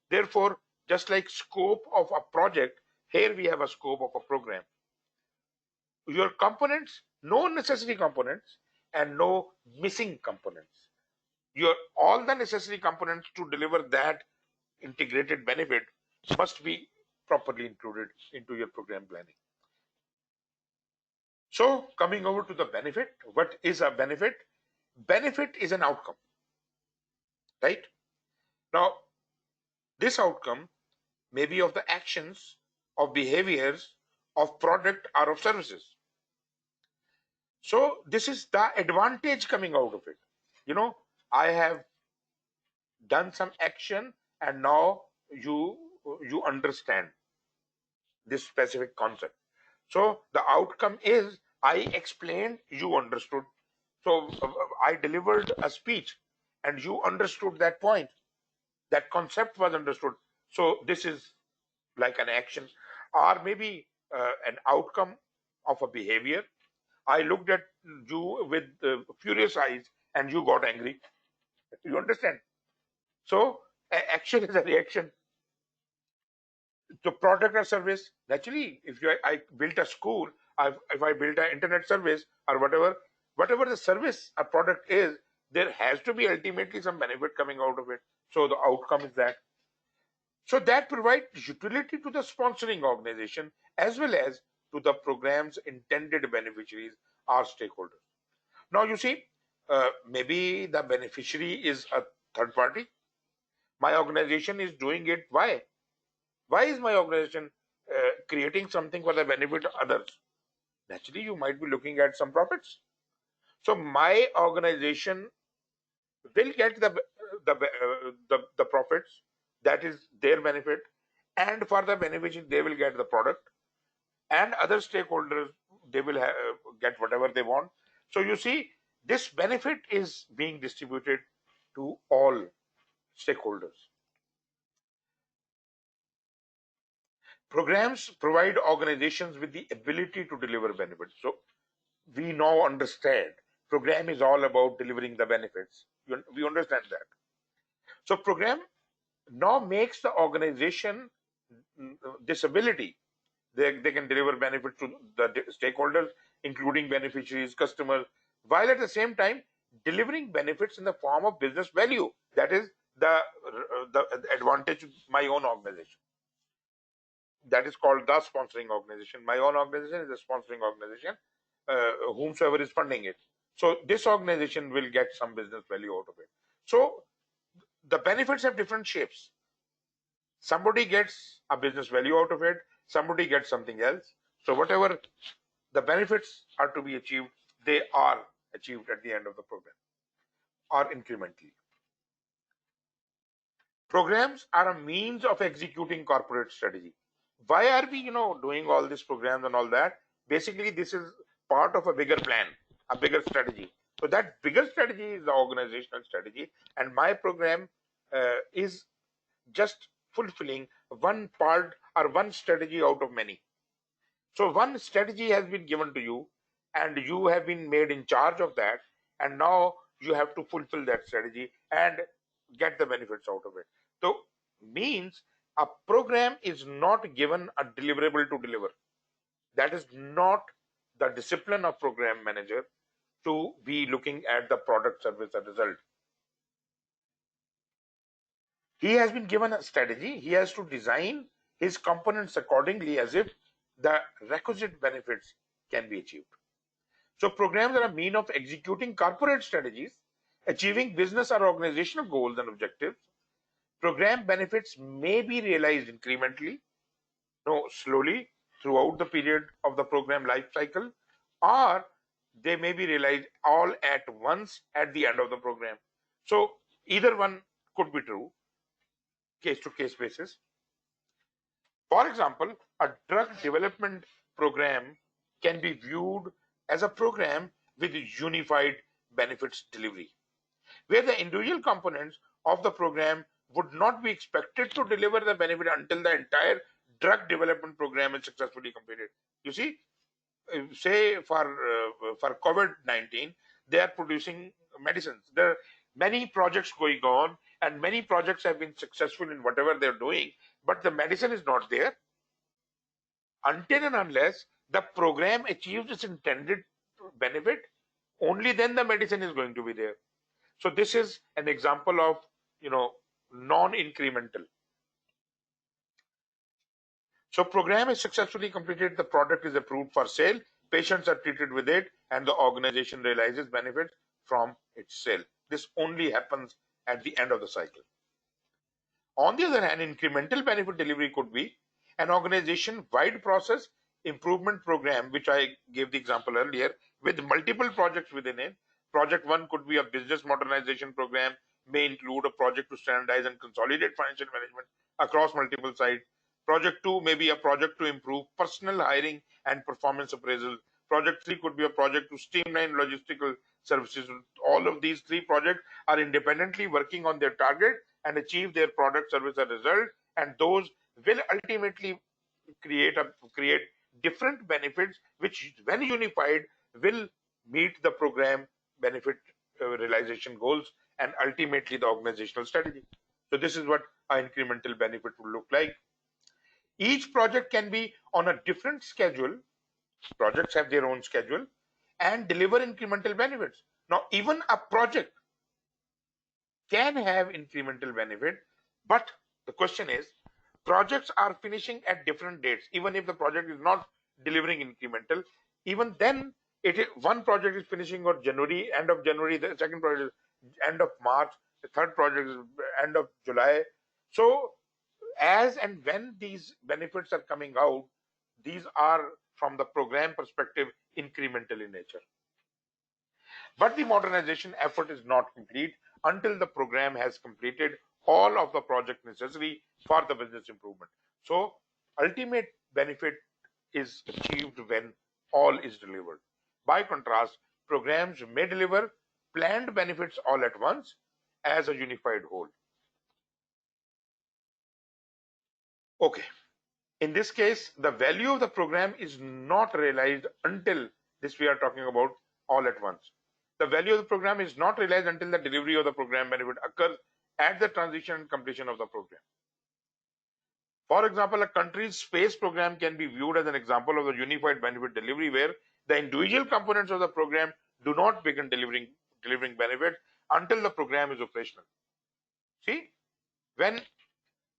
Therefore, just like scope of a project, here we have a scope of a program. Your components, no necessary components and no missing components. Your all the necessary components to deliver that integrated benefit must be properly included into your program planning. So coming over to the benefit, what is a benefit? Benefit is an outcome, right? Now, this outcome may be of the actions, of behaviors, of product or of services. So this is the advantage coming out of it. You know, I have done some action and now you understand this specific concept. So the outcome is I explained, you understood. So I delivered a speech and you understood that point. That concept was understood. So this is like an action or maybe an outcome of a behavior. I looked at you with furious eyes and you got angry. You understand? So action is a reaction. So product or service, naturally, if I built a school, if I built an internet service or whatever the service or product is, there has to be ultimately some benefit coming out of it. So the outcome is that. So that provides utility to the sponsoring organization as well as to the program's intended beneficiaries or stakeholders. Now you see, maybe the beneficiary is a third party. My organization is doing it. Why? Why is my organization creating something for the benefit of others? Naturally, you might be looking at some profits. So my organization will get the profits, that is their benefit, and for the beneficiary they will get the product, and other stakeholders they will get whatever they want. So you see, this benefit is being distributed to all stakeholders. Programs provide organizations with the ability to deliver benefits. So we now understand program is all about delivering the benefits. We understand that. So program now makes the organization this ability. They can deliver benefits to the stakeholders, including beneficiaries, customers, while at the same time delivering benefits in the form of business value. That is the advantage of my own organization. That is called the sponsoring organization. My own organization is a sponsoring organization, whomsoever is funding it. So this organization will get some business value out of it. So the benefits have different shapes. Somebody gets a business value out of it, somebody gets something else. So whatever the benefits are to be achieved, they are achieved at the end of the program or incrementally. Programs are a means of executing corporate strategy. Why are we, doing all these programs and all that? Basically, this is part of a bigger plan, a bigger strategy. So that bigger strategy is the organizational strategy, and my program is just fulfilling one part or one strategy out of many. So one strategy has been given to you, and you have been made in charge of that, and now you have to fulfill that strategy and get the benefits out of it. So means a program is not given a deliverable to deliver. That is not the discipline of program manager, to be looking at the product, service, and result. He has been given a strategy. He has to design his components accordingly as if the requisite benefits can be achieved. So programs are a mean of executing corporate strategies, achieving business or organizational goals and objectives. Program benefits may be realized incrementally, slowly throughout the period of the program life cycle, or they may be realized all at once at the end of the program. So either one could be true, case to case basis. For example, a drug development program can be viewed as a program with unified benefits delivery, where the individual components of the program would not be expected to deliver the benefit until the entire drug development program is successfully completed. You see, say for COVID-19, they are producing medicines. There are many projects going on, and many projects have been successful in whatever they're doing, but the medicine is not there until and unless the program achieves its intended benefit. Only then the medicine is going to be there. So this is an example of non-incremental. So program is successfully completed, the product is approved for sale, patients are treated with it, and the organization realizes benefits from its sale. This only happens at the end of the cycle. On the other hand, incremental benefit delivery could be an organization-wide process improvement program, which I gave the example earlier, with multiple projects within it. Project 1 could be a business modernization program, may include a project to standardize and consolidate financial management across multiple sites. Project 2 may be a project to improve personnel hiring and performance appraisal. Project 3 could be a project to streamline logistical services. All of these three projects are independently working on their target and achieve their product, service, or result, and those will ultimately create different benefits, which when unified will meet the program benefit realization goals and ultimately the organizational strategy. So this is what an incremental benefit would look like. Each project can be on a different schedule. Projects have their own schedule and deliver incremental benefits. Now even a project can have incremental benefit, but the question is, projects are finishing at different dates. Even if the project is not delivering incremental, even then one project is finishing on January, end of January, the second project is end of March, the third project is end of July. So as and when these benefits are coming out, these are from the program perspective incremental in nature. But the modernization effort is not complete until the program has completed all of the project necessary for the business improvement. So ultimate benefit is achieved when all is delivered. By contrast, programs may deliver planned benefits all at once as a unified whole. Okay. In this case, the value of the program is not realized until this we are talking about all at once. The value of the program is not realized until the delivery of the program benefit occurs at the transition and completion of the program. For example, a country's space program can be viewed as an example of the unified benefit delivery where the individual components of the program do not begin delivering benefits until the program is operational. See, when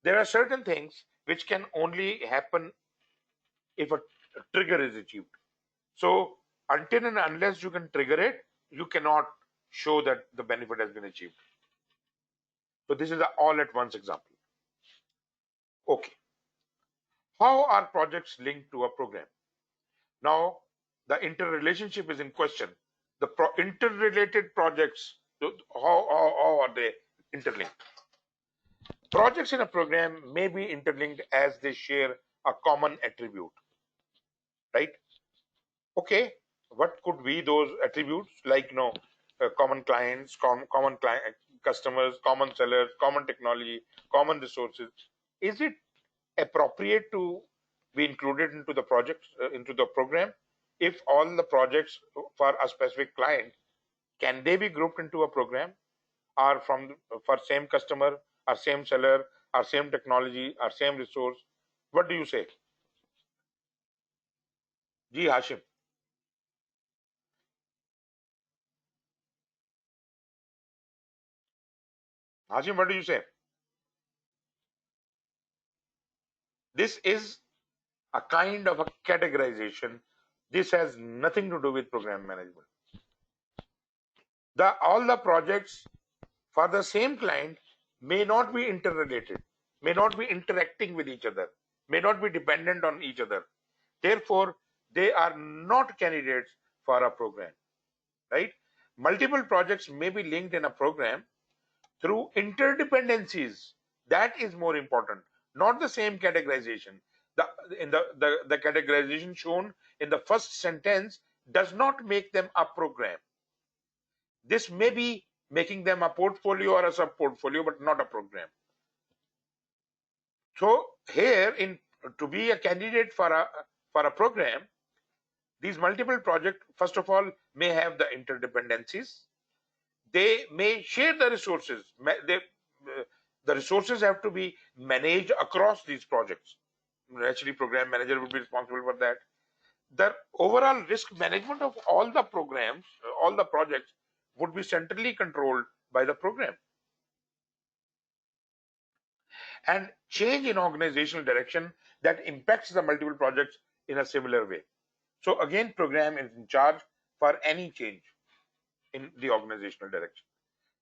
there are certain things which can only happen if a trigger is achieved. So until and unless you can trigger it, you cannot show that the benefit has been achieved. So this is an all at once example. Okay. How are projects linked to a program? Now, the interrelationship is in question. The interrelated projects, how are they interlinked? Projects in a program may be interlinked as they share a common attribute, right? Okay, what could be those attributes? Like, common clients, common client customers, common sellers, common technology, common resources. Is it appropriate to be included into the project, into the program? If all the projects for a specific client, can they be grouped into a program? Or for same customer, or same seller, or same technology, or same resource? What do you say? Ji Hashim. Hashim, what do you say? This is a kind of a categorization. This has nothing to do with program management. All the projects for the same client may not be interrelated, may not be interacting with each other, may not be dependent on each other. Therefore, they are not candidates for a program, right? Multiple projects may be linked in a program through interdependencies. That is more important, not the same categorization. The categorization shown in the first sentence does not make them a program. This may be making them a portfolio or a sub portfolio, but not a program. So here, to be a candidate for a program, these multiple projects first of all may have the interdependencies. They may share the resources. The resources have to be managed across these projects. Actually, program manager would be responsible for that. The overall risk management of all the programs, all the projects would be centrally controlled by the program. And change in organizational direction that impacts the multiple projects in a similar way. So again, program is in charge for any change in the organizational direction.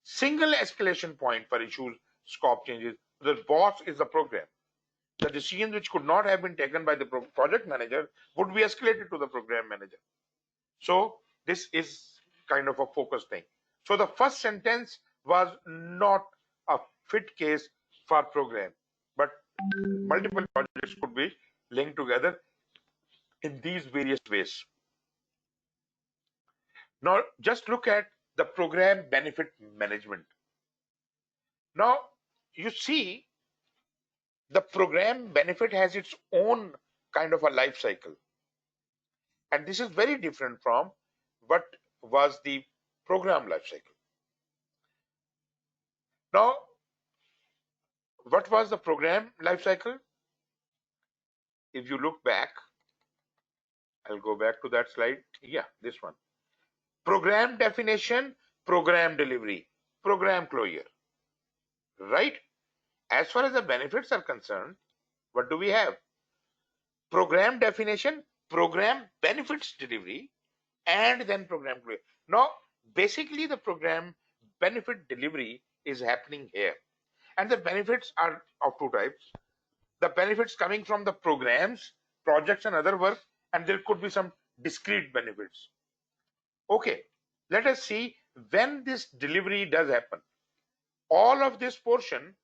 Single escalation point for issues, scope changes. The boss is the program. The decisions which could not have been taken by the project manager would be escalated to the program manager. So this is kind of a focus thing. So the first sentence was not a fit case for program, but multiple projects could be linked together in these various ways. Now just look at the program benefit management. Now you see the program benefit has its own kind of a life cycle. And this is very different from what was the program life cycle. Now, what was the program life cycle? If you look back, I'll go back to that slide. Yeah, this one. Program definition, program delivery, program closure. Right? As far as the benefits are concerned, what do we have? Program definition, program benefits delivery, and then program closure. Now, basically the program benefit delivery is happening here. And the benefits are of two types. The benefits coming from the programs, projects and other work, and there could be some discrete benefits. Okay, Let us see when this delivery does happen. All of this portion,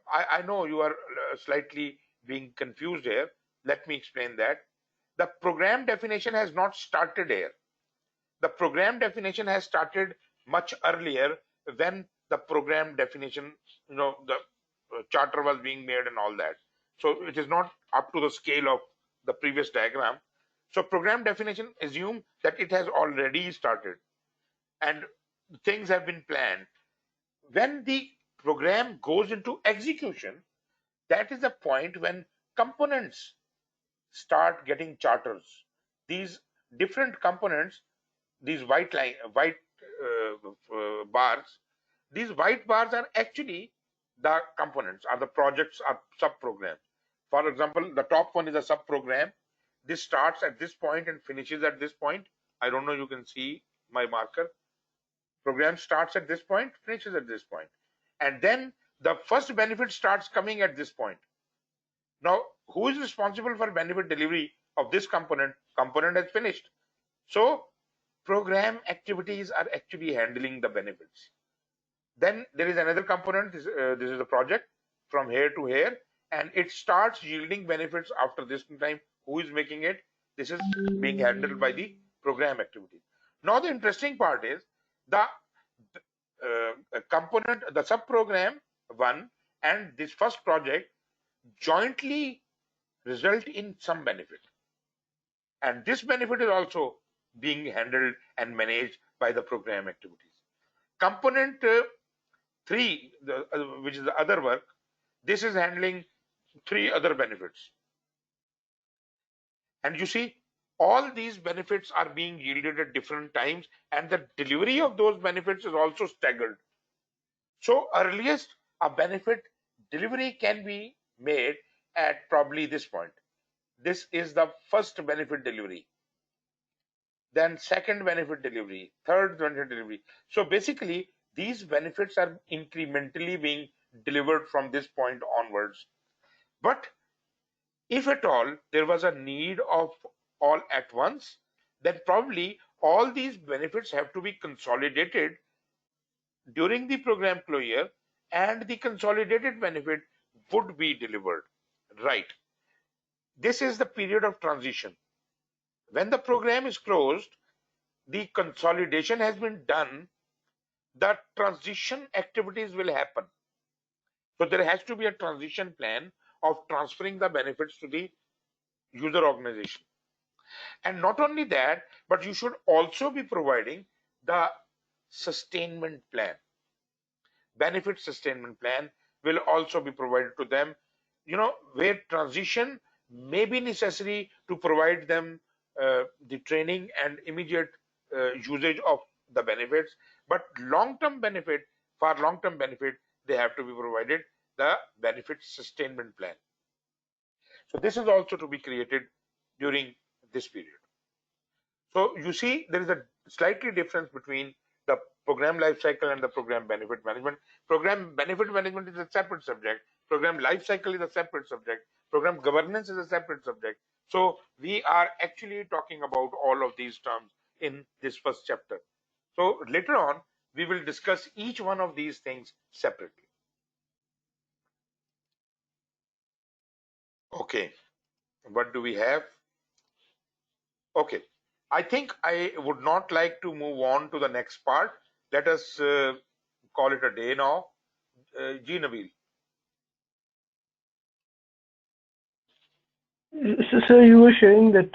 I know you are slightly being confused here. Let me explain that. The program definition has not started here. The program definition has started much earlier when the program definition, the charter was being made and all that. So it is not up to the scale of the previous diagram. So program definition assume that it has already started and things have been planned. When the program goes into execution, that is the point when components start getting charters. These different components, these white bars, these white bars are actually the components, are the projects, are sub-programs. For example, the top one is a sub-program. This starts at this point and finishes at this point. I don't know, you can see my marker. Program starts at this point, finishes at this point. And then the first benefit starts coming at this point. Now, who is responsible for benefit delivery of this component? Component has finished. So program activities are actually handling the benefits. Then there is another component. This is a project from here to here, and it starts yielding benefits after this time. Who is making it? This is being handled by the program activity. Now the interesting part is the component, the sub-program one and this first project jointly result in some benefit, and this benefit is also being handled and managed by the program activities. Component 3, which is the other work, this is handling 3 other benefits, and you see all these benefits are being yielded at different times, and the delivery of those benefits is also staggered. So earliest a benefit delivery can be made at probably this point. This is the first benefit delivery, then second benefit delivery, third benefit delivery. So basically these benefits are incrementally being delivered from this point onwards. But if at all there was a need of all at once, then probably all these benefits have to be consolidated during the program closure, and the consolidated benefit would be delivered. Right. This is the period of transition. When the program is closed, the consolidation has been done, the transition activities will happen. So there has to be a transition plan of transferring the benefits to the user organization. And not only that, but you should also be providing the sustainment plan. Benefit sustainment plan will also be provided to them, where transition may be necessary to provide them the training and immediate usage of the benefits, but long-term benefit, for long-term benefit, they have to be provided the benefit sustainment plan. So this is also to be created during this period. So you see there is a slightly difference between the program lifecycle and the program benefit management. Program benefit management is a separate subject. Program lifecycle is a separate subject. Program governance is a separate subject. So we are actually talking about all of these terms in this first chapter. So later on, we will discuss each one of these things separately. Okay, what do we have? Okay, I think I would not like to move on to the next part. Let us call it a day now. Ji Nabil. So you were sharing that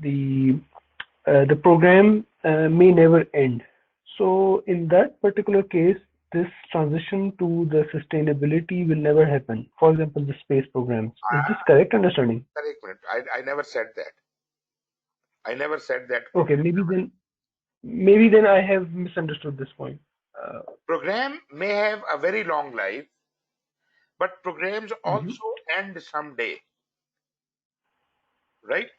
the program may never end. So in that particular case, this transition to the sustainability will never happen. For example, the space programs. Is this correct understanding? Correct. I never said that. I never said that. Okay, maybe then I have misunderstood this point. Program may have a very long life, but programs also end someday, right?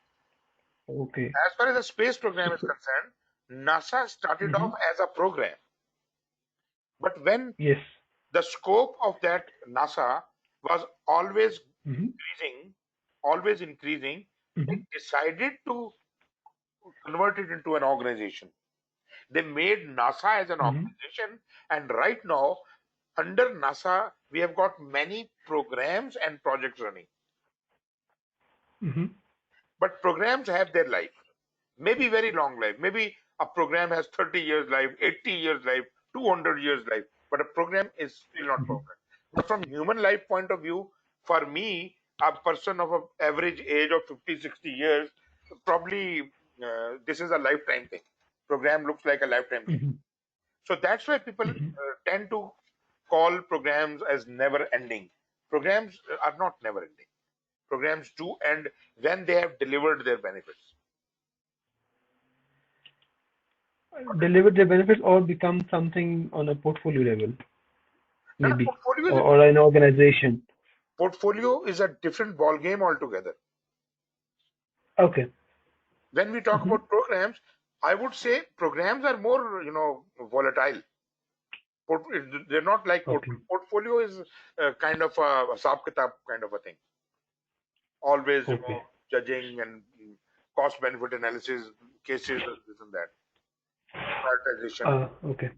Okay. As far as the space program is concerned, NASA started off as a program, but when Yes. the scope of that NASA was always increasing, it decided to convert it into an organization. They made NASA as an organization, and right now, under NASA, we have got many programs and projects running. But programs have their life, maybe very long life. Maybe a program has 30 years life, 80 years life, 200 years life, but a program is still not perfect. But from human life point of view, for me, a person of an average age of 50, 60 years, probably this is a lifetime thing. Program looks like a lifetime thing. So that's why people tend to call programs as never ending. Programs are not never ending. Programs do end when they have delivered their benefits. Deliver the benefits or become something on a portfolio level, And a maybe, portfolio is or an organization. portfolio is a different ball game altogether. Okay. When we talk about programs, I would say programs are more, volatile. They're not like Okay. portfolio is kind of a Hisab Kitab kind of a thing. Always, Okay. judging and cost benefit analysis, cases, this and that, prioritization. Okay.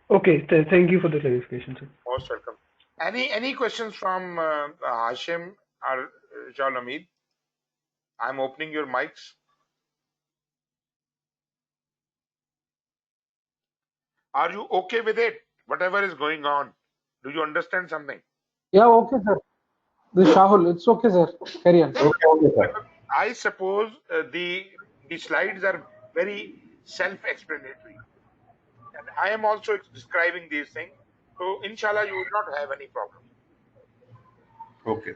Okay. Thank you for the clarification, sir. Most welcome. Any questions from Hashim or Shalamid? I'm opening your mics. Are you okay with it? Whatever is going on, do you understand something? Yeah, okay, sir. This Shahul, it's okay, sir. Carry on. Okay, sir. I suppose the slides are very self-explanatory, and I am also describing these things. So, inshallah, you will not have any problem. Okay.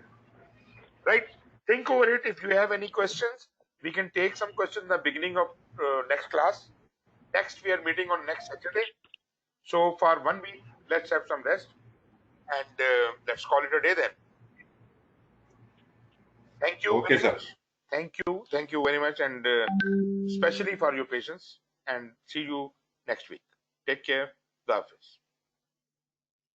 Right? Think over it. If you have any questions, we can take some questions in the beginning of next class. Next, we are meeting on next Saturday. So, for 1 week, let's have some rest, and let's call it a day then. Thank you Okay, very sir. much. Thank you very much, and especially for your patience. And see you next week. Take care. The Hafiz.